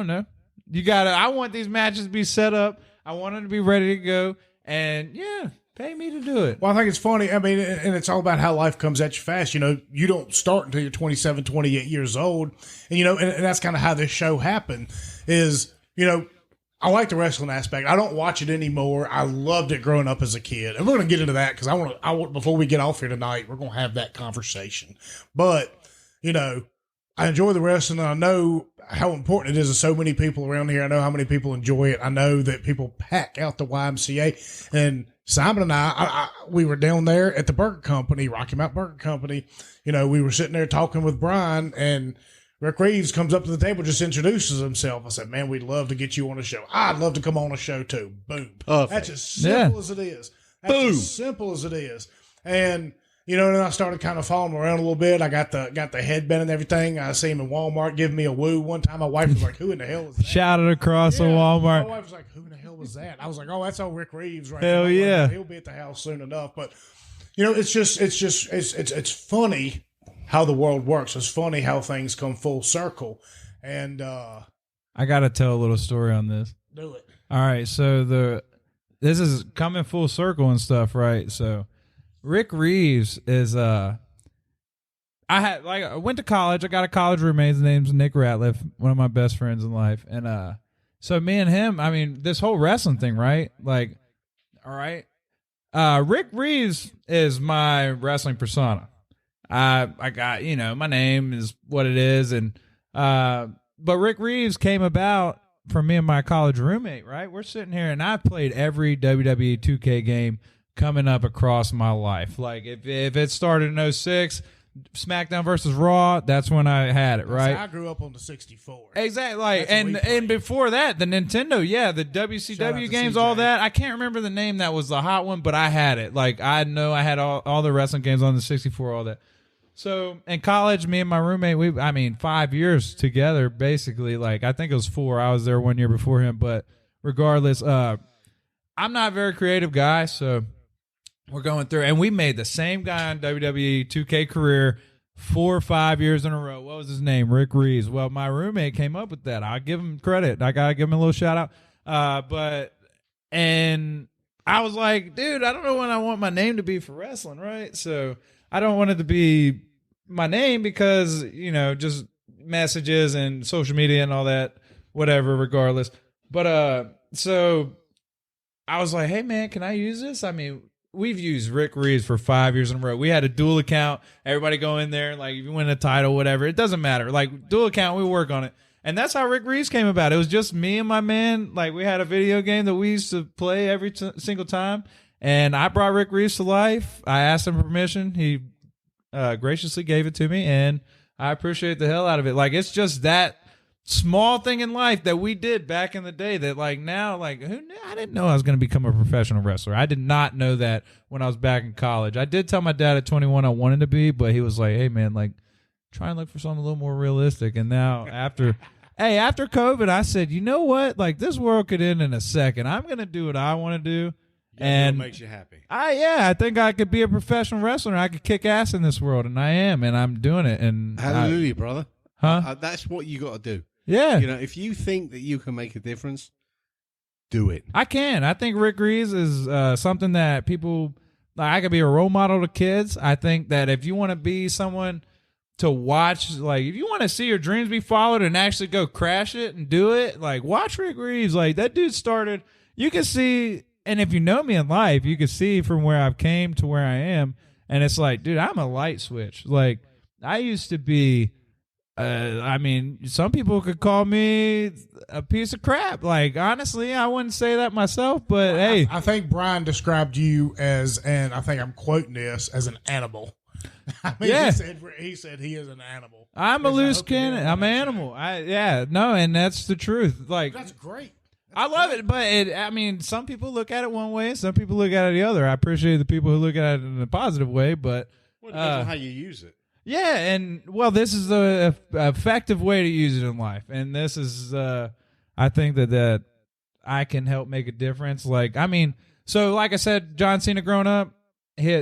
know. I want these matches to be set up. I want them to be ready to go. And, yeah, pay me to do it. Well, I think it's funny. I mean, and it's all about how life comes at you fast. You don't start until you're 27, 28 years old. And, and that's kind of how this show happened is, I like the wrestling aspect. I don't watch it anymore. I loved it growing up as a kid. And we're going to get into that because I want, before we get off here tonight, we're going to have that conversation. But, I enjoy the wrestling, and I know how important it is to so many people around here. I know how many people enjoy it. I know that people pack out the YMCA. And Simon and I we were down there at the Burger Company, Rocky Mountain Burger Company. We were sitting there talking with Brian, and Ric Reeves comes up to the table, just introduces himself. I said, man, we'd love to get you on a show. I'd love to come on a show, too. Boom. Perfect. That's as simple as it is. As simple as it is. And and then I started kind of following around a little bit. I got the headband and everything. I see him in Walmart giving me a woo. One time my wife was like, who in the hell is that? Shouted across the Walmart. My wife was like, who in the hell was that? I was like, oh, that's old Ric Reeves right Hell there. yeah. He'll be at the house soon enough. But, it's funny how the world works. It's funny how things come full circle. And I got to tell a little story on this. Do it. All right. So this is coming full circle and stuff, right? So Ric Reeves is I went to college. I got a college roommate. His name's Nick Ratliff, one of my best friends in life. And So me and him, I mean, this whole wrestling thing, right? Like, all right. Ric Reeves is my wrestling persona. I got, my name is what it is. And, but Ric Reeves came about from me and my college roommate, right? We're sitting here and I've played every WWE 2K game coming up across my life. Like if it started in 06, SmackDown versus Raw, that's when I had it, right? I grew up on the 64. Exactly. Like, and before that, the Nintendo, the WCW games, all that. I can't remember the name that was the hot one, but I had it. Like, I know I had all the wrestling games on the 64, all that. So in college, me and my roommate, 5 years together, basically. Like, I think it was 4. I was there 1 year before him, but regardless, I'm not a very creative guy, so we're going through, and we made the same guy on WWE 2K career 4 or 5 years in a row. What was his name? Ric Reeves. Well, my roommate came up with that. I'll give him credit. I got to give him a little shout out. And I was like, dude, I don't know what I want my name to be for wrestling, right? So I don't want it to be my name because, just messages and social media and all that, whatever, regardless. But so I was like, hey, man, can I use this? I mean, we've used Ric Reeves for 5 years in a row. We had a dual account. Everybody go in there, like, if you win a title, whatever. It doesn't matter. Like, dual account, we work on it. And that's how Ric Reeves came about. It was just me and my man. Like, we had a video game that we used to play every single time. And I brought Ric Reeves to life. I asked him permission. He graciously gave it to me. And I appreciate the hell out of it. Like, it's just that small thing in life that we did back in the day that, like, now, like, who knew? I didn't know I was going to become a professional wrestler. I did not know that when I was back in college. I did tell my dad at 21 I wanted to be, but he was like, hey, man, like, try and look for something a little more realistic. And now after COVID, I said, you know what? Like, this world could end in a second. I'm going to do what I want to do. And it makes you happy. I think I could be a professional wrestler. I could kick ass in this world, and I am, and I'm doing it. And hallelujah, brother. Huh? That's what you got to do. Yeah. If you think that you can make a difference, do it. I can. I think Ric Reeves is something that people, like, I could be a role model to kids. I think that if you want to be someone to watch, like, if you want to see your dreams be followed and actually go crash it and do it, like, watch Ric Reeves. Like, that dude started, you can see, and if you know me in life, you can see from where I've came to where I am. And it's like, dude, I'm a light switch. Like, I used to be, some people could call me a piece of crap. Like, honestly, I wouldn't say that myself, but hey. I think Brian described you as, and I think I'm quoting this, as an animal. Yeah. He said he is an animal. I'm a loose cannon. I'm an animal. And that's the truth. Like, that's great. I love it, but some people look at it one way, some people look at it the other. I appreciate the people who look at it in a positive way, but it depends on how you use it. Yeah, and well, this is the effective way to use it in life, and this is, I think that I can help make a difference. Like, so like I said, John Cena growing up,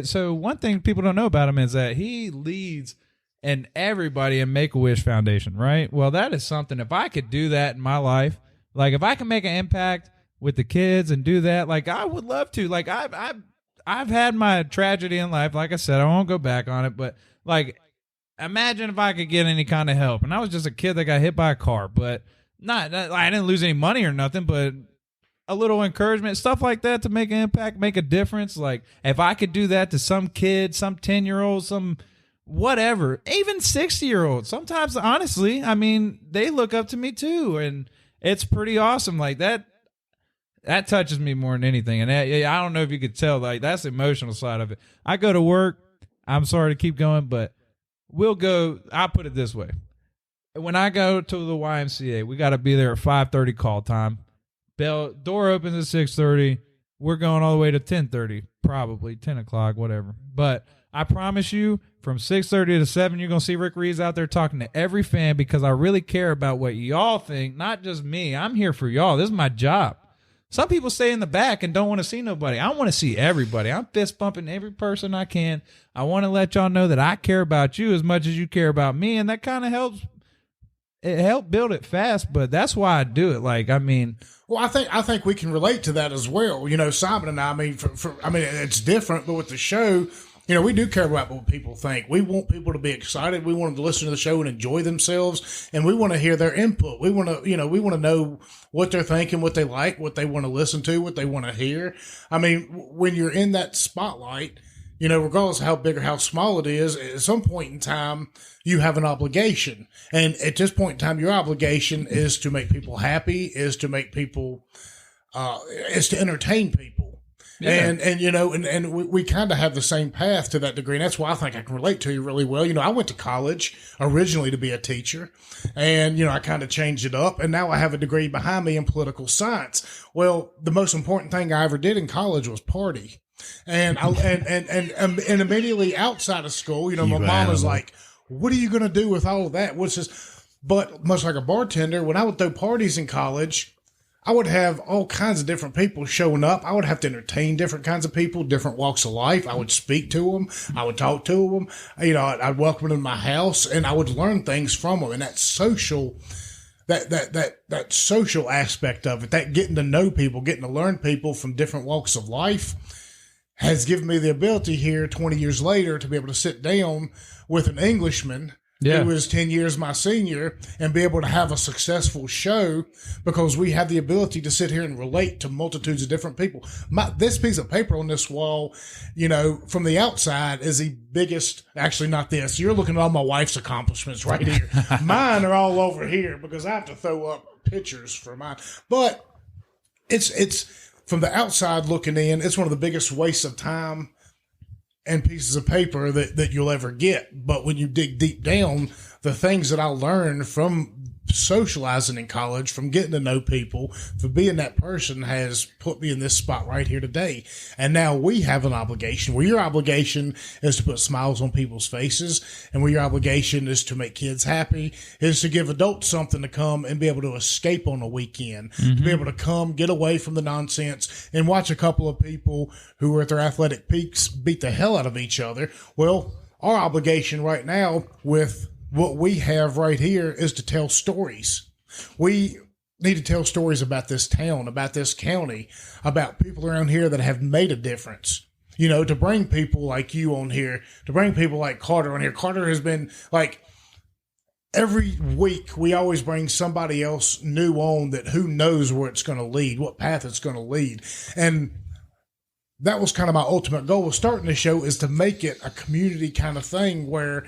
so one thing people don't know about him is that he leads in everybody in Make-A-Wish Foundation, right? Well, that is something, if I could do that in my life, like if I can make an impact with the kids and do that, like I would love to. Like I've had my tragedy in life, like I said, I won't go back on it, but like, imagine if I could get any kind of help. And I was just a kid that got hit by a car, but I didn't lose any money or nothing, but a little encouragement, stuff like that to make an impact, make a difference. Like if I could do that to some kid, some 10-year-old, some whatever, even 60-year-olds, sometimes, honestly, they look up to me too. And it's pretty awesome. Like that touches me more than anything. And I don't know if you could tell, like that's the emotional side of it. I go to work. I'm sorry to keep going, but I'll put it this way. When I go to the YMCA, we got to be there at 5:30 call time. Door opens at 6:30. We're going all the way to 10:30, probably 10 o'clock, whatever. But I promise you, from 6:30 to 7, you're going to see Ric Reeves out there talking to every fan because I really care about what y'all think, not just me. I'm here for y'all. This is my job. Some people stay in the back and don't want to see nobody. I want to see everybody. I'm fist bumping every person I can. I want to let y'all know that I care about you as much as you care about me, and that kind of helps. It helped build it fast, but that's why I do it. Like, well, I think we can relate to that as well. Simon and I. It's different, but with the show, we do care about what people think. We want people to be excited. We want them to listen to the show and enjoy themselves, and we want to hear their input. We want to, we want to know what they're thinking, what they like, what they want to listen to, what they want to hear. I mean, when you're in that spotlight, regardless of how big or how small it is, at some point in time, you have an obligation. And at this point in time, your obligation is to make people happy, is to make people, is to entertain people. Yeah. And we kind of have the same path to that degree. And that's why I think I can relate to you really well. I went to college originally to be a teacher, and, I kind of changed it up, and now I have a degree behind me in political science. Well, the most important thing I ever did in college was party. And and immediately outside of school, my mom was like, "What are you going to do with all of that?" But much like a bartender, when I would throw parties in college, I would have all kinds of different people showing up. I would have to entertain different kinds of people, different walks of life. I would speak to them. I would talk to them. I'd welcome them to my house, and I would learn things from them. And that social, that social aspect of it, that getting to know people, getting to learn people from different walks of life, has given me the ability here 20 years later to be able to sit down with an Englishman who was 10 years my senior and be able to have a successful show because we have the ability to sit here and relate to multitudes of different people. This piece of paper on this wall, from the outside is the biggest, actually not this. You're looking at all my wife's accomplishments right here. Mine are all over here because I have to throw up pictures for mine. But it's from the outside looking in, it's one of the biggest wastes of time and pieces of paper that you'll ever get. But when you dig deep down, the things that I learned from socializing in college, from getting to know people, for being that person, has put me in this spot right here today. And now we have an obligation where your obligation is to put smiles on people's faces, and where your obligation is to make kids happy, is to give adults something to come and be able to escape on a weekend, to be able to come, get away from the nonsense, and watch a couple of people who are at their athletic peaks beat the hell out of each other. Well, our obligation right now with what we have right here is to tell stories. We need to tell stories about this town, about this county, about people around here that have made a difference. To bring people like you on here, to bring people like Carter on here. Carter has been every week we always bring somebody else new on that who knows where it's going to lead, what path it's going to lead. And that was kind of my ultimate goal with starting the show, is to make it a community kind of thing where,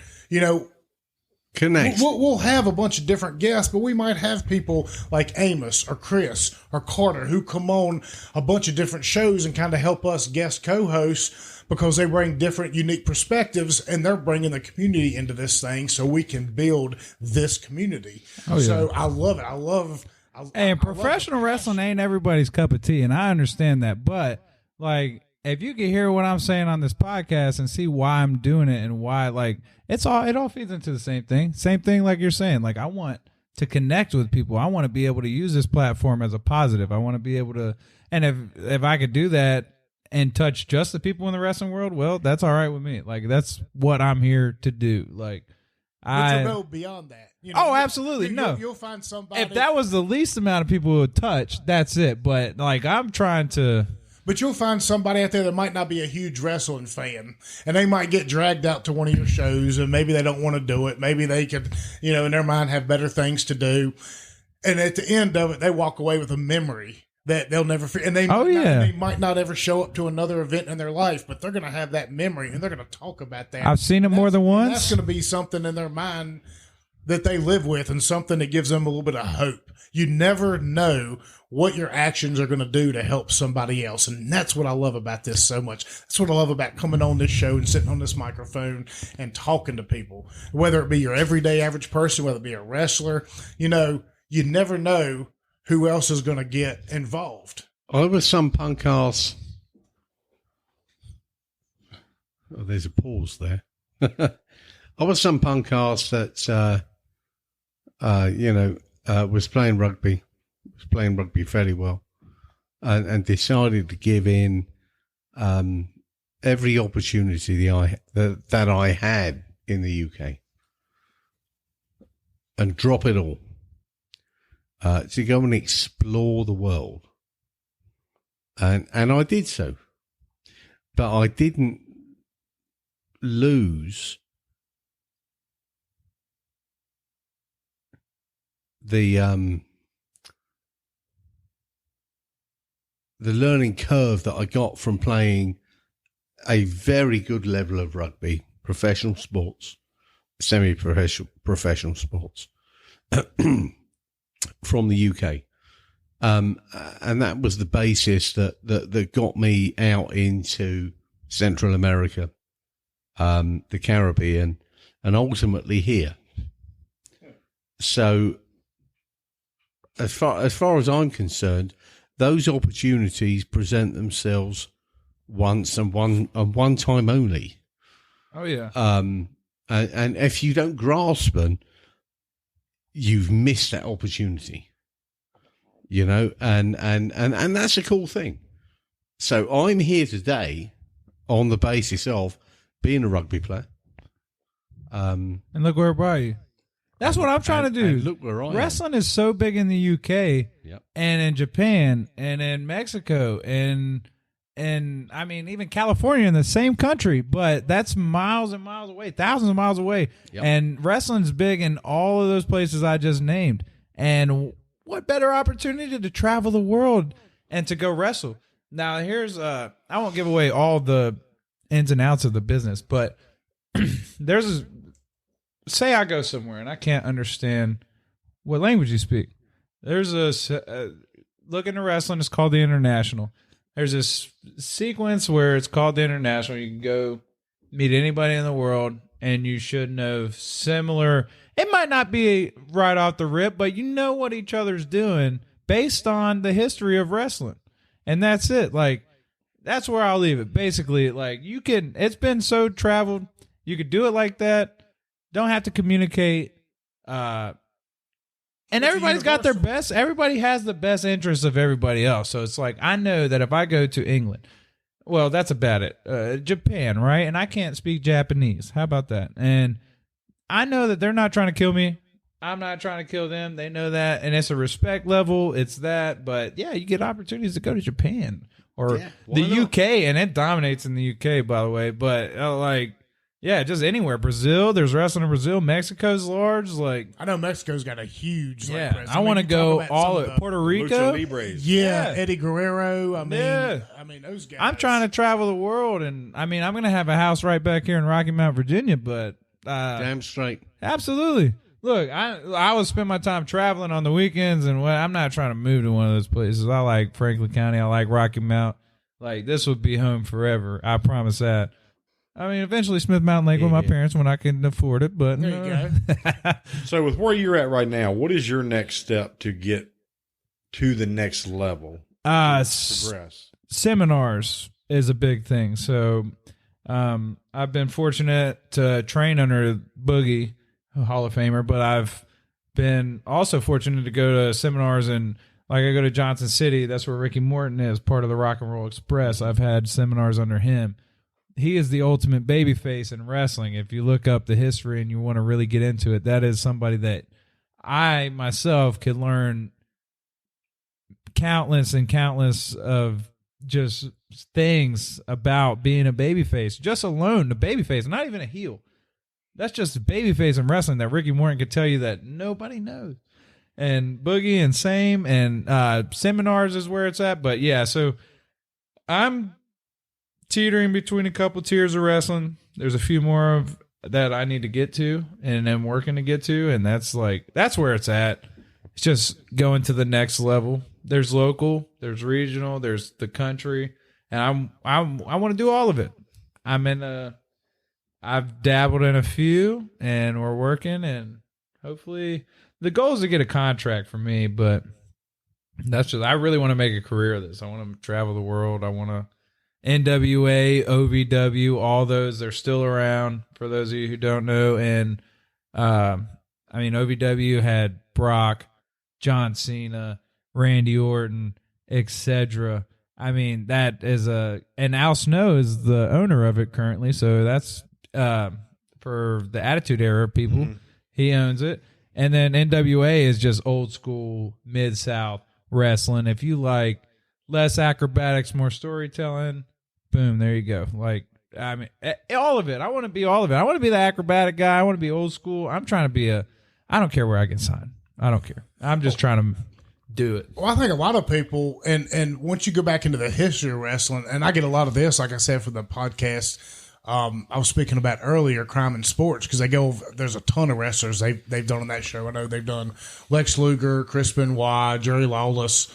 connect. We'll have a bunch of different guests, but we might have people like Amos or Chris or Carter who come on a bunch of different shows and kind of help us guest co-hosts because they bring different, unique perspectives, and they're bringing the community into this thing so we can build this community. Oh, yeah. So I love it. And professional wrestling ain't everybody's cup of tea, and I understand that, but if you can hear what I'm saying on this podcast and see why I'm doing it and why, it all feeds into the same thing. Same thing like you're saying. I want to connect with people. I want to be able to use this platform as a positive. I want to be able to, and if I could do that and touch just the people in the wrestling world, well, that's all right with me. That's what I'm here to do. But you'll go beyond that. Absolutely. You'll find somebody. If that was the least amount of people who would touch, that's it. But I'm trying to. But you'll find somebody out there that might not be a huge wrestling fan, and they might get dragged out to one of your shows, and maybe they don't want to do it. Maybe they could, in their mind have better things to do. And at the end of it, they walk away with a memory that they'll never forget. And they might not ever show up to another event in their life, but they're going to have that memory, and they're going to talk about that. I've seen it more than once. That's going to be something in their mind that they live with, and something that gives them a little bit of hope. You never know what your actions are going to do to help somebody else. And that's what I love about this so much. That's what I love about coming on this show and sitting on this microphone and talking to people, whether it be your everyday average person, whether it be a wrestler. You never know who else is going to get involved. I was some punk ass. Oh, there's a pause there. I was some punk ass that, was playing rugby fairly well, and decided to give in every opportunity that I had in the UK, and drop it all to go and explore the world, and I did so, but I didn't lose the learning curve that I got from playing a very good level of rugby, professional sports, semi-professional sports from the UK. And that was the basis that got me out into Central America, the Caribbean, and ultimately here. So as far as I'm concerned, those opportunities present themselves once and one time only. Oh yeah. And if you don't grasp them, you've missed that opportunity. You know, and that's a cool thing. So I'm here today on the basis of being a rugby player. And look where it brought you. That's what I'm trying to do. And look where I am. Wrestling is so big in the UK and in Japan and in Mexico and I mean even California in the same country, but that's miles and miles away, thousands of miles away. Yep. And wrestling's big in all of those places I just named. And what better opportunity to travel the world and to go wrestle? Now here's I won't give away all the ins and outs of the business, but say I go somewhere and I can't understand what language you speak. There's look into wrestling, it's called the International. There's this sequence where it's called the International. You can go meet anybody in the world and you should know similar. It might not be right off the rip, but you know what each other's doing based on the history of wrestling. And that's it. Like, that's where I'll leave it. Basically, like, it's been so traveled. You could do it like that. Don't have to communicate. And everybody's got their best. Everybody has the best interests of everybody else. So it's like, I know that if I go to England, well, that's about it. Japan, right? And I can't speak Japanese. How about that? And I know that they're not trying to kill me. I'm not trying to kill them. They know that. And it's a respect level. It's that. But yeah, you get opportunities to go to Japan or the UK. And it dominates in the UK, by the way. But yeah, just anywhere. Brazil, there's wrestling in Brazil. Mexico's large. Like, I know Mexico's got a huge. Presence. I want to go all of at Puerto Rico. Yeah, Eddie Guerrero. I mean, those guys. I'm trying to travel the world, and I mean, I'm going to have a house right back here in Rocky Mount, Virginia. But damn straight, absolutely. Look, I would spend my time traveling on the weekends, and I'm not trying to move to one of those places. I like Franklin County. I like Rocky Mount. Like, this would be home forever. I promise that. I mean, eventually Smith Mountain Lake with my parents when I can afford it, but there you go. So with where you're at right now, what is your next step to get to the next level? Progress. Seminars is a big thing. So I've been fortunate to train under Boogie, a Hall of Famer, but I've been also fortunate to go to seminars and like I go to Johnson City. That's where Ricky Morton is, part of the Rock and Roll Express. I've had seminars under him. He is the ultimate babyface in wrestling. If you look up the history and you want to really get into it, that is somebody that I myself could learn countless and countless of just things about being a babyface. Just alone, the babyface, not even a heel. That's just a babyface in wrestling that Ricky Morton could tell you that nobody knows. And Boogie and same and seminars is where it's at. But yeah, so I'm teetering between a couple tiers of wrestling. There's a few more of that I need to get to and I'm working to get to, and that's where it's at. It's just going to the next level. There's local, there's regional, there's the country, and I want to do all of it. I've dabbled in a few, and we're working, and hopefully the goal is to get a contract for me, but I really want to make a career of this. I want to travel the world. I want to NWA, OVW, all those, they're still around for those of you who don't know. And OVW had Brock, John Cena, Randy Orton, etc. I mean, that is and Al Snow is the owner of it currently. So that's for the Attitude Era people. Mm-hmm. He owns it. And then NWA is just old school Mid-South wrestling. If you like less acrobatics, more storytelling, boom, there you go. Like I mean, all of it. I want to be all of it. I want to be the acrobatic guy. I want to be old school. I'm trying to be I don't care where I get signed. I don't care. I'm just trying to do it. Well, I think a lot of people, and once you go back into the history of wrestling, and I get a lot of this, like I said, for the podcast I was speaking about earlier, Crime in Sports, because there's a ton of wrestlers they've done on that show. I know they've done Lex Luger, Chris Benoit, Jerry Lawless,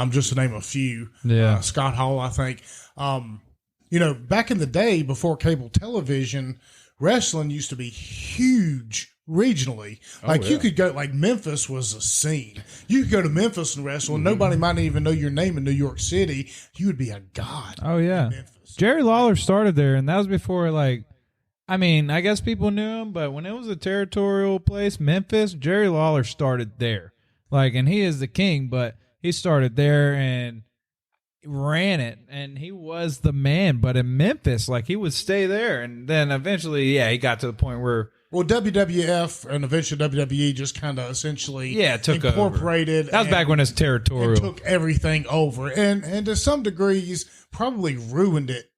just to name a few. Yeah. Scott Hall, I think. Back in the day before cable television, wrestling used to be huge regionally. You could go, like Memphis was a scene. You could go to Memphis and wrestle, and nobody might even know your name in New York City. You would be a god. Oh, yeah. In Memphis. Jerry Lawler started there, and that was before, I guess people knew him, but when it was a territorial place, Memphis, Jerry Lawler started there. And he is the king, but he started there and ran it, and he was the man. But in Memphis, he would stay there, and then eventually, he got to the point where WWF and eventually WWE just kind of essentially took incorporated. Over. That was back when it's territorial. And took everything over, and to some degrees probably ruined it.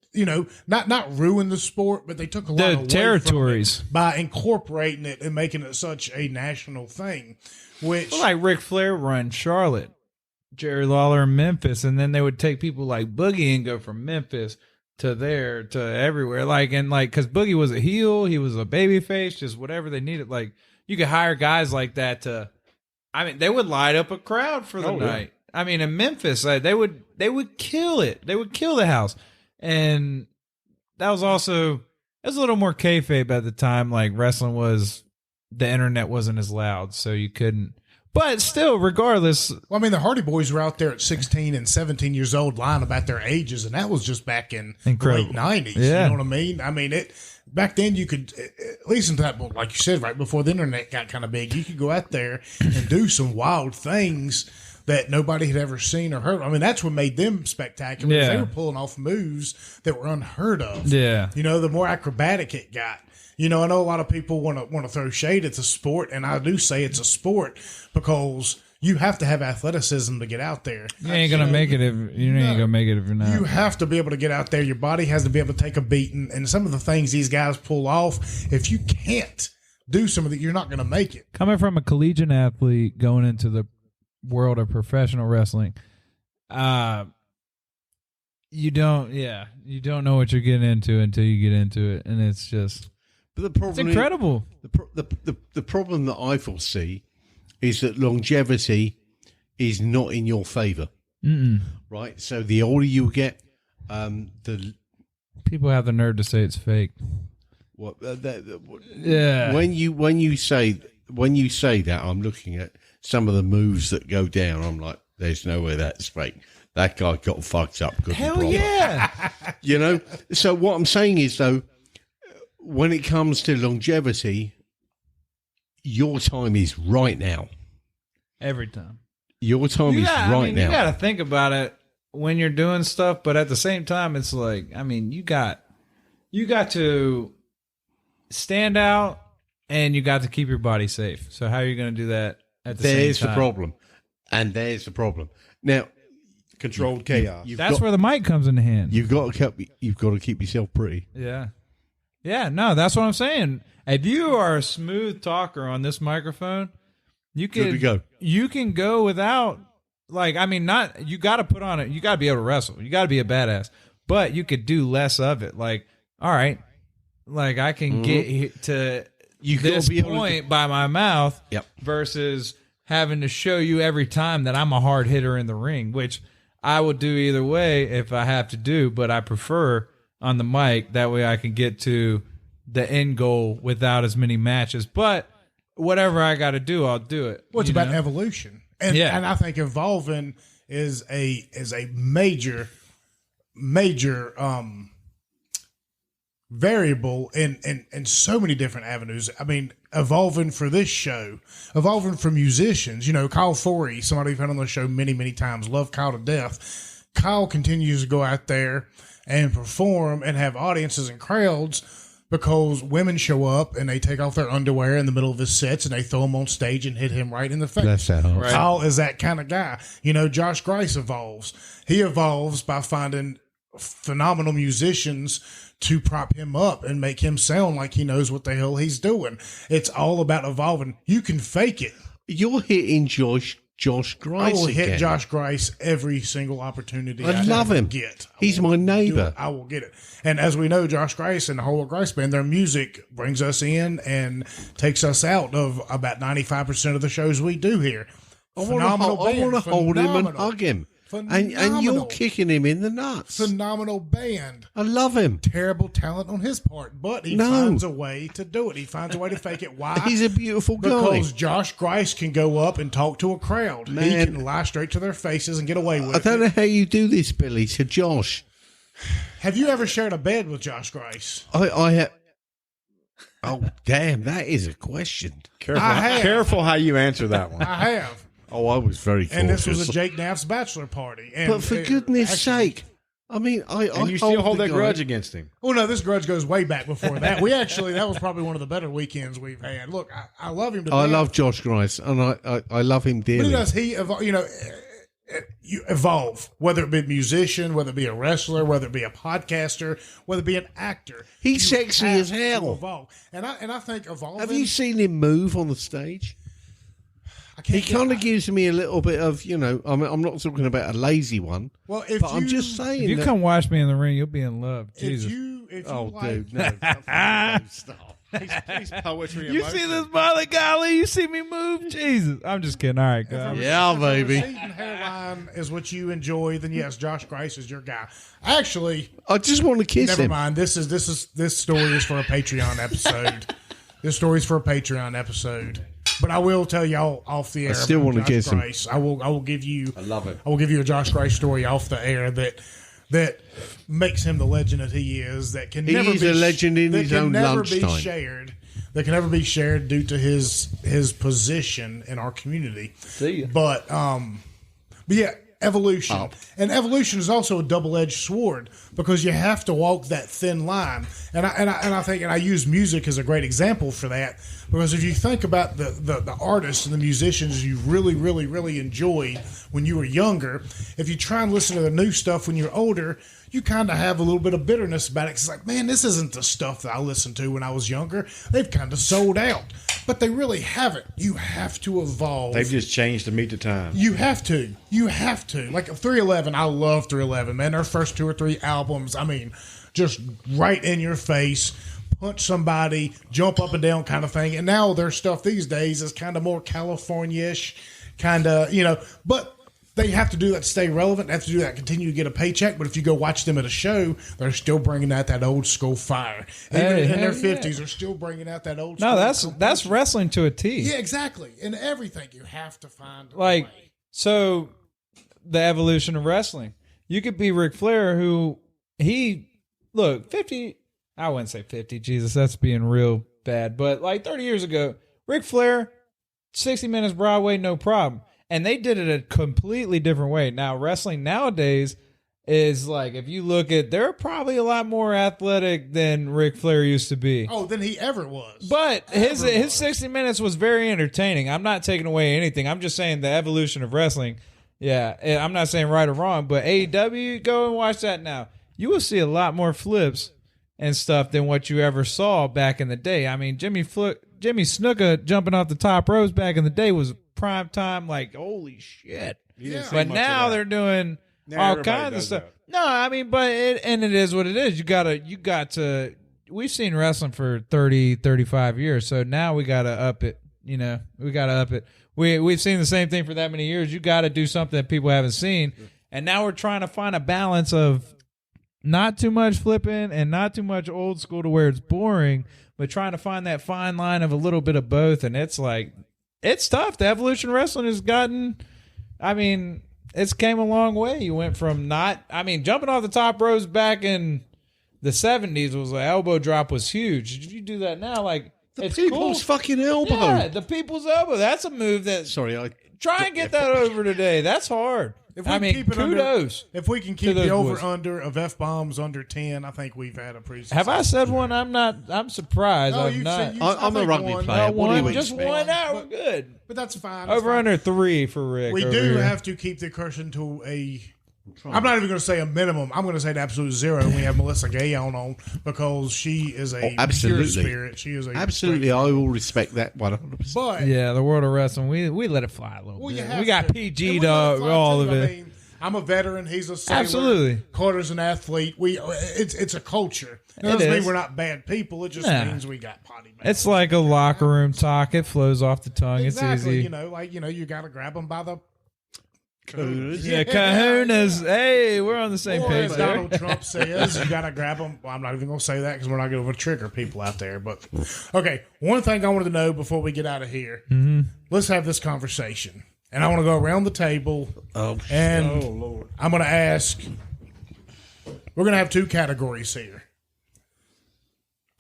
Not ruin the sport, but they took a lot of territories by incorporating it and making it such a national thing. Which, Ric Flair run Charlotte, Jerry Lawler in Memphis, and then they would take people like Boogie and go from Memphis to there to everywhere. Because Boogie was a heel, he was a babyface, just whatever they needed. You could hire guys like that they would light up a crowd for the night. Yeah. In Memphis, they would kill it. They would kill the house. And that was also, it was a little more kayfabe at the time. Wrestling the internet wasn't as loud, so you couldn't. But still, regardless. Well, the Hardy Boys were out there at 16 and 17 years old lying about their ages, and that was just back in the late 90s. Yeah. You know what I mean? Back then you could, at least in that, like you said, right before the internet got kind of big, you could go out there and do some wild things that nobody had ever seen or heard. That's what made them spectacular. Yeah. They were pulling off moves that were unheard of. Yeah. The more acrobatic it got. I know a lot of people want to throw shade at the sport, and I do say it's a sport because you have to have athleticism to get out there. You ain't gonna make it if you're not. You have to be able to get out there. Your body has to be able to take a beating, and some of the things these guys pull off, if you can't do some of that, you're not going to make it. Coming from a collegiate athlete going into the world of professional wrestling, you don't know what you're getting into until you get into it, and it's just. But the problem it's incredible. The problem that I foresee is that longevity is not in your favor. Right? So the older you get, the people have the nerve to say it's fake. Yeah. When you say that, I'm looking at some of the moves that go down. I'm like, there's no way that's fake. That guy got fucked up. Hell yeah. So what I'm saying is, though, when it comes to longevity, your time is right now. Every time. Your time is right now. You got to think about it when you're doing stuff, but at the same time, it's you got to stand out and you got to keep your body safe. So how are you going to do that at the same time? There's the problem. And there's the problem. Now, controlled chaos. That's where the mic comes into hand. You've got to keep yourself pretty. Yeah. Yeah, no, that's what I'm saying. If you are a smooth talker on this microphone, you can go without not you got to put on it. You got to be able to wrestle. You got to be a badass. But you could do less of it. All right, I can get to this point by my mouth versus having to show you every time that I'm a hard hitter in the ring, which I will do either way if I have to do, but I prefer on the mic. That way I can get to the end goal without as many matches. But whatever I got to do, I'll do it. Well, it's about evolution. And I think evolving is a major variable in so many different avenues. Evolving for this show, evolving for musicians. Kyle Forey, somebody we've had on the show many, many times, love Kyle to death. Kyle continues to go out there and perform and have audiences and crowds because women show up and they take off their underwear in the middle of his sets and they throw him on stage and hit him right in the face. That's that. Right. Kyle is that kind of guy. Josh Grice evolves. He evolves by finding phenomenal musicians to prop him up and make him sound like he knows what the hell he's doing. It's all about evolving. You can fake it. You're hitting Josh Grice. I will hit again. Josh Grice every single opportunity I love him. Get. He's my neighbor. I will get it. And as we know, Josh Grice and the whole Grice band, their music brings us in and takes us out of about 95% of the shows we do here. I want to hold him and hug him. And you're kicking him in the nuts. Phenomenal band. I love him. Terrible talent on his part, but he finds a way to do it. He finds a way to fake it. Why? He's a beautiful guy. Because Josh Grice can go up and talk to a crowd. Man. He can lie straight to their faces and get away with it. I don't know how you do this, Billy, to Josh. Have you ever shared a bed with Josh Grice? I have. Oh, damn, that is a question. Careful how you answer that one. I have. Oh, I was very cautious. And this was a Jake Knapp's bachelor party. And but for goodness sake, I mean, and you still hold that grudge against him. Oh, no, this grudge goes way back before that. That was probably one of the better weekends we've had. Look, I love him to death. I love Josh Grice, and I love him dearly. But you evolve, whether it be a musician, whether it be a wrestler, whether it be a podcaster, whether it be an actor. He's sexy as hell. Evolve. And I think evolving. Have you seen him move on the stage? He kind of gives me a little bit of, I'm not talking about a lazy one. Well, I'm just saying. If you come watch me in the ring, you'll be in love. Jesus. Dude, no. Stop. He's poetry. You see this Molly Golly? You see me move? Jesus. I'm just kidding. All right, guys. Yeah, baby. If a receding hairline is what you enjoy, then yes, Josh Grice is your guy. Actually, I just want to kiss him. Never mind. This story is for a Patreon episode. This story's for a Patreon episode. But I will tell y'all off the air. I still want to kiss him. I will give you. I love it. I will give you a Josh Grice story off the air that makes him the legend that he is. That can never be a legend in his own lunchtime. That can never be shared due to his position in our community. See ya. But yeah. Evolution. And evolution is also a double-edged sword because you have to walk that thin line. And I think I use music as a great example for that, because if you think about the artists and the musicians you really, really, really enjoyed when you were younger, if you try and listen to the new stuff when you're older, you kind of have a little bit of bitterness about it. It's like, man, this isn't the stuff that I listened to when I was younger. They've kind of sold out. But they really haven't. You have to evolve. They've just changed to meet the time. You have to. Like 311, I love 311, man. Their first 2 or 3 albums, I mean, just right in your face, punch somebody, jump up and down kind of thing. And now their stuff these days is kind of more California-ish, kind of, but they have to do that to stay relevant. They have to do that, continue to get a paycheck. But if you go watch them at a show, they're still bringing out that old school fire. Even in their 50s, they're still bringing out that old school. No, that's wrestling to a T. Yeah, exactly. In everything, you have to find a like, way. So the evolution of wrestling. You could be Ric Flair, who 50, I wouldn't say 50, Jesus, that's being real bad. But like 30 years ago, Ric Flair, 60 Minutes Broadway, no problem. And they did it a completely different way. Now, wrestling nowadays is like, if you look at, they're probably a lot more athletic than Ric Flair used to be. Oh, than he ever was. But his 60 Minutes was very entertaining. I'm not taking away anything. I'm just saying the evolution of wrestling. Yeah, I'm not saying right or wrong, but AEW, go and watch that now. You will see a lot more flips and stuff than what you ever saw back in the day. I mean, Jimmy Snuka jumping off the top ropes back in the day was prime time, like, holy shit. Yeah. But now they're doing all kinds of stuff. That. No, I mean, but it is what it is. You got to, we've seen wrestling for 30, 35 years. So now we got to up it. We got to up it. We've seen the same thing for that many years. You got to do something that people haven't seen. And now we're trying to find a balance of not too much flipping and not too much old school to where it's boring, but trying to find that fine line of a little bit of both. And it's like, it's tough. The evolution of wrestling has gotten, it's came a long way. You went from jumping off the top ropes back in the 70s was an elbow drop was huge. If you do that now, like, the people's fucking elbow. Yeah, the people's elbow. That's a move that. Sorry, try and get that over today. That's hard. Kudos. If we can keep the over-under of F-bombs under 10, I think we've had a pretty successful. Have I said one? I'm surprised. I'm not. I'm a rugby player. What do you just expect? 1 hour, good. But that's fine. Over under 3 for Rick. We do have to keep the cushion to a I'm not even going to say a minimum. I'm going to say the absolute zero. We have Melissa Gayon on because she is a pure spirit. She is a absolutely. I will respect that 100%. But yeah, the world of wrestling, we let it fly a little bit. We got PG'd all of it. I mean, I'm a veteran. He's a sailor. Absolutely. Carter's an athlete. It's a culture. It doesn't mean we're not bad people. It just means we got potty mouths. It's like a locker room talk. It flows off the tongue. Exactly. It's easy. You got to grab them by the Yeah, kahunas. Hey, we're on the same page as there. Donald Trump says, you got to grab them. Well, I'm not even going to say that because we're not going to trigger people out there. But, okay, one thing I wanted to know before we get out of here, let's have this conversation. And I want to go around the table. And Lord. I'm going to ask, we're going to have two categories here.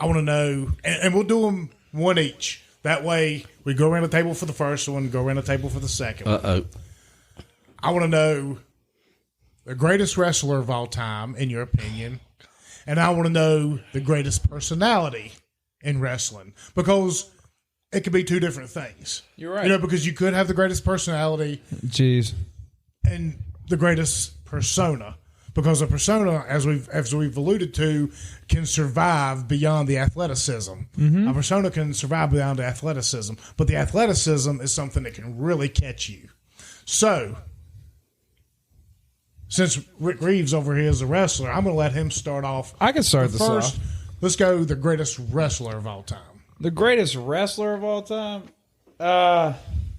I want to know, and we'll do them one each. That way, we go around the table for the first one, go around the table for the second one. I want to know the greatest wrestler of all time, in your opinion, and I want to know the greatest personality in wrestling, because it could be two different things. You're right. Because you could have the greatest personality and the greatest persona, because a persona, as we've alluded to, can survive beyond the athleticism. A persona can survive beyond the athleticism, but the athleticism is something that can really catch you. So, since Ric Reeves over here is a wrestler, I'm going to let him start off. I can start this first. off. Let's go the greatest wrestler of all time. The greatest wrestler of all time?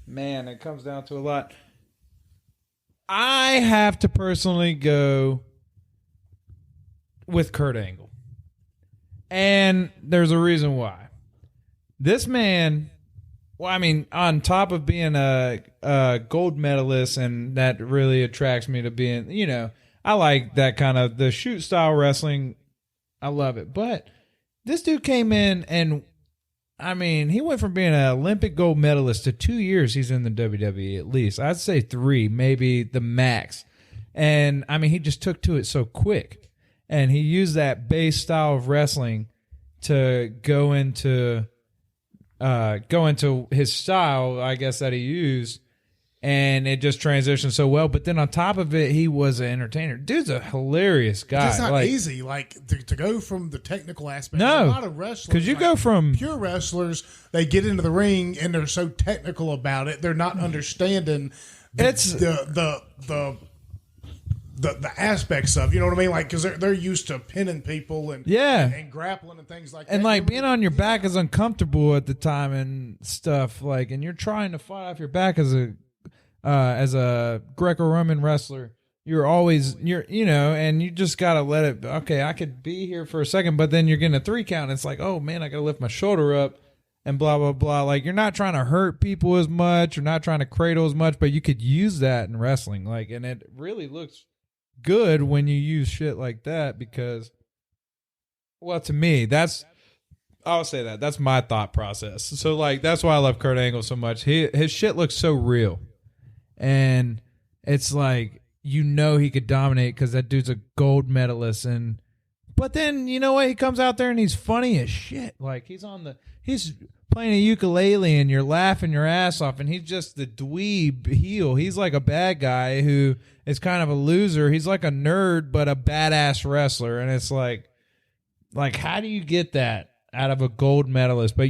Man, it comes down to a lot. I have to personally go with Kurt Angle. And there's a reason why. This man, well, I mean, on top of being a gold medalist, and that really attracts me to being, I like that kind of the shoot style wrestling. I love it. But this dude came in and, I mean, he went from being an Olympic gold medalist to 2 years he's in the WWE at least. I'd say 3, maybe the max. And, I mean, he just took to it so quick. And he used that base style of wrestling to go into his style, I guess, that he used, and it just transitioned so well. But then on top of it, he was an entertainer. Dude's a hilarious guy. It's not easy, to go from the technical aspect. No, a lot of wrestlers, because you go from pure wrestlers, they get into the ring and they're so technical about it, they're not understanding the aspects of, you know what I mean? Like, because they're used to pinning people and grappling and things like that. And like being on your back is uncomfortable at the time and stuff. Like, and you're trying to fight off your back as a Greco-Roman wrestler. You're always and you just gotta let it. Okay, I could be here for a second, but then you're getting a 3 count. And it's like, oh man, I gotta lift my shoulder up and blah blah blah. Like, you're not trying to hurt people as much. You're not trying to cradle as much, but you could use that in wrestling. Like, and it really looks good when you use shit like that, because, well, to me, I'll say that's my thought process. So like, that's why I love Kurt Angle so much. His shit looks so real, and it's like, he could dominate because that dude's a gold medalist. But then, you know what, he comes out there and he's funny as shit. Like, he's playing a ukulele and you're laughing your ass off, and he's just the dweeb heel. He's like a bad guy who is kind of a loser. He's like a nerd, but a badass wrestler. And it's like how do you get that out of a gold medalist? But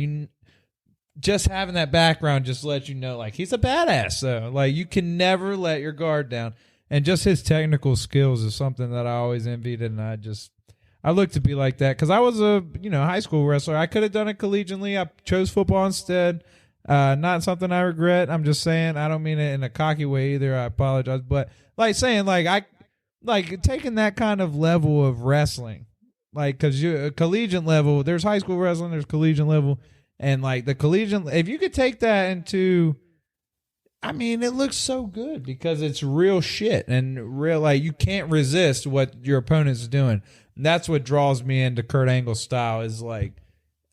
just having that background just lets you know, like, he's a badass. So like, you can never let your guard down. And just his technical skills is something that I always envied, and I look to be like that because I was a high school wrestler. I could have done it collegiately. I chose football instead. Not something I regret. I'm just saying, I don't mean it in a cocky way either. I apologize, but like saying, like, I like taking that kind of level of wrestling, like, because you collegiate level. There's high school wrestling. There's collegiate level, and like the collegiate. If you could take that into, I mean, it looks so good because it's real shit and real. Like, you can't resist what your opponent's doing. That's what draws me into Kurt Angle's style, is like,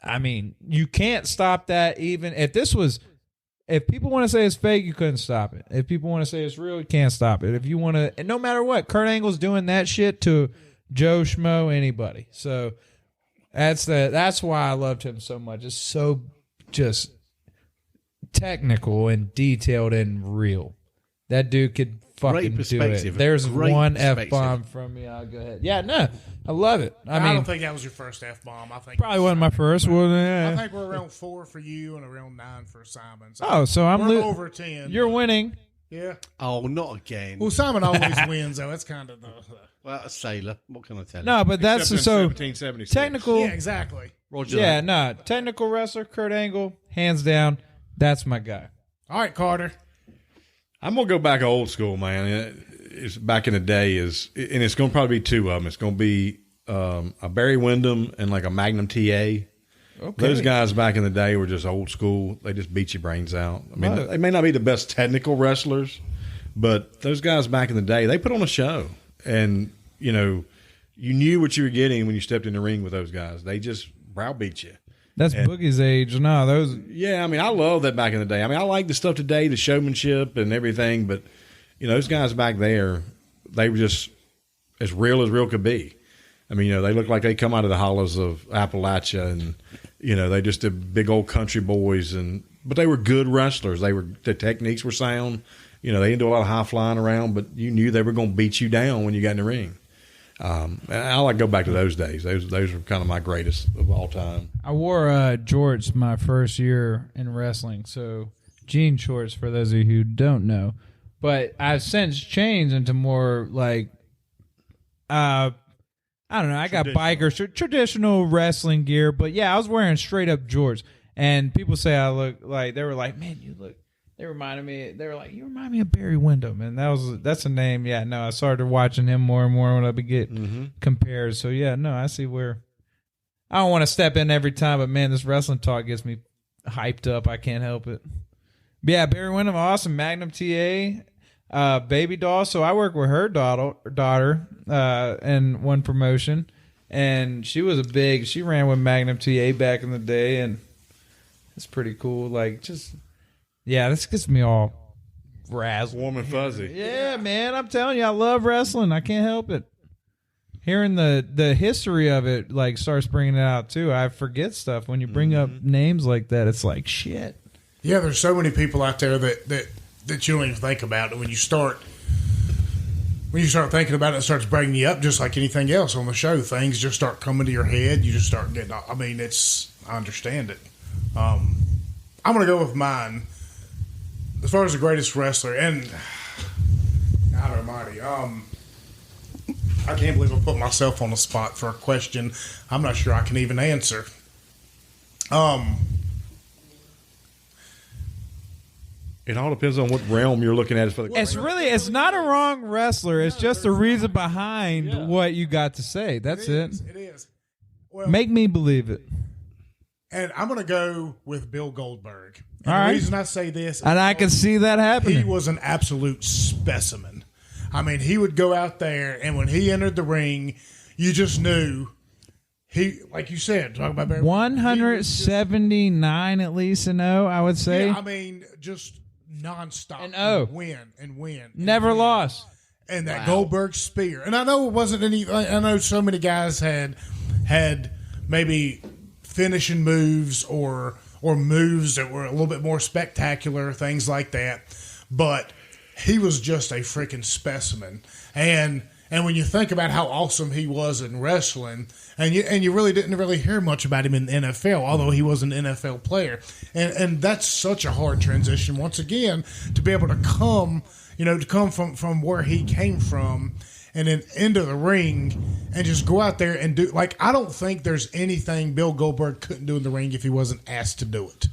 I mean, you can't stop that. Even if people want to say it's fake, you couldn't stop it. If people want to say it's real, you can't stop it. If you want to, and no matter what, Kurt Angle's doing that shit to Joe Schmo, anybody. So that's why I loved him so much. It's so just technical and detailed and real. that dude could fucking do perspective. it. There's Great one perspective. F-bomb from me. I'll go ahead. Yeah, no, I love it. I I mean, don't think that was your first F-bomb. I think probably wasn't my first one. I Yeah. think we're around 4 for you and around 9 for Simon. So Oh, so I'm we're over 10. You're winning. Yeah. Oh, not again. Well, Simon always wins, though. That's kind of the. Well, a sailor. What can I tell you? No, but that's Except in so 1776. technical. Yeah, exactly. Roger. Yeah, that. no, technical wrestler, Kurt Angle, hands down. That's my guy. All right, Carter. I'm gonna go back old school, man. It's back in the day and it's gonna probably be two of them. It's gonna be a Barry Windham and like a Magnum TA. Okay. Those guys back in the day were just old school. They just beat your brains out. I mean, Right. they may not be the best technical wrestlers, but those guys back in the day, they put on a show. And, you know, you knew what you were getting when you stepped in the ring with those guys. They just browbeat you. That's Boogie's age. No, those. Yeah, I mean, I love that back in the day. I mean, I like the stuff today, the showmanship and everything, but, you know, those guys back there, they were just as real could be. I mean, you know, they look like they come out of the hollows of Appalachia, and, you know, they just did big old country boys, but they were good wrestlers. The techniques were sound. You know, they didn't do a lot of high flying around, but you knew they were going to beat you down when you got in the ring. And I like to go back to those days. Those were kind of my greatest of all time. I wore jorts my first year in wrestling, so jean shorts for those of you who don't know. But I've since changed into more like, I don't know. I got bikers, traditional wrestling gear, but yeah, I was wearing straight up jorts, and people say I look like, they were like, man, you look. They reminded me. They were like, you remind me of Barry Windham, and that's a name. Yeah, no, I started watching him more and more when I would get compared. So yeah, no, I see where. I don't want to step in every time, but man, this wrestling talk gets me hyped up. I can't help it. But yeah, Barry Windham, awesome. Magnum TA, Baby Doll. So I work with her daughter in one promotion, and she ran with Magnum TA back in the day, and it's pretty cool. Like, just, yeah, this gets me all razzled. Warm and fuzzy. Yeah, man, I'm telling you, I love wrestling. I can't help it. Hearing the history of it, like, starts bringing it out too. I forget stuff when you bring up names like that. It's like, shit. Yeah, there's so many people out there that you don't even think about. And when you start thinking about it, it starts bringing you up just like anything else on the show. Things just start coming to your head. You just start getting. I mean, I understand it. I'm gonna go with mine as far as the greatest wrestler, and God Almighty, I can't believe I put myself on the spot for a question I'm not sure I can even answer. It all depends on what realm you're looking at. It's not a wrong wrestler. It's just the reason behind what you got to say. That's it. It is. Well, Make me believe it. and I'm going to go with Bill Goldberg. And All right. the reason I say this, And I can see that he happening. was an absolute specimen. I mean, he would go out there, and when he entered the ring, you just knew he, like you said, talking about Barry, 179 at least and I would say. yeah, I mean, just nonstop And oh. win and win, and Never win. lost. And that Goldberg spear, and I know it wasn't any. I know so many guys had maybe finishing moves or moves that were a little bit more spectacular, things like that. But he was just a freaking specimen. And when you think about how awesome he was in wrestling, and you really didn't really hear much about him in the NFL, although he was an NFL player. And that's such a hard transition, once again, to be able to come from where he came from and then into the ring and just go out there and do, like, I don't think there's anything Bill Goldberg couldn't do in the ring if he wasn't asked to do it.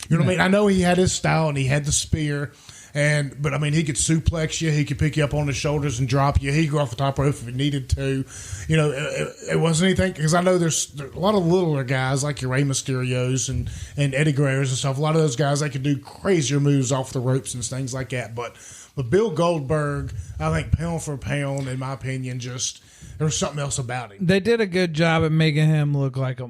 You know what I mean? I know he had his style and he had the spear, but I mean, he could suplex you, he could pick you up on the shoulders and drop you, he could go off the top rope if he needed to. You know, it wasn't anything, because I know there's a lot of littler guys like your Rey Mysterios and Eddie Guerreros and stuff. A lot of those guys, they could do crazier moves off the ropes and things like that. But Bill Goldberg, I think pound for pound, in my opinion, just there was something else about him. They did a good job at making him look like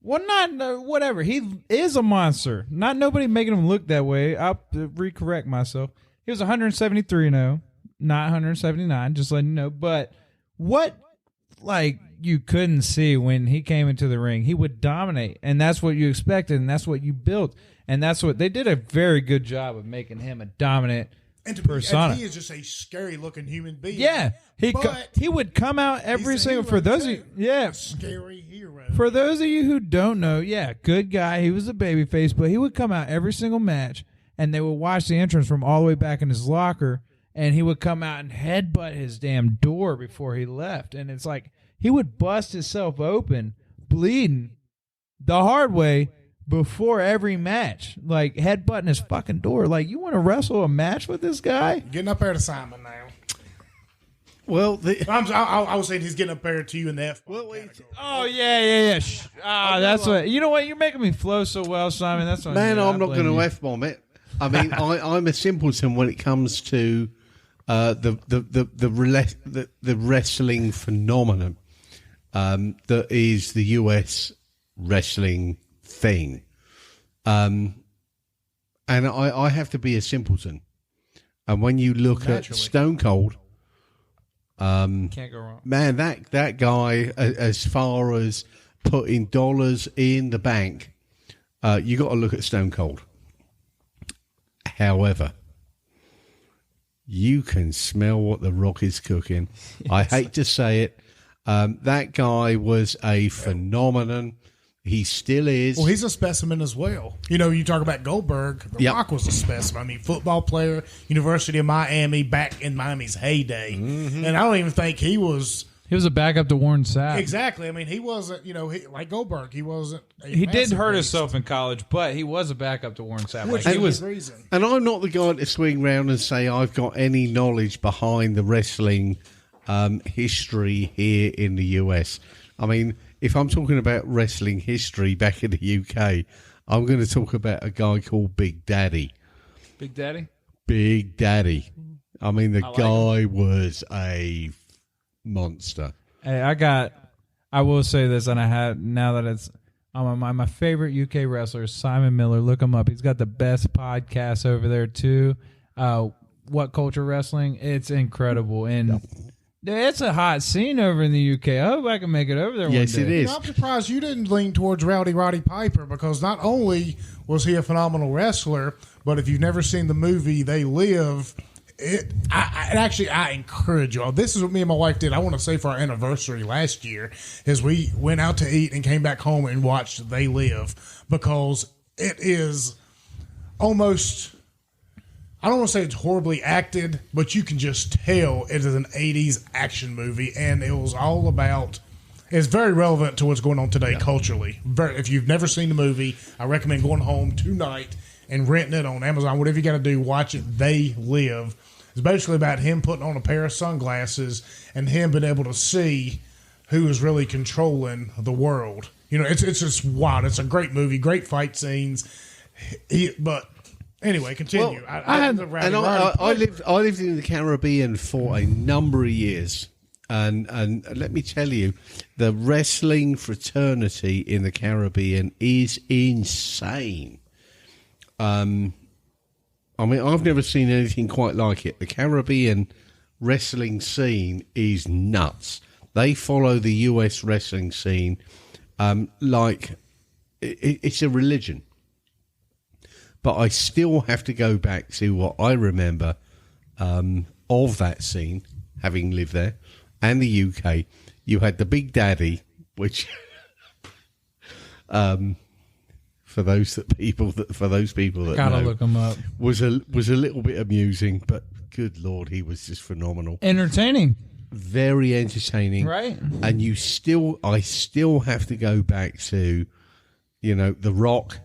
whatever. He is a monster. Not nobody making him look that way. I'll recorrect myself. He was 173 not 179, just letting you know. But what, like, you couldn't see when he came into the ring, he would dominate, and that's what you expected, and that's what you built, and that's what they did a very good job of making him a dominant And persona. And he is just a scary looking human being. Yeah, he would come out every single. For those of you, yeah, scary hero. For those of you who don't know, yeah, good guy. He was a babyface, but he would come out every single match, and they would watch the entrance from all the way back in his locker, and he would come out and headbutt his damn door before he left, and it's like he would bust himself open, bleeding, the hard way. Before every match, like headbutting his fucking door. Like, you want to wrestle a match with this guy? Getting up there to Simon now. Well, I was saying he's getting up there to you in the F. Oh yeah. That's what. You know what? You're making me flow so well, Simon. That's what. Man, I'm not going to F-bomb it. I mean, I'm a simpleton when it comes to the wrestling phenomenon that is the US wrestling thing. And I have to be a simpleton. And when you look at Stone Cold, can't go wrong. Man, that guy, as far as putting dollars in the bank, you got to look at Stone Cold. However, you can smell what The Rock is cooking. Yes. I hate to say it. That guy was a phenomenon. He still is. Well, he's a specimen as well. You know, you talk about Goldberg. The Rock was a specimen. I mean, football player, University of Miami, back in Miami's heyday. Mm-hmm. And I don't even think he was... He was a backup to Warren Sapp. Exactly. I mean, he wasn't, like Goldberg. He wasn't... He did hurt himself in college, but he was a backup to Warren Sapp. Which he was reason. And I'm not the guy to swing round and say I've got any knowledge behind the wrestling history here in the US. I mean... If I'm talking about wrestling history back in the UK, I'm going to talk about a guy called Big Daddy. Big Daddy? Big Daddy. I mean, the guy was a monster. Hey, I will say this, and now that it's my favorite UK wrestler is Simon Miller. Look him up. He's got the best podcast over there, too. What Culture Wrestling? It's incredible. And... It's a hot scene over in the UK. I hope I can make it over there one day. Yes, it is. I'm surprised you didn't lean towards Roddy Piper, because not only was he a phenomenal wrestler, but if you've never seen the movie They Live, I encourage y'all. This is what me and my wife did. I want to say for our anniversary last year is we went out to eat and came back home and watched They Live, because it is almost... I don't want to say it's horribly acted, but you can just tell it is an 80s action movie, and it was all about... It's very relevant to what's going on today culturally. If you've never seen the movie, I recommend going home tonight and renting it on Amazon. Whatever you got to do, watch it. They Live. It's basically about him putting on a pair of sunglasses and him being able to see who is really controlling the world. You know, it's just wild. It's a great movie, great fight scenes, but... Anyway, continue. Well, I lived in the Caribbean for a number of years, and let me tell you, the wrestling fraternity in the Caribbean is insane. I mean, I've never seen anything quite like it. The Caribbean wrestling scene is nuts. They follow the US wrestling scene like it's a religion. But I still have to go back to what I remember of that scene, having lived there, and the UK. You had the Big Daddy, which, for those people that gotta look him up, was a little bit amusing, but good Lord, he was just phenomenal, entertaining, very entertaining, right? And I still have to go back to, The Rock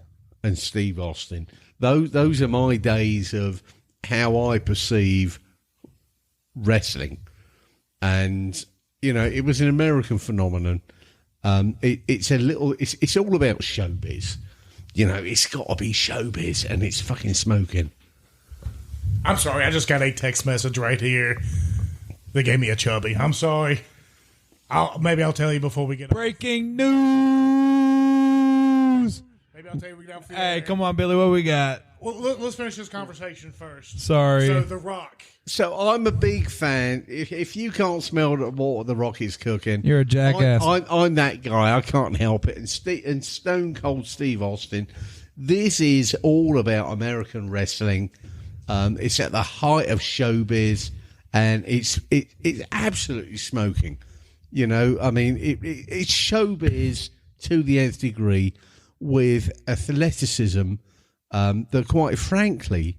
and Steve Austin. Those are my days of how I perceive wrestling. And, it was an American phenomenon. It's all about showbiz. It's got to be showbiz, and it's fucking smoking. I'm sorry, I just got a text message right here. They gave me a chubby. I'm sorry. Maybe I'll tell you before we get breaking news. I'll tell you we get Hey, come on, Billy. What we got? Well, let's finish this conversation first. Sorry. So, The Rock. So, I'm a big fan. If you can't smell what The Rock is cooking... You're a jackass. I'm that guy. I can't help it. And Stone Cold Steve Austin, this is all about American wrestling. It's at the height of showbiz, and it's absolutely smoking. You know, I mean, it's showbiz to the nth degree with athleticism that, quite frankly,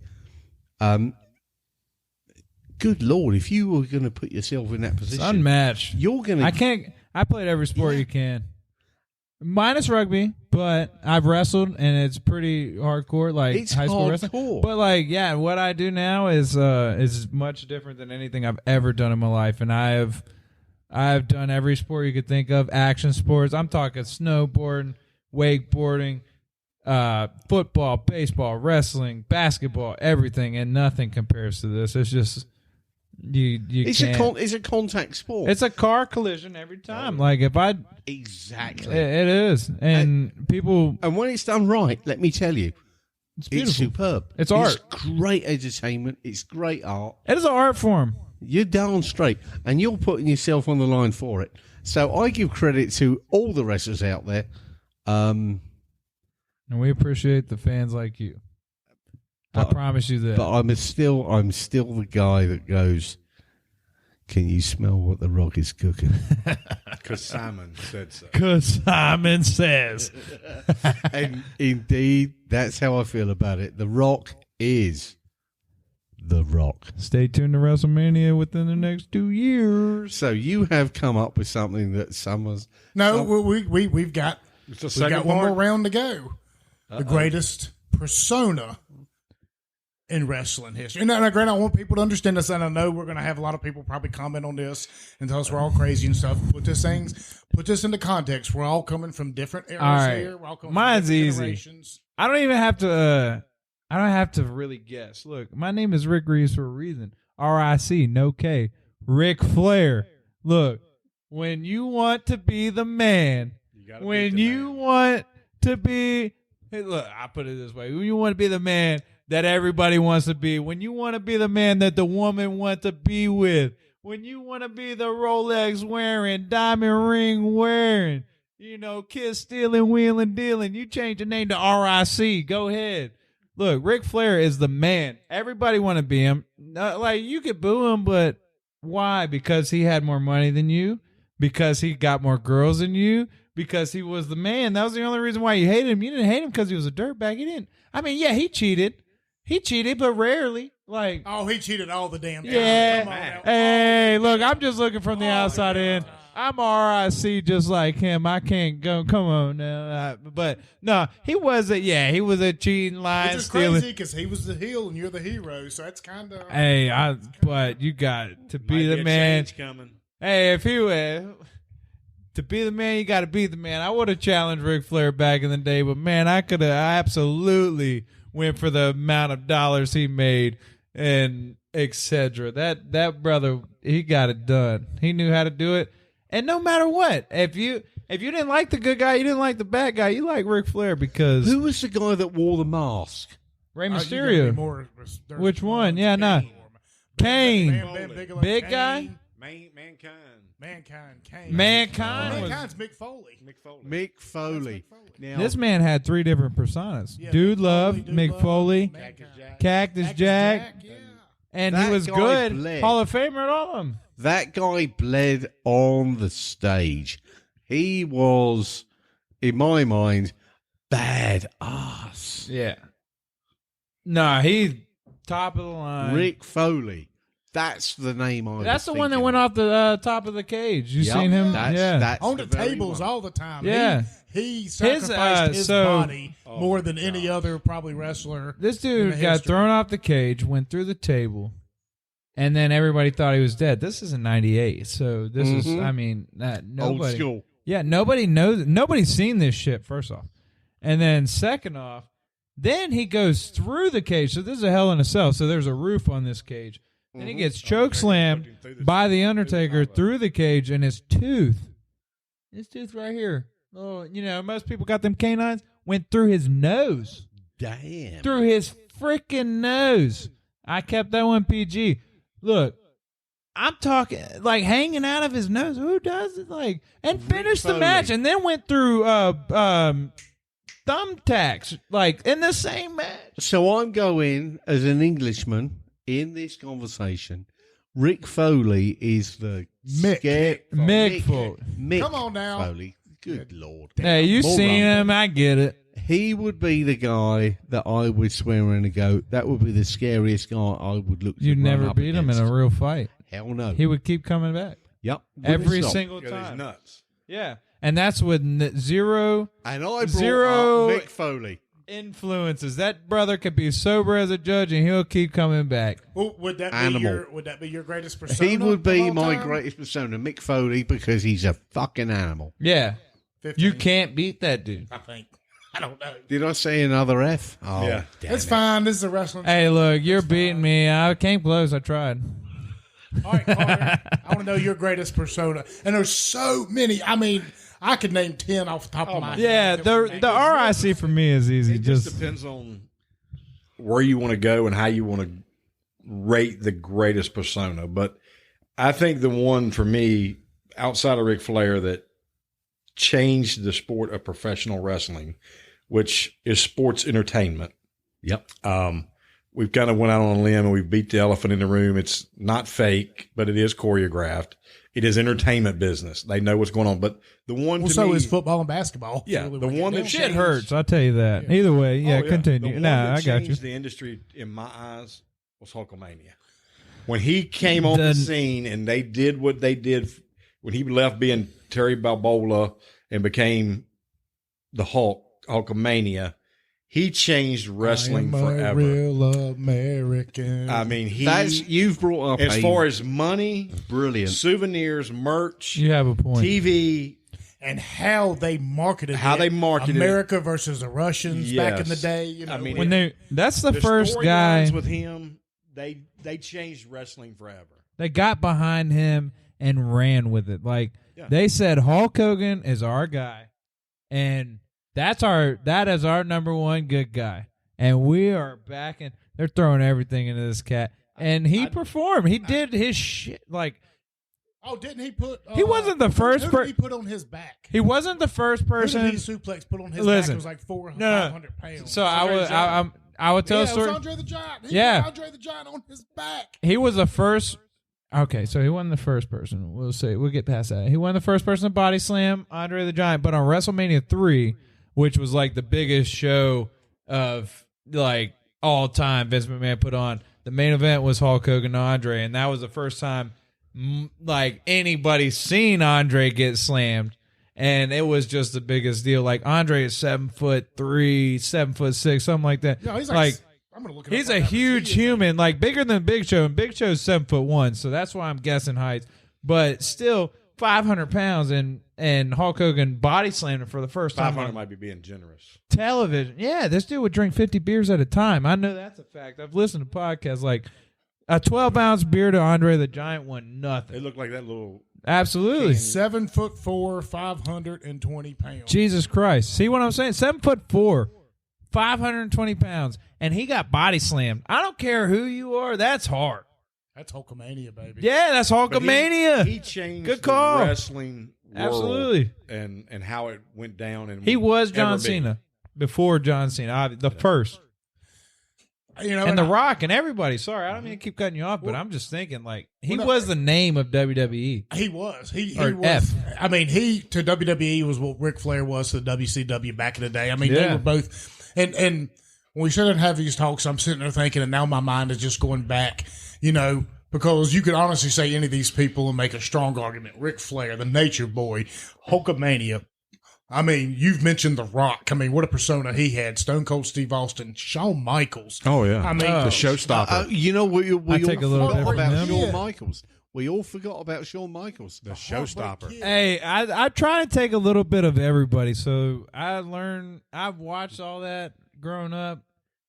good Lord, if you were going to put yourself in that position, It's unmatched. you're going to. I played every sport you can, minus rugby, but I've wrestled and it's pretty hardcore, like It's high school hardcore. wrestling. But like, yeah, what I do now is much different than anything I've ever done in my life, and I've done every sport you could think of, action sports. I'm talking snowboarding, wakeboarding, football, baseball, wrestling, basketball, everything, and nothing compares to this. It's just It's a contact sport. it's a car collision every time. Like if I exactly. it is, and people, And when it's done right, let me tell you, it's it's beautiful. superb. It's art. It's great entertainment. It's great art. It is an art form. You're darn straight, and you're putting yourself on the line for it. So I give credit to all the wrestlers out there. And we appreciate the fans like you. I promise you that. But I'm still the guy that goes, can you smell what the Rock is cooking? Because Simon said so. Because Simon says. And indeed, that's how I feel about it. The Rock is the Rock. Stay tuned to WrestleMania within the next 2 years. So you have come up with something that someone's... No, we've got It's a we've second got one more part. round to go. The greatest persona in wrestling history. And now, granted, I want people to understand this, and I know we're going to have a lot of people probably comment on this and tell us we're all crazy and stuff. Put this into context. We're all coming from different eras All right. here. We're all coming Mine's from different easy. generations. I don't even have to. I don't have to really guess. Look, my name is Ric Reeves for a reason. RIC, no K. Ric Flair. Look, when you want to be the man, when you want to be, hey, look, I put it this way: when you want to be the man that everybody wants to be, when you want to be the man that the woman wants to be with, when you want to be the Rolex wearing, diamond ring wearing, kiss stealing, wheeling, dealing, you change your name to RIC. Go ahead. Look, Ric Flair is the man. Everybody want to be him. Like, you could boo him, but why? Because he had more money than you? Because he got more girls than you? Because he was the man? That was the only reason why you hated him. You didn't hate him because he was a dirtbag. He didn't. I mean, yeah, he cheated. He cheated, but rarely. Like, Oh, he cheated all the damn time. yeah. Come on now. Hey, look, I'm just looking from the outside in. I'm RIC just like him. I can't go. Come on now. But no, he wasn't. Yeah, he was a cheating, lying, Which is stealing. crazy because he was the heel and you're the hero, so that's kind of. Hey, but you got to be the man. Coming. Hey, if he were to be the man, you got to be the man. I would have challenged Ric Flair back in the day, but man, I could have absolutely went for the amount of dollars he made and etc. That brother, he got it done. He knew how to do it. And no matter what, if you didn't like the good guy, you didn't like the bad guy, you like Ric Flair because Who was the guy that wore the mask? Rey You gotta be Mysterio. more- there's Which one? Yeah, Kane. nah. Kane. Bigelow, Big Kane. guy? Mankind. Mankind. Kane. Mankind was. Mankind's Mick Foley. Mick Foley. Mick Foley. Now, This man had 3 different personas. Yeah, Dude Mick Love, Foley, Dude Mick Love, Foley, Mankind. Cactus Jack, Yeah. and he That was guy good. bled. Hall of Famer at all of them. that guy bled on the stage. He was, in my mind, bad ass. Yeah. Nah, he's top of the line. Rick Foley. That's the name I That's was the one that thinking went of. off the top of the cage. You Yep, seen him? That's On the very tables one. all the time. Yeah. He sacrificed his so- body more than any other probably wrestler. This in dude the got history. thrown off the cage, went through the table, and then everybody thought he was dead. This is in '98, so this is, I mean, nobody. Old school. Yeah, nobody knows. Nobody's seen this shit, first off. And then second off, then he goes through the cage. So this is a Hell in a Cell. So there's a roof on this cage. Then he gets choke slammed by the Undertaker through the cage, and his tooth right here. Oh, most people got them canines, went through his nose. Damn. Through his freaking nose. I kept that one PG. Look, I'm talking like hanging out of his nose. Who does it? And finished the Foley. match, and then went through thumbtacks, like in the same match. So I'm going as an Englishman in this conversation. Rick Foley is the Mick Foley. Mick Come on now. Foley. Good Lord. Hey, you More seen rumble. him? I get it. He would be the guy that I would swear in and go, that would be the scariest guy I would look to You'd run never up beat him in against. a real fight. Hell no. He would keep coming back Yep. every Stop. single Yeah, he's time. nuts. Yeah, and that's with zero And I brought Zero- up Mick Foley. influences. That brother could be sober as a judge, and he'll keep coming back. Well, would that Animal. be your greatest persona? He would of be all my time? greatest persona, Mick Foley, because he's a fucking animal. Yeah, 15, you can't beat that dude. I think. I don't know. Did I say another F? Oh, Yeah. damn It's it. fine. This is a wrestling. Hey, look, you're beating me. I came close. I tried. All right, Carter, I want to know your greatest persona. And there's so many. I mean, I could name 10 off the top of my head. Yeah, the RIC for me is easy. It just depends on where you want to go and how you want to rate the greatest persona. But I think the one for me, outside of Ric Flair, that changed the sport of professional wrestling, which is sports entertainment. Yep. We've kind of went out on a limb and we beat the elephant in the room. It's not fake, but it is choreographed. It is entertainment business. They know what's going on. But the one Well, to so me, is football and basketball. Yeah, Really the what you one do. that shit hurts. I'll tell you that. Either way, yeah, Oh, continue. The one Nah, that I got you. changed the industry in my eyes was Hulkamania. When he came on the scene and they did what they did, when he left being Terry Balboa and became the Hulkamania, he changed wrestling I am forever. A real American. I mean, You've brought up as a far as money, brilliant. souvenirs, merch, You have a point. TV, and how they marketed America versus the Russians back in the Yes. day. You know, I mean, When that's the first storylines guy with him, they changed wrestling forever. they got behind him and ran with it. Like Yeah. they said, Hulk Hogan is our guy, and that is our number one good guy, and we are backing. They're throwing everything into this cat, and he performed. He did his shit. Like oh, didn't he put? He wasn't the first Who did he put on his back? he wasn't the first Who person. did he suplex put on his back? Listen. It was like 400, No, no. 500 pounds. So I would tell yeah, a story. it was Andre the Giant. He Yeah. put Andre the Giant on his back. He was the first. Okay, so he wasn't the first person. We'll see. We'll get past that. He wasn't the first person to body slam Andre the Giant, but on WrestleMania 3, which was like the biggest show of like all time Vince McMahon put on, the main event was Hulk Hogan and Andre, and that was the first time like anybody seen Andre get slammed, and it was just the biggest deal. Like Andre is 7'3", 7'6", something like that. No, he's like I'm gonna look it he's up a right now. huge human, like bigger than Big Show, and Big Show's 7'1", so that's why I'm guessing heights. But still, 500 pounds, and Hulk Hogan body slammed him for the first time 500 on might be being generous. television. Yeah, this dude would drink 50 beers at a time. I know that's a fact. I've listened to podcasts like a 12-ounce beer to Andre the Giant won nothing. It looked like that little. Absolutely. 7'4", 520 pounds. Jesus Christ. See what I'm saying? 7'4", 520 pounds, and he got body slammed. I don't care who you are. That's hard. That's Hulkamania, baby. Yeah, that's Hulkamania. He changed Good call. the wrestling world Absolutely. and how it went down. And He was ever John be. Cena before John Cena, the first. You know, And The Rock and everybody. Sorry, I don't mean to keep cutting you off, but I'm just thinking like he was the name of WWE. he was. He Or was. F. I mean, he to WWE was what Ric Flair was to WCW back in the day. I mean, they Yeah. were both. And when we sit and have these talks, I'm sitting there thinking, and now my mind is just going back, you know, because you could honestly say any of these people and make a strong argument. Ric Flair, the Nature Boy, Hulkamania. I mean, you've mentioned The Rock. I mean, what a persona he had. Stone Cold Steve Austin, Shawn Michaels. Oh yeah, I mean, the showstopper. You know, we I take a all little forgot bit from about him. Shawn Yeah. Michaels. We all forgot about Shawn Michaels. the showstopper. Kid. Hey, I try to take a little bit of everybody. So I've watched all that growing up,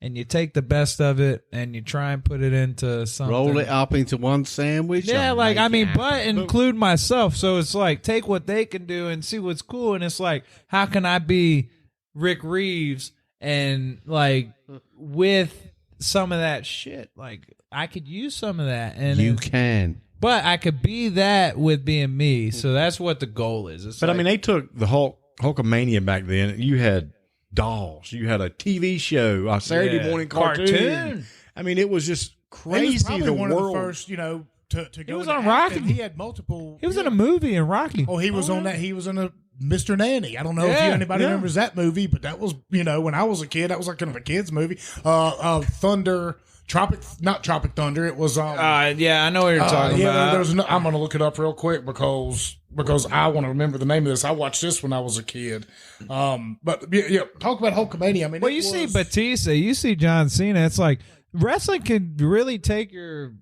and you take the best of it and you try and put it into something. Roll it up into one sandwich. Yeah, and like make I mean, it happen. but include myself. So it's like take what they can do and see what's cool. And it's like, how can I be Ric Reeves and like with some of that shit? Like I could use some of that, and you can. but I could be that with being me. So that's what the goal is. It's But I like- mean, they took the Hulkamania back then. You had dolls. You had a TV show, a Saturday morning cartoon. I mean, it was just crazy. He was probably the one world. of the first, to go. He was into on Rocky. acting. He had multiple. He was in a movie in Rocky. Oh, he was on that. He was in a Mr. Nanny. I don't know if anybody remembers that movie, but that was when I was a kid, that was like kind of a kid's movie. Not Tropic Thunder. It was yeah, I know what you're talking about. I'm gonna look it up real quick because I want to remember the name of this. I watched this when I was a kid. But talk about Hulkamania. I mean, well, you see Batista, you see John Cena. It's like wrestling can really take your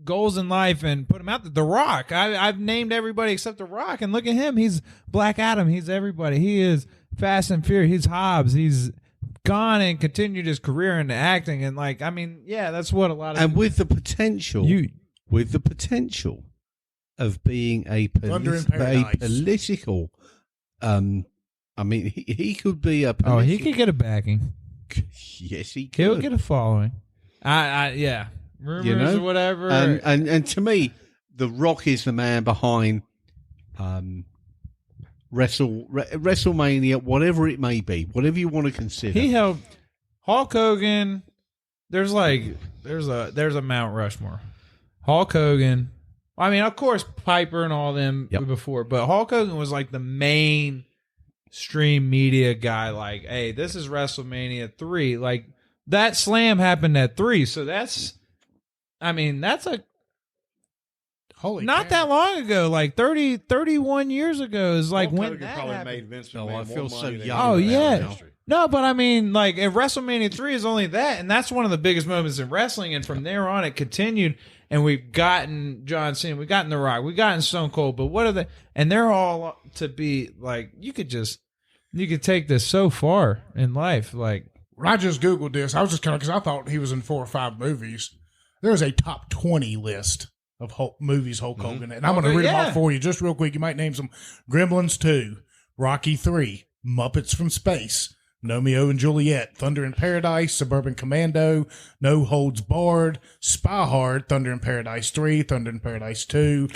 goals in life and put them out there. The Rock. I've named everybody except The Rock, and look at him. He's Black Adam. He's everybody. He is Fast and Furious. He's Hobbs. He's gone and continued his career into acting, and that's what a lot of with the potential of being a political. I mean, he could be a. He could get a backing. Yes, he could. He'll get a following. Rumors or whatever. And to me, The Rock is the man behind WrestleMania, whatever it may be, whatever you want to consider. He helped Hulk Hogan. There's a Mount Rushmore. Hulk Hogan. I mean, of course, Piper and all them before, but Hulk Hogan was like the mainstream media guy. Like, hey, this is WrestleMania 3. Like, that slam happened at 3, so that's a holy not cow. that long ago, like 31 years ago is like when that probably happened. made Vince No, McMahon I feel more so money than young. Oh, anyone yeah. in history. No, but I mean, like, if WrestleMania 3 is only that, and that's one of the biggest moments in wrestling, and from there on it continued, and we've gotten John Cena, we've gotten The Rock, we've gotten Stone Cold, but what are they? And they're all to be, like, you could take this so far in life, like. When I just Googled this, I was just kind of, because I thought he was in 4 or 5 movies. There is a top 20 list of movies Hulk Hogan, and I'm going to read them off for you just real quick. You might name some: Gremlins 2, Rocky 3, Muppets from Space, Romeo and Juliet, Thunder in Paradise, Suburban Commando, No Holds Barred, Spy Hard, Thunder in Paradise 3, Thunder in Paradise 2,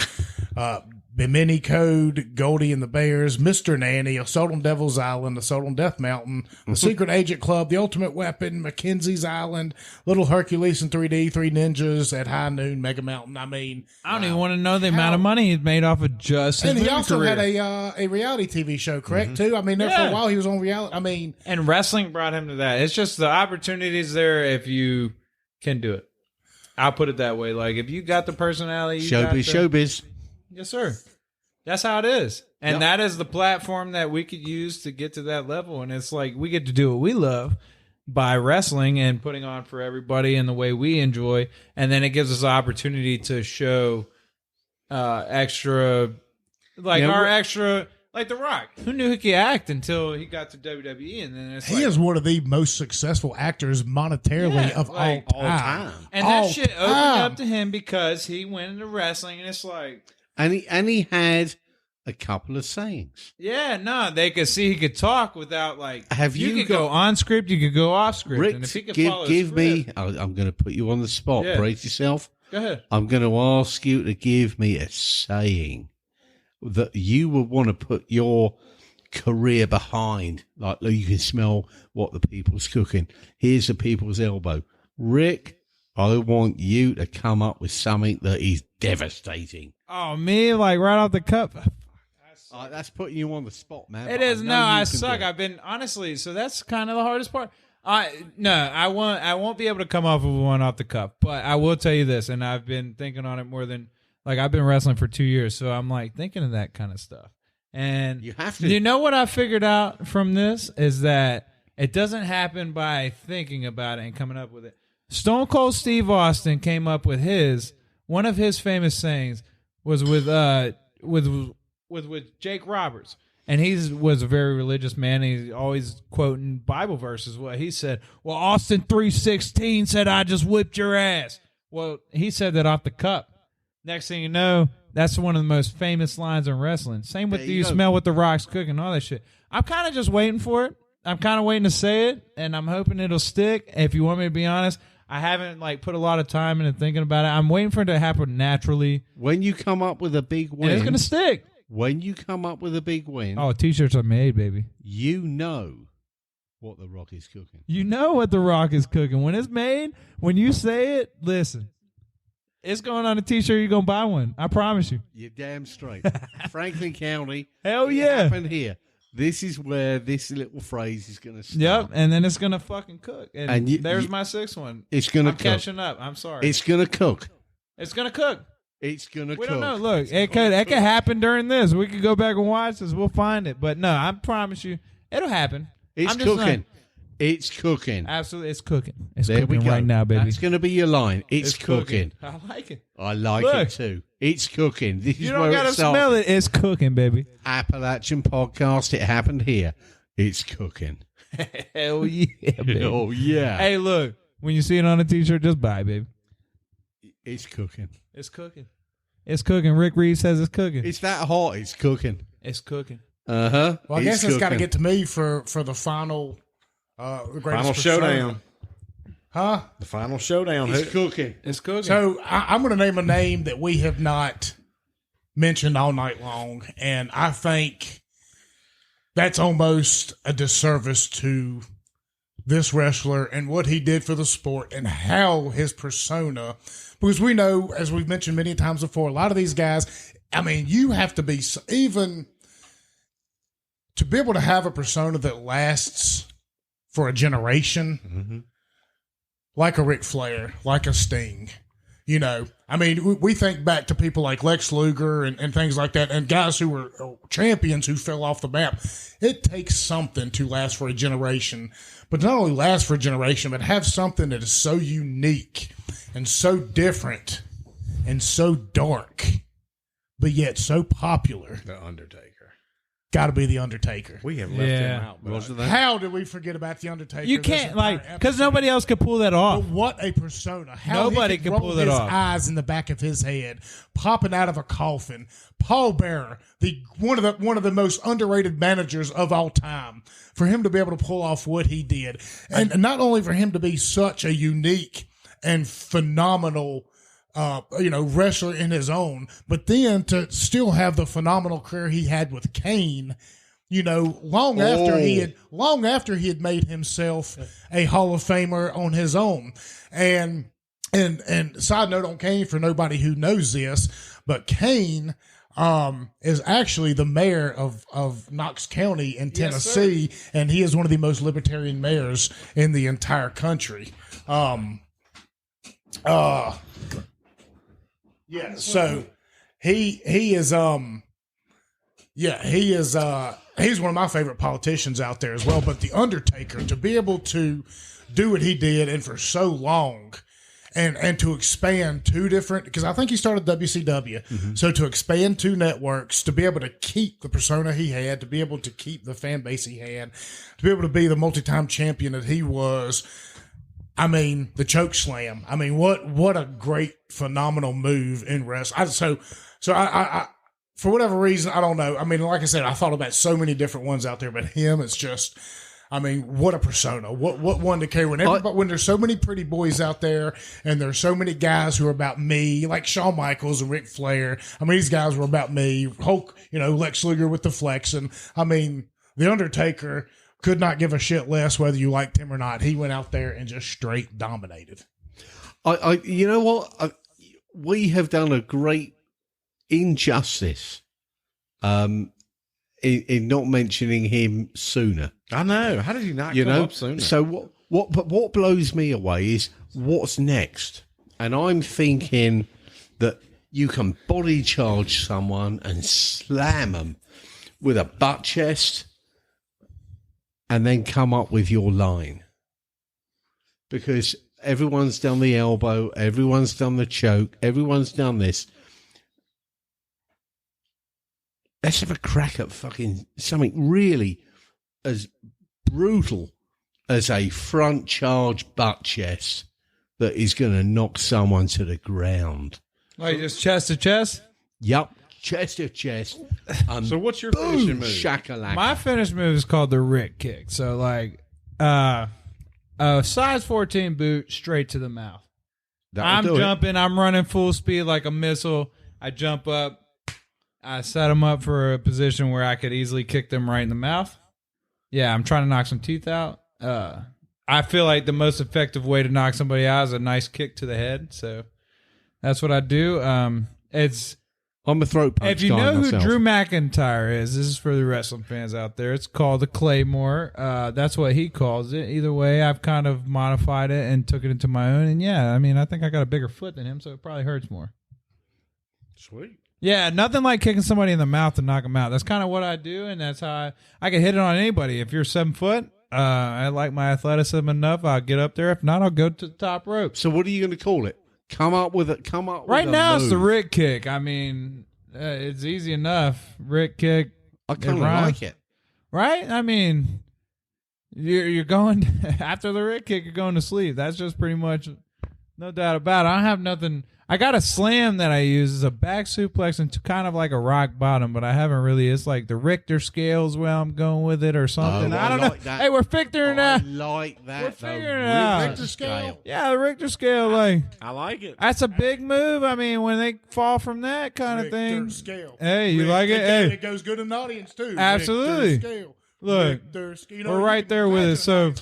Bimini Code, Goldie and the Bears, Mr. Nanny, Assault on Devil's Island, Assault on Death Mountain, The Secret Agent Club, The Ultimate Weapon, Mackenzie's Island, Little Hercules in 3D, Three Ninjas at High Noon, Mega Mountain. I mean, I don't even want to know the amount of money he's made off of just his and he movie also career. had a reality TV show, correct? Too. I mean, there for a while he was on reality. I mean, and wrestling brought him to that. It's just the opportunities there if you can do it. I'll put it that way. Like, if you got the personality, Showbiz. Yes, sir. That's how it is. And that is the platform that we could use to get to that level. And it's like we get to do what we love by wrestling and putting on for everybody in the way we enjoy. And then it gives us the opportunity to show extra, like like The Rock. Who knew he could act until he got to WWE? And then it's he is one of the most successful actors monetarily of all time. And that shit opened up to him because he went into wrestling, and it's like. And he had a couple of sayings. Yeah, no, they could see he could talk without like. You could go on script, you could go off script, Rick, and if he could give me. I'm going to put you on the spot. Yeah. Brace yourself. Go ahead. I'm going to ask you to give me a saying that you would want to put your career behind. Like, you can smell what the people's cooking. Here's the people's elbow. Rick, I want you to come up with something that is devastating. Oh, me, like right off the cup. That's putting you on the spot, man. It is. No, I suck. I've been honestly. So that's kind of the hardest part. I won't be able to come off with one off the cuff, but I will tell you this, and I've been thinking on it more than like I've been wrestling for 2 years, so I'm like thinking of that kind of stuff. And you have to. You know what I figured out from this is that it doesn't happen by thinking about it and coming up with it. Stone Cold Steve Austin came up with one of his famous sayings was with Jake Roberts. And he was a very religious man. He's always quoting Bible verses. What he said, well, Austin 3:16 said, I just whipped your ass. Well, he said that off the cup. Next thing you know, that's one of the most famous lines in wrestling. Same with you smell what the Rock's cooking, all that shit. I'm kind of just waiting for it. I'm kind of waiting to say it, and I'm hoping it'll stick. If you want me to be honest, I haven't put a lot of time into thinking about it. I'm waiting for it to happen naturally. When you come up with a big win, and it's going to stick. When you come up with a big win, T-shirts are made, baby. You know what the Rock is cooking. You know what The Rock is cooking. When it's made, when you say it, listen. It's going on a T-shirt. You're going to buy one. I promise you. You're damn straight. Franklin County. Hell it yeah. happened here. This is where this little phrase is going to start. Yep, and then it's going to fucking cook. And there's my sixth one. It's going to cook. I'm catching up. I'm sorry. It's going to cook. It's going to cook. It's going to cook. We don't know. Look, it could happen during this. We could go back and watch this. We'll find it. But no, I promise you, it'll happen. It's cooking. It's cooking. Absolutely, it's cooking. It's there cooking we go. right now, baby. That's going to be your line. It's cooking. I like it. I like it too. It's cooking. This You is don't where gotta it starts. smell it. It's cooking, baby. Appalachian podcast. It happened here. It's cooking. Hell yeah, baby. Oh yeah. Hey, look. When you see it on a T-shirt, just buy it, baby. It's cooking. It's cooking. It's cooking. Ric Reeves says it's cooking. It's that hot. It's cooking. It's cooking. Well, I guess it's got to get to me for the final, the greatest Final persona. showdown. Huh? The final showdown. It's cooking. It's cooking. So I'm going to name a name that we have not mentioned all night long, and I think that's almost a disservice to this wrestler and what he did for the sport and how his persona, because we know, as we've mentioned many times before, a lot of these guys, I mean, you have to be, even to be able to have a persona that lasts for a generation, like a Ric Flair, like a Sting. You know, I mean, we think back to people like Lex Luger and things like that, and guys who were champions who fell off the map. It takes something to last for a generation, but not only last for a generation, but have something that is so unique and so different and so dark, but yet so popular. The Undertaker. Got to be The Undertaker. We have left him out. But How did we forget about The Undertaker? You can't, because nobody else could pull that off. But what a persona. How Nobody he could roll pull that his off. eyes in the back of his head, popping out of a coffin. Paul Bearer, one of the most underrated managers of all time, for him to be able to pull off what he did. And not only for him to be such a unique and phenomenal wrestler in his own, but then to still have the phenomenal career he had with Kane, long after he had made himself a Hall of Famer on his own. And side note on Kane, for nobody who knows this, but Kane is actually the mayor of Knox County in Tennessee, and he is one of the most libertarian mayors in the entire country. Yeah, so he is he's one of my favorite politicians out there as well. But The Undertaker, to be able to do what he did and for so long, and to expand two different, because I think he started WCW, so to expand two networks, to be able to keep the persona he had, to be able to keep the fan base he had, to be able to be the multi-time champion that he was. I mean, the choke slam. I mean, what a great, phenomenal move in wrestling. So I for whatever reason, I don't know. I mean, like I said, I thought about so many different ones out there, but him, it's just, I mean, what a persona. What one to carry when there's so many pretty boys out there, and there's so many guys who are about me, like Shawn Michaels and Ric Flair. I mean, these guys were about me. Hulk, Lex Luger with the flexing. I mean, The Undertaker could not give a shit less whether you liked him or not. He went out there and just straight dominated. You know what? We have done a great injustice in not mentioning him sooner. I know. How did you not come up sooner? So what blows me away is what's next. And I'm thinking that you can body charge someone and slam them with a butt chest, and then come up with your line. Because everyone's done the elbow, everyone's done the choke, everyone's done this. Let's have a crack at fucking something really as brutal as a front charge butt chest that is going to knock someone to the ground. Like just chest to chest? Yup. Chest to chest. So what's your Boom, finishing move? shakalaka. My finish move is called the Rick kick. So like a size 14 boot straight to the mouth. I'm jumping. I'm running full speed like a missile. I jump up. I set them up for a position where I could easily kick them right in the mouth. Yeah, I'm trying to knock some teeth out. I feel like the most effective way to knock somebody out is a nice kick to the head. So that's what I do. I'm a throat punch If you guy know who myself. Drew McIntyre is, this is for the wrestling fans out there. It's called the Claymore. That's what he calls it. Either way, I've kind of modified it and took it into my own. And yeah, I mean, I think I got a bigger foot than him, so it probably hurts more. Sweet. Yeah, nothing like kicking somebody in the mouth to knock them out. That's kind of what I do, and that's how I can hit it on anybody. If you're 7 foot, I like my athleticism enough, I'll get up there. If not, I'll go to the top rope. So what are you going to call it? Come up with it. Right now, move. it's the Rick kick. I mean, it's easy enough. Rick kick. I kind of rhymes. like it. Right? I mean, you're going after the Rick kick. You're going to sleep. That's just pretty much, no doubt about it. I don't have nothing. I got a slam that I use. It's a back suplex and kind of like a rock bottom, but I haven't really. It's like the Richter scales where I'm going with it or something. Oh, I don't like know. that. Hey, we're figuring it I out. like that. We're the figuring it out. Richter scale. Yeah, the Richter scale. Like I like it. that's a big move. I mean, when they fall from that kind of thing. Scale. Hey, you like it? Hey. It goes good in the audience too. Absolutely. Richter scale. Look, Richter scale. we're right there with it, so-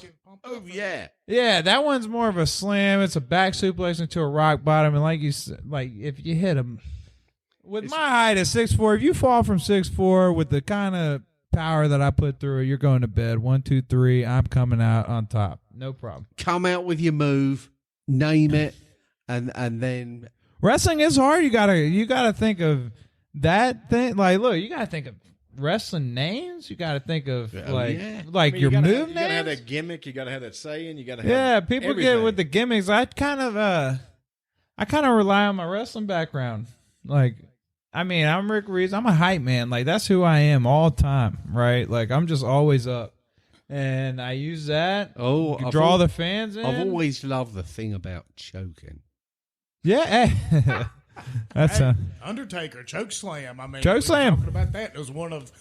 Oh yeah. Yeah, that one's more of a slam. It's a back suplex into a rock bottom, and like you said, like if you hit him with my height at 6'4", if you fall from 6'4" with the kind of power that I put through it, you're going to bed. 1, 2, 3. I'm coming out on top. No problem. Come out with your move, name it, and then Wrestling is hard. You gotta think of that thing. Like, look, you gotta think of wrestling names. You gotta think of yeah. like your move names. You gotta have that gimmick. You gotta have that saying. You gotta have Yeah, people everything. get with the gimmicks. I kind of rely on my wrestling background. Like, I mean, I'm Ric Reeves. I'm a hype man. Like, that's who I am all the time, right? Like, I'm just always up, and I use that. oh, to draw the fans in. I've always loved the thing about choking. Yeah, hey. That's Hey, Undertaker choke slam. I mean, Choke we were slam. Talking about that, it was one of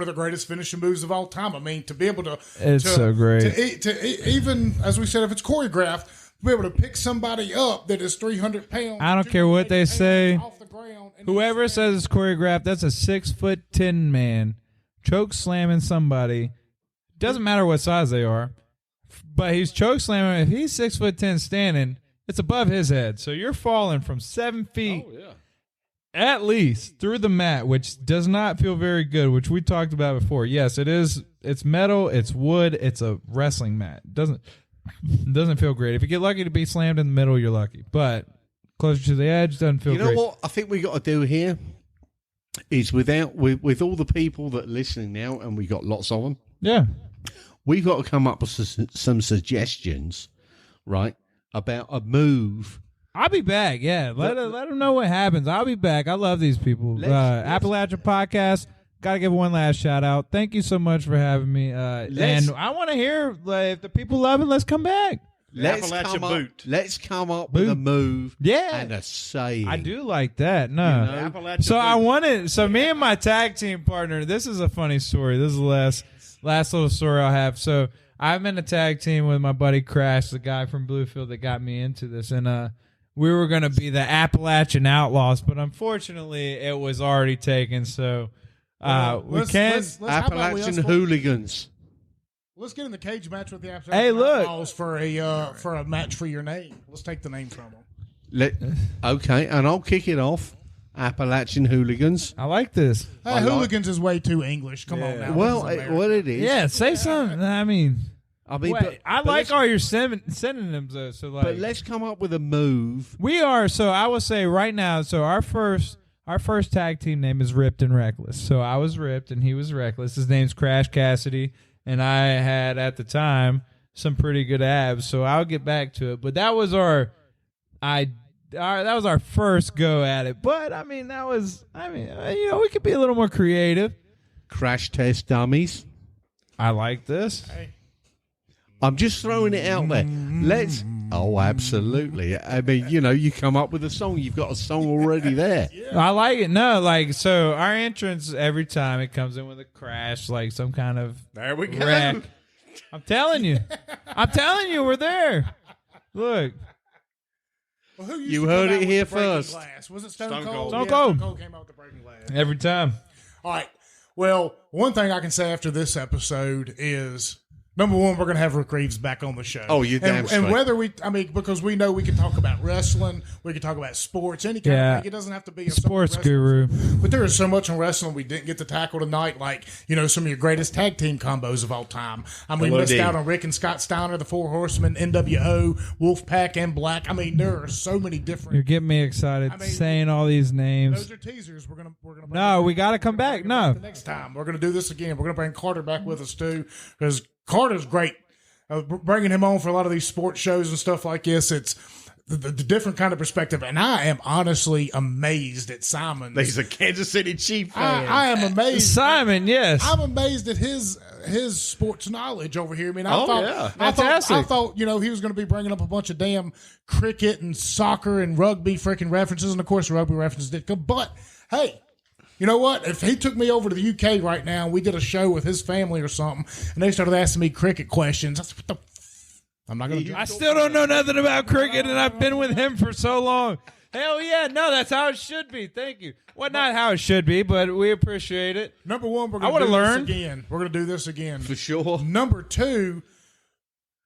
the greatest finishing moves of all time. I mean, to be able to, It's so great. To even as we said, if it's choreographed, to be able to pick somebody up that is 300 pounds. I don't care what they 280 say. pounds off the ground, and Whoever just- says it's choreographed, that's a 6'10" man choke slamming somebody. Doesn't matter what size they are, but he's choke slamming. If he's 6'10" standing, it's above his head. So you're falling from 7 feet at least through the mat, which does not feel very good, which we talked about before. Yes, it is. It's metal. It's wood. It's a wrestling mat. It doesn't feel great. If you get lucky to be slammed in the middle, you're lucky. But closer to the edge doesn't feel You know great. what I think we got to do here is with all the people that are listening now, and we got lots of them. Yeah. We've got to come up with some suggestions, right, about a move. I'll be back. Yeah, let them know what happens. I'll be back. I love these people. Appalachian Podcast. Got to give one last shout out. Thank you so much for having me. And I want to hear if the people love it. Let's come back. Appalachian boot. Let's come up with a move. Yeah. And a saying. I do like that. No. The Appalachian So boot. I wanted. So me and my tag team partner. This is a funny story. This is the last little story I'll have. So I'm in a tag team with my buddy Crash, the guy from Bluefield that got me into this, and we were going to be the Appalachian Outlaws, but unfortunately it was already taken. So we can't. Let's- how about we Appalachian escort- hooligans. Let's get in the cage match with the Appalachian Hey, look. Outlaws for a match for your name. Let's take the name from them. Okay, and I'll kick it off. Appalachian hooligans. I like this. I like- Hooligans is way too English. Come on now. Well, This is America. what it is. Yeah, say something. I mean, I mean, I but like let's- all your synonyms though. So like, But let's come up with a move. we are. So I will say right now. So our first tag team name is Ripped and Reckless. So I was ripped and he was reckless. His name's Crash Cassidy, and I had at the time some pretty good abs. So I'll get back to it. But that was our first go at it. But I mean, we could be a little more creative. Crash test dummies. I like this. I'm just throwing it out there. Let's. Oh, absolutely. I mean, you come up with a song. You've got a song already there. I like it. No, like, so our entrance every time it comes in with a crash, like some kind of There we go. wreck. I'm telling you, we're there. Look, Well, who used You to heard come it out with here the breaking first. glass? Was it Stone Stone Cold? Cold. Stone Yeah, Cold. Stone Cold came out with the breaking glass. every time. All right. Well, one thing I can say after this episode is Number one, we're going to have Ric Reeves back on the show. Oh, you're damn straight. And whether because we know we can talk about wrestling, we can talk about sports, any kind of thing. It doesn't have to be a sports guru. But there is so much in wrestling we didn't get to tackle tonight, like, some of your greatest tag team combos of all time. We missed out on Rick and Scott Steiner, the Four Horsemen, NWO, Wolfpack, and Black. There are so many different. You're getting me excited saying all these names. Those are teasers. We're gonna. No, we got to come back. No, the next time we're gonna do this again. We're gonna bring Carter back with us too, because Carter's great. Bringing him on for a lot of these sports shows and stuff like this, it's the different kind of perspective. And I am honestly amazed at Simon. He's a Kansas City Chiefs fan. I am amazed. Simon, yes. I'm amazed at his sports knowledge over here. Fantastic. I thought he was going to be bringing up a bunch of damn cricket and soccer and rugby freaking references. And, of course, rugby references did come. But, hey. You know what? If he took me over to the UK right now, we did a show with his family or something, and they started asking me cricket questions. I said, what the I'm not going to. I still don't know nothing about cricket, and I've been with him for so long. Hell yeah, no, that's how it should be. Thank you. Well, not how it should be, but we appreciate it. Number one, we're going to do this again. We're going to do this again for sure. Number two.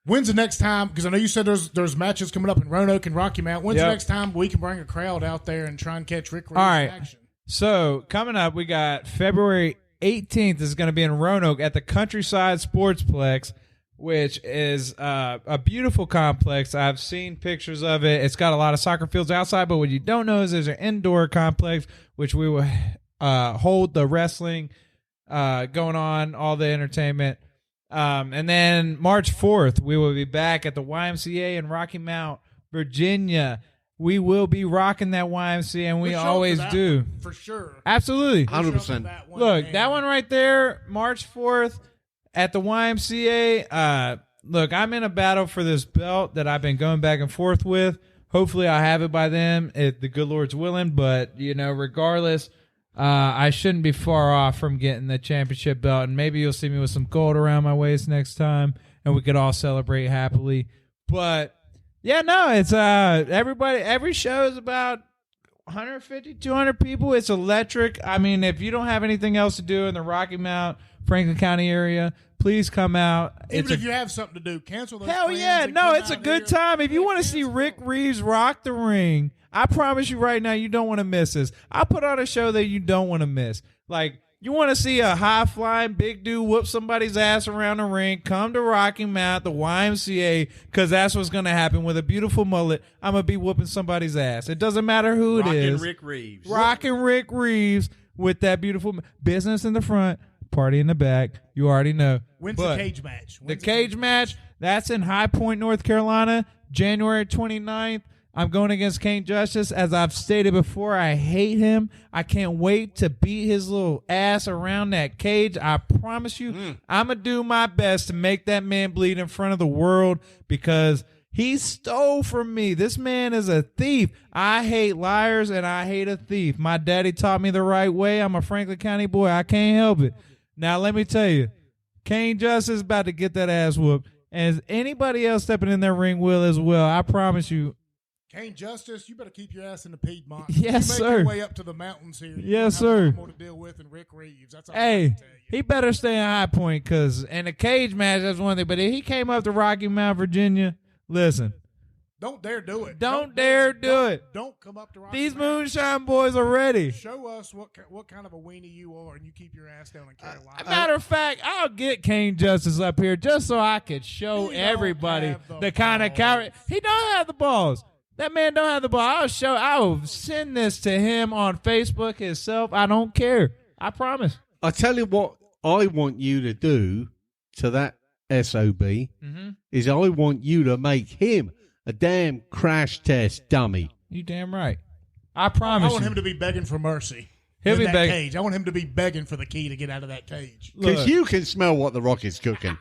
When's the next time? Because I know you said there's matches coming up in Roanoke and Rocky Mount. When's the next time we can bring a crowd out there and try and catch Ric Reeves in action? So, coming up, we got February 18th is going to be in Roanoke at the Countryside Sportsplex, which is a beautiful complex. I've seen pictures of it. It's got a lot of soccer fields outside, but what you don't know is there's an indoor complex, which we will hold the wrestling going on, all the entertainment. And then March 4th, we will be back at the YMCA in Rocky Mount, Virginia. We will be rocking that YMCA, and we always do. For sure. Absolutely. 100%. Look, that one right there, March 4th at the YMCA. Look, I'm in a battle for this belt that I've been going back and forth with. Hopefully I have it by then, if the good Lord's willing. But, regardless, I shouldn't be far off from getting the championship belt. And maybe you'll see me with some gold around my waist next time, and we could all celebrate happily. But... yeah, no, it's every show is about 150, 200 people. It's electric. If you don't have anything else to do in the Rocky Mount, Franklin County area, please come out. Even if you have something to do, cancel those Hell plans yeah. and No, come it's a out good here. time. If you want to see Ric Reeves rock the ring, I promise you right now, you don't want to miss this. I'll put on a show that you don't want to miss. Like, you want to see a high-flying big dude whoop somebody's ass around the ring, come to Rocky Mount, the YMCA, because that's what's going to happen. With a beautiful mullet, I'm going to be whooping somebody's ass. It doesn't matter who it is. Ric Reeves. Rocking Ric Reeves with that beautiful business in the front, party in the back. You already know. When's the cage match? The cage match, that's in High Point, North Carolina, January 29th. I'm going against Kane Justice. As I've stated before, I hate him. I can't wait to beat his little ass around that cage. I promise you, I'm going to do my best to make that man bleed in front of the world because he stole from me. This man is a thief. I hate liars and I hate a thief. My daddy taught me the right way. I'm a Franklin County boy. I can't help it. Now, let me tell you, Kane Justice is about to get that ass whooped. And anybody else stepping in that ring will as well. I promise you. Kane Justice, you better keep your ass in the Piedmont. Yes, you sir. Make your way up to the mountains here. Yes, sir. More to deal with than Ric Reeves. That's all I Hey, can tell you. he better stay in High Point because in a cage match, that's one thing. But if he came up to Rocky Mount, Virginia, listen. Don't dare do it. Don't dare do it. Don't come up to Rocky These Mount. moonshine boys are ready. Show us what kind of a weenie you are, and you keep your ass down in Carolina. Matter of fact, I'll get Kane Justice up here just so I could show He don't everybody have the kind of balls. character. He don't have the balls. That man don't have the ball. I will send this to him on Facebook himself. I don't care. I promise. I tell you what I want you to do to that SOB is I want you to make him a damn crash test dummy. You damn right. I promise I want you. him to be begging for mercy. He'll in be that begging. cage. I want him to be begging for the key to get out of that cage. Because Look. you can smell what the Rocket's cooking.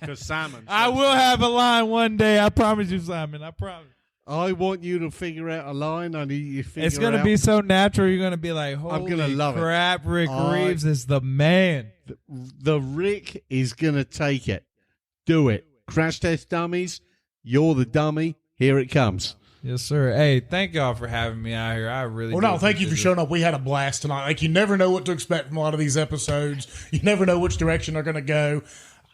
Because Simon. I will have a line one day. I promise you, Simon. I promise. I want you to figure out a line. I need you to figure It's going to out. be so natural. You're going to be like, holy gonna love it. crap, Ric Reeves is the man. The Rick is going to take it. Do it. Crash test dummies. You're the dummy. Here it comes. Yes, sir. Hey, thank y'all for having me out here. I really Well, do no, thank you for appreciate showing up. We had a blast tonight. Like, you never know what to expect from a lot of these episodes. You never know which direction they're going to go.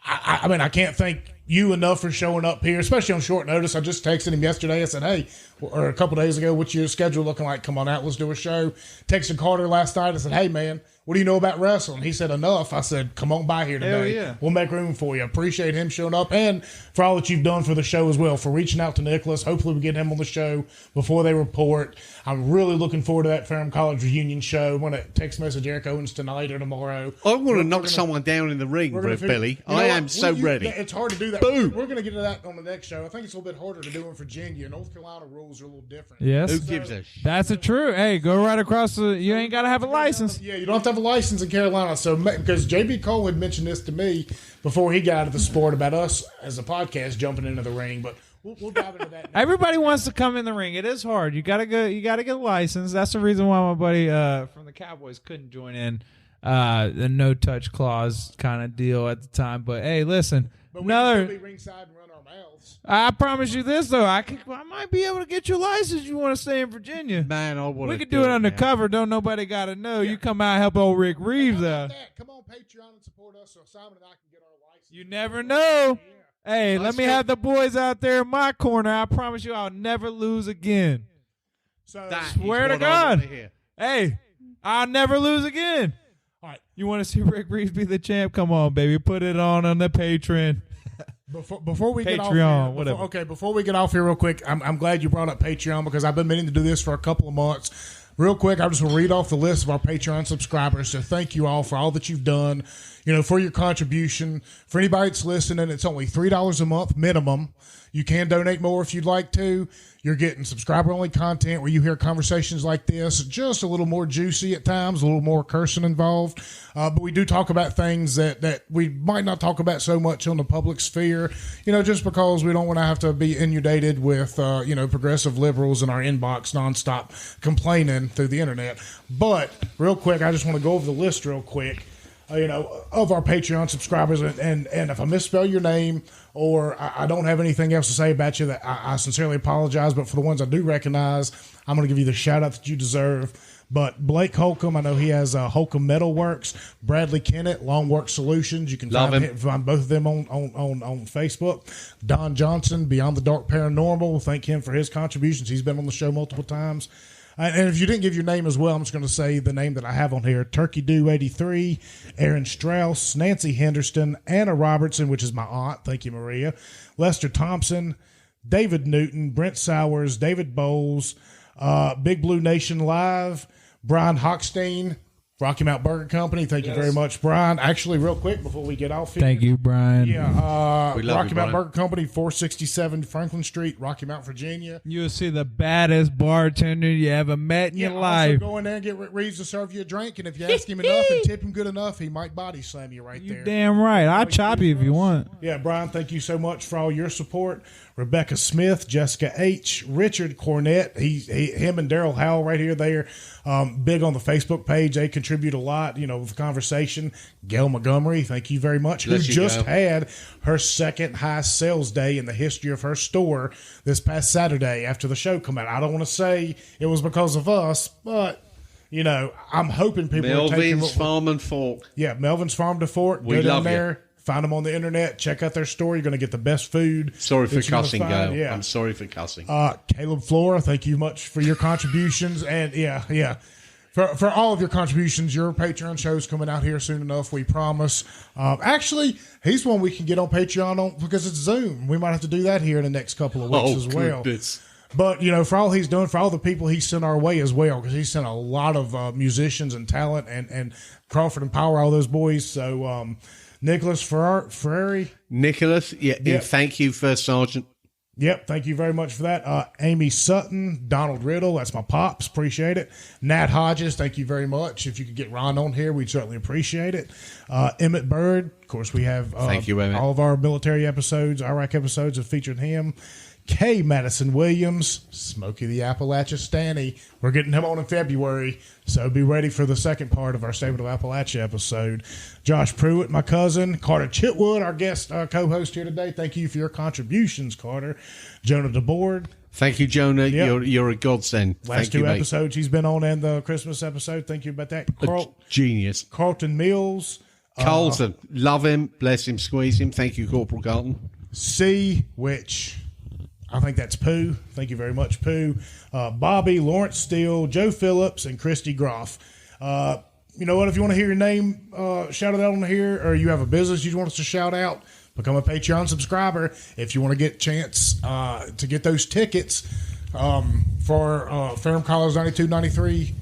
I mean, I can't thank you enough for showing up here, especially on short notice. I just texted him yesterday. I said, hey, or a couple days ago, what's your schedule looking like? Come on out, let's do a show. Texted Carter last night. I said, hey, man, what do you know about wrestling? He said, enough. I said, come on by here today. Hell yeah. We'll make room for you. Appreciate him showing up and for all that you've done for the show as well, for reaching out to Nicholas. Hopefully we get him on the show before they report. I'm really looking forward to that Ferrum College reunion show. I'm going to text message Eric Owens tonight or tomorrow. I want to knock someone down in the ring, Billy. I am so ready. It's hard to do that. Boom. We're going to get to that on the next show. I think it's a little bit harder to do in Virginia. North Carolina rules are a little different. Yes. Who gives a shit? That's a true. Hey, go right across the. You ain't got to have a license. Yeah, you don't have to have a license in Carolina. So, because JB Cole had mentioned this to me before he got out of the sport about us as a podcast jumping into the ring, but we'll dive into that. Everybody wants to come in the ring. It is hard. You gotta go. You gotta get a license. That's the reason why my buddy from the Cowboys couldn't join in the no touch clause kind of deal at the time. But hey, listen, But we can still be ringside and run our mouths. I promise you this though, I might be able to get you a license. You want to stay in Virginia? Man, I want to. We could do it undercover. Don't nobody got to know. You come out and help old Ric Reeves out. Come on Patreon and support us so Simon and I can get our license. You never know. Hey, Let's let me go. have the boys out there in my corner. I promise you I'll never lose again. So, That is Swear to what I God. wanna hear. Hey, I'll never lose again. all right. You want to see Ric Reeves be the champ? Come on, baby. Put it on the Patreon. Before we get off Patreon, here, whatever. before we get off here real quick, I'm glad you brought up Patreon because I've been meaning to do this for a couple of months. Real quick, I just want to read off the list of our Patreon subscribers. So thank you all for all that you've done, for your contribution. For anybody that's listening, it's only $3 a month minimum. You can donate more if you'd like to. You're getting subscriber-only content where you hear conversations like this, just a little more juicy at times, a little more cursing involved. But we do talk about things that we might not talk about so much on the public sphere, just because we don't want to have to be inundated with, progressive liberals in our inbox nonstop complaining through the internet. But real quick, I just want to go over the list real quick. Of our Patreon subscribers, and if I misspell your name or I don't have anything else to say about you, that I sincerely apologize. But for the ones I do recognize, I'm going to give you the shout out that you deserve. But Blake Holcomb, I know he has Holcomb Metalworks. Bradley Kennett, Longwork Solutions. You can find both of them on Facebook. Don Johnson, Beyond the Dark Paranormal. Thank him for his contributions. He's been on the show multiple times. And if you didn't give your name as well, I'm just going to say the name that I have on here. Turkey Dew 83, Aaron Strauss, Nancy Henderson, Anna Robertson, which is my aunt. Thank you, Maria. Lester Thompson, David Newton, Brent Sowers, David Bowles, Big Blue Nation Live, Brian Hochstein, Rocky Mount Burger Company. Thank you very much, Brian. Actually, real quick before we get off here. Thank you, Brian. Yeah, We love Rocky you, Mount Brian. Burger Company, 467 Franklin Street, Rocky Mount, Virginia. You'll see the baddest bartender you ever met in your life. Also go in there and get Ric Reeves to serve you a drink, and if you ask him enough and tip him good enough, he might body slam you right You there. damn right. I'll chop you if you want. Yeah, Brian, thank you so much for all your support. Rebecca Smith, Jessica H., Richard Cornett, him and Daryl Howell right here. They're big on the Facebook page. They contribute a lot, with the conversation. Gail Montgomery, thank you very much, who Bless you, just Gail. had her second highest sales day in the history of her store this past Saturday after the show come out. I don't want to say it was because of us, but, I'm hoping people are taking Melvin's Farm and Fork. Yeah, Melvin's Farm to Fork. We Go down love you. there. Find them on the internet. Check out their store. You're going to get the best food. Sorry for that you're gonna cussing, find. Gail. Yeah. I'm sorry for cussing. Caleb Flora, thank you much for your contributions. And yeah. For all of your contributions, your Patreon show's coming out here soon enough, we promise. Actually, he's one we can get on Patreon on because it's Zoom. We might have to do that here in the next couple of weeks as well. Goodness. But, for all he's done, for all the people he sent our way as well, because he sent a lot of musicians and talent and Crawford and Power, all those boys. So, Nicholas Ferrari. Nicholas, thank you, First Sergeant. Yep, thank you very much for that. Amy Sutton, Donald Riddle, that's my pops, appreciate it. Nat Hodges, thank you very much. If you could get Ron on here, we'd certainly appreciate it. Emmett Bird, of course, we have Thank you, Emmett. all of our military episodes, Iraq episodes have featured him. K. Madison Williams, Smokey the Appalachia Stanny. We're getting him on in February, so be ready for the second part of our Statement of Appalachia episode. Josh Pruitt, my cousin. Carter Chitwood, our guest co-host here today. Thank you for your contributions, Carter. Jonah DeBoard. Thank you, Jonah. Yep. You're a godsend. Last Thank two you, mate. episodes he's been on and the Christmas episode. Thank you about that. Genius. Carlton Mills, Carlton, love him, bless him, squeeze him. Thank you, Corporal Carlton. C, which I think that's Pooh. Thank you very much, Pooh. Bobby, Lawrence Steele, Joe Phillips, and Christy Groff. You know what? If you want to hear your name shouted out on here, or you have a business you want us to shout out, become a Patreon subscriber. If you want to get a chance to get those tickets for Ferrum College 92-93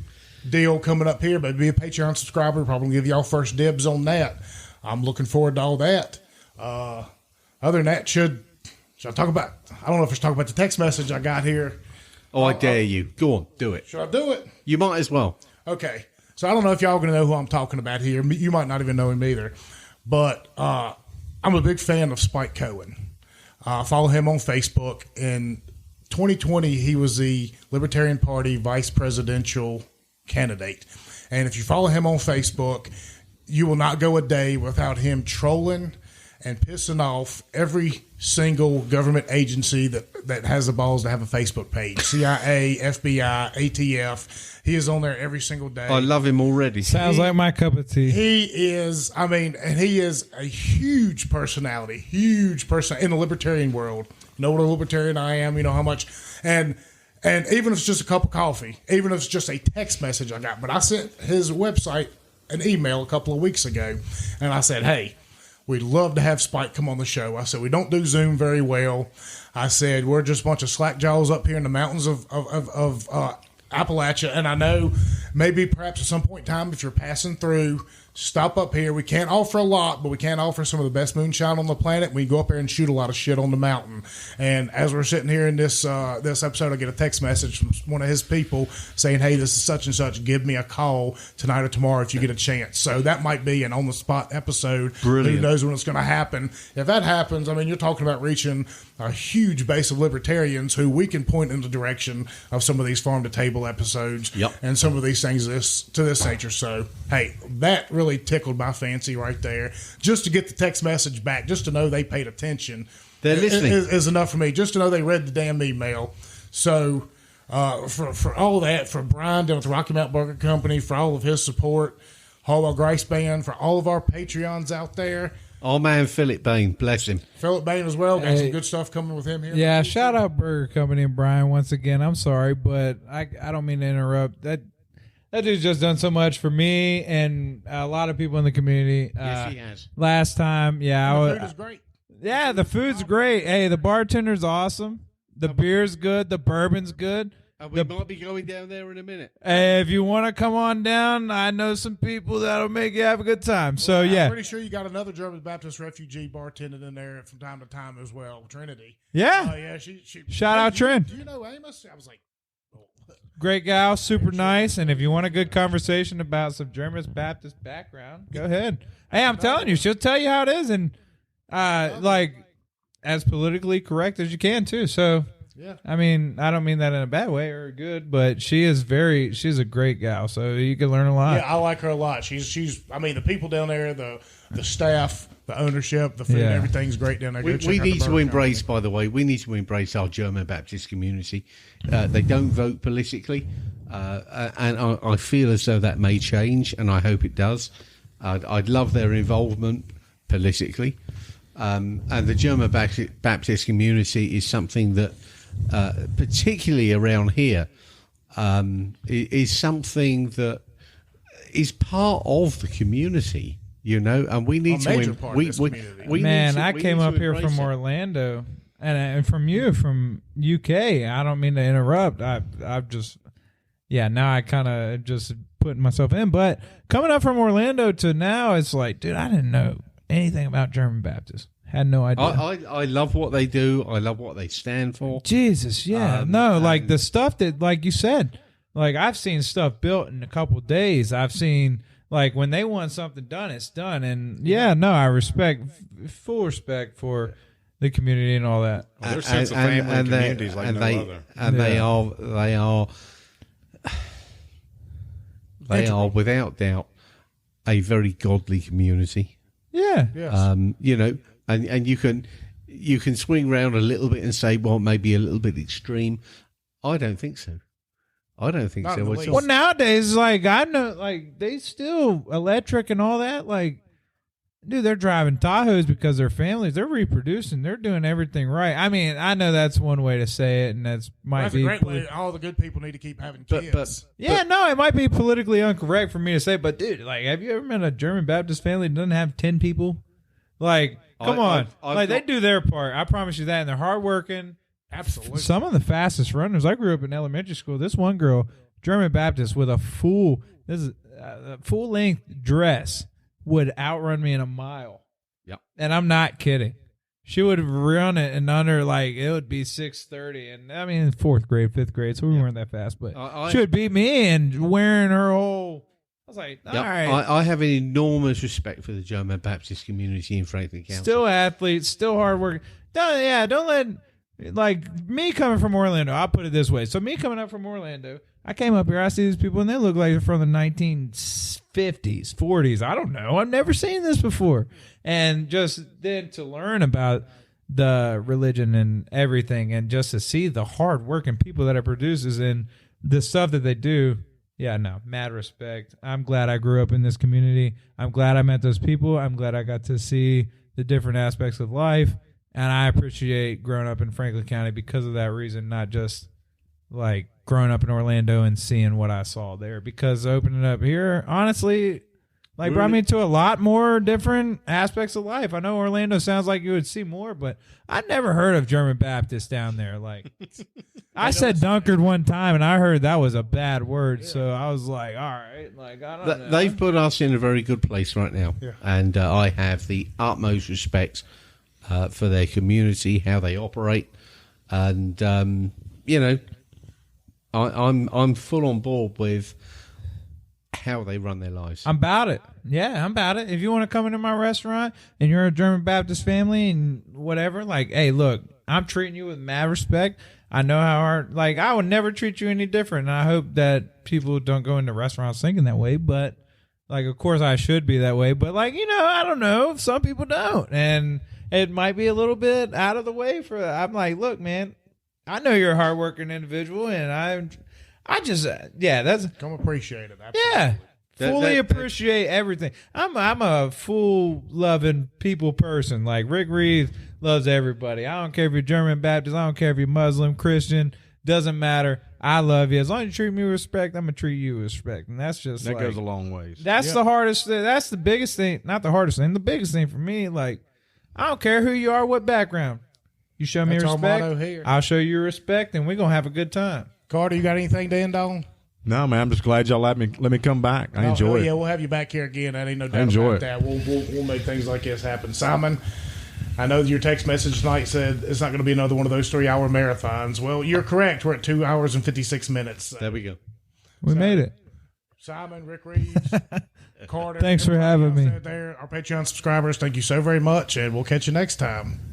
deal coming up here, but be a Patreon subscriber. Probably give y'all first dibs on that. I'm looking forward to all that. Other than that, should I talk about? I don't know if I should talk about the text message I got here. Oh, I dare you. Go on, do it. Should I do it? You might as well. Okay. So I don't know if y'all are going to know who I'm talking about here. You might not even know him either. But I'm a big fan of Spike Cohen. I follow him on Facebook. In 2020, he was the Libertarian Party vice presidential candidate. And if you follow him on Facebook, you will not go a day without him trolling and pissing off every single government agency that has the balls to have a Facebook page. CIA, FBI, ATF. He is on there every single day. I love him already. Sounds like my cup of tea. He is, and he is a huge personality in the libertarian world. You know what a libertarian I am, you know how much, and even if it's just a cup of coffee, even if it's just a text message I got, but I sent his website an email a couple of weeks ago, and I said, hey, we'd love to have Spike come on the show. I said, we don't do Zoom very well. I said, we're just a bunch of slackjaws up here in the mountains of Appalachia. And I know maybe perhaps at some point in time, if you're passing through, stop up here. We can't offer a lot, but we can offer some of the best moonshine on the planet. We go up there and shoot a lot of shit on the mountain. And as we're sitting here in this episode, I get a text message from one of his people saying, hey, this is such and such. Give me a call tonight or tomorrow if you get a chance. So that might be an on-the-spot episode. Brilliant. Who knows when it's going to happen. If that happens, I mean, you're talking about reaching a huge base of libertarians who we can point in the direction of some of these farm-to-table episodes and some of these things to this nature. So, hey, that really tickled my fancy right there. Just to get the text message back, just to know they paid attention. They're listening. Is enough for me. Just to know they read the damn email. So, for all that, for Brian down at the Rocky Mountain Burger Company, for all of his support, Hallwell Grace Band, for all of our Patreons out there. Oh, man, Philip Bain, bless him. Philip Bain as well. Got some good stuff coming with him here. Yeah, shout out Burger Company and Brian once again. I'm sorry, but I don't mean to interrupt. That dude's just done so much for me and a lot of people in the community. Yes, he has. Last time, The food is great. Yeah, the food's great. Hey, the bartender's awesome. The beer's good. The bourbon's good. We might be going down there in a minute. Hey, if you want to come on down, I know some people that'll make you have a good time. So, I'm yeah. pretty sure you got another German Baptist refugee bartending in there from time to time as well, Trinity. Yeah. Yeah. She Shout out, Trin. Do you know Amos? I was like, oh. Great gal, super nice. And if you want a good conversation about some German Baptist background, go ahead. Hey, I'm telling you, she'll tell you how it is. And, as politically correct as you can, too. So, yeah. I mean, I don't mean that in a bad way or good, but she's a great gal, so you can learn a lot. Yeah, I like her a lot. She's I mean, the people down there, the staff, the ownership, the food, everything's great down there. We need to embrace, by the way, our German Baptist community. They don't vote politically, and I feel as though that may change, and I hope it does. I'd love their involvement politically. And the German Baptist community is something that, particularly around here, is something that is part of the community, you know, and we need to. I came up here from Orlando, and from UK. I don't mean to interrupt. I've just, now I kind of just putting myself in, but coming up from Orlando to now, it's like, dude, I didn't know anything about German Baptists. Had no idea. I love what they do. I love what they stand for. Jesus, yeah. Like the stuff that, like you said, like I've seen stuff built in a couple of days. I've seen, like, when they want something done, it's done. And I full respect for the community and all that. Well, their sense of family and community is like no other. And they are without doubt a very godly community. Yeah. Yes. You know, and you can swing around a little bit and say, well, maybe a little bit extreme. I don't think so. Well, nowadays, like, I know, like, they still electric and all that. Like, dude, they're driving Tahoes because their families, they're reproducing, they're doing everything right. I mean, I know that's one way to say it, and that's a great way. All the good people need to keep having kids. No, it might be politically incorrect for me to say, but dude, like, have you ever met a German Baptist family that doesn't have 10 people? Like, come on. They do their part. I promise you that, and they're hardworking. Absolutely. Some of the fastest runners. I grew up in elementary school. This one girl, German Baptist, with a full length dress, would outrun me in a mile. Yep. And I'm not kidding. She would run it in under, like, it would be 6:30. And I mean, 4th grade, 5th grade, so we weren't that fast. But she would beat me and wearing her whole. I was like, all right. I have an enormous respect for the German Baptist community in Franklin County. Still athletes, still hardworking. Don't let, like, me coming from Orlando, I'll put it this way. So me coming up from Orlando, I came up here, I see these people, and they look like they're from the 1950s, 40s. I don't know. I've never seen this before. And just then to learn about the religion and everything, and just to see the hardworking people that it produces and the stuff that they do. Yeah, no, mad respect. I'm glad I grew up in this community. I'm glad I met those people. I'm glad I got to see the different aspects of life. And I appreciate growing up in Franklin County because of that reason, not just like growing up in Orlando and seeing what I saw there. Because opening up here, honestly, like brought me to a lot more different aspects of life. I know Orlando sounds like you would see more, but I've never heard of German Baptists down there. Like, I said Dunkard one time, and I heard that was a bad word. Yeah. So I was like, all right, like, I don't know. They've put us in a very good place right now. Yeah. And I have the utmost respect for their community, how they operate. And, I'm full on board with how they run their lives. I'm about it. Yeah, I'm about it. If you want to come into my restaurant and you're a German Baptist family and whatever, like, hey, look, I'm treating you with mad respect. I know how hard, like, I would never treat you any different. And I hope that people don't go into restaurants thinking that way. But, like, of course I should be that way. But, like, I don't know. Some people don't. And it might be a little bit out of the way for that. I'm like, look, man, I know you're a hardworking individual, and I just, that's. Come appreciate it. Absolutely. Yeah. Fully appreciate everything. I'm a full loving people person. Like Ric Reeves loves everybody. I don't care if you're German Baptist. I don't care if you're Muslim, Christian. Doesn't matter. I love you. As long as you treat me with respect, I'm gonna treat you with respect. And that's just that goes a long ways. That's the hardest thing. That's the biggest thing. Not the hardest thing. The biggest thing for me, like, I don't care who you are, what background. You show me respect, our motto here. I'll show you respect, and we're gonna have a good time. Carter, you got anything to end on? No, man. I'm just glad y'all let me come back. I enjoy it. Yeah, we'll have you back here again. I ain't no doubt about that. We'll make things like this happen. Simon, I know your text message tonight said it's not going to be another one of those 3-hour marathons. Well, you're correct. We're at 2 hours and 56 minutes. So. There we go. We made it. Simon, Ric Reeves, Carter. Thanks for having me. There, our Patreon subscribers, thank you so very much, and we'll catch you next time.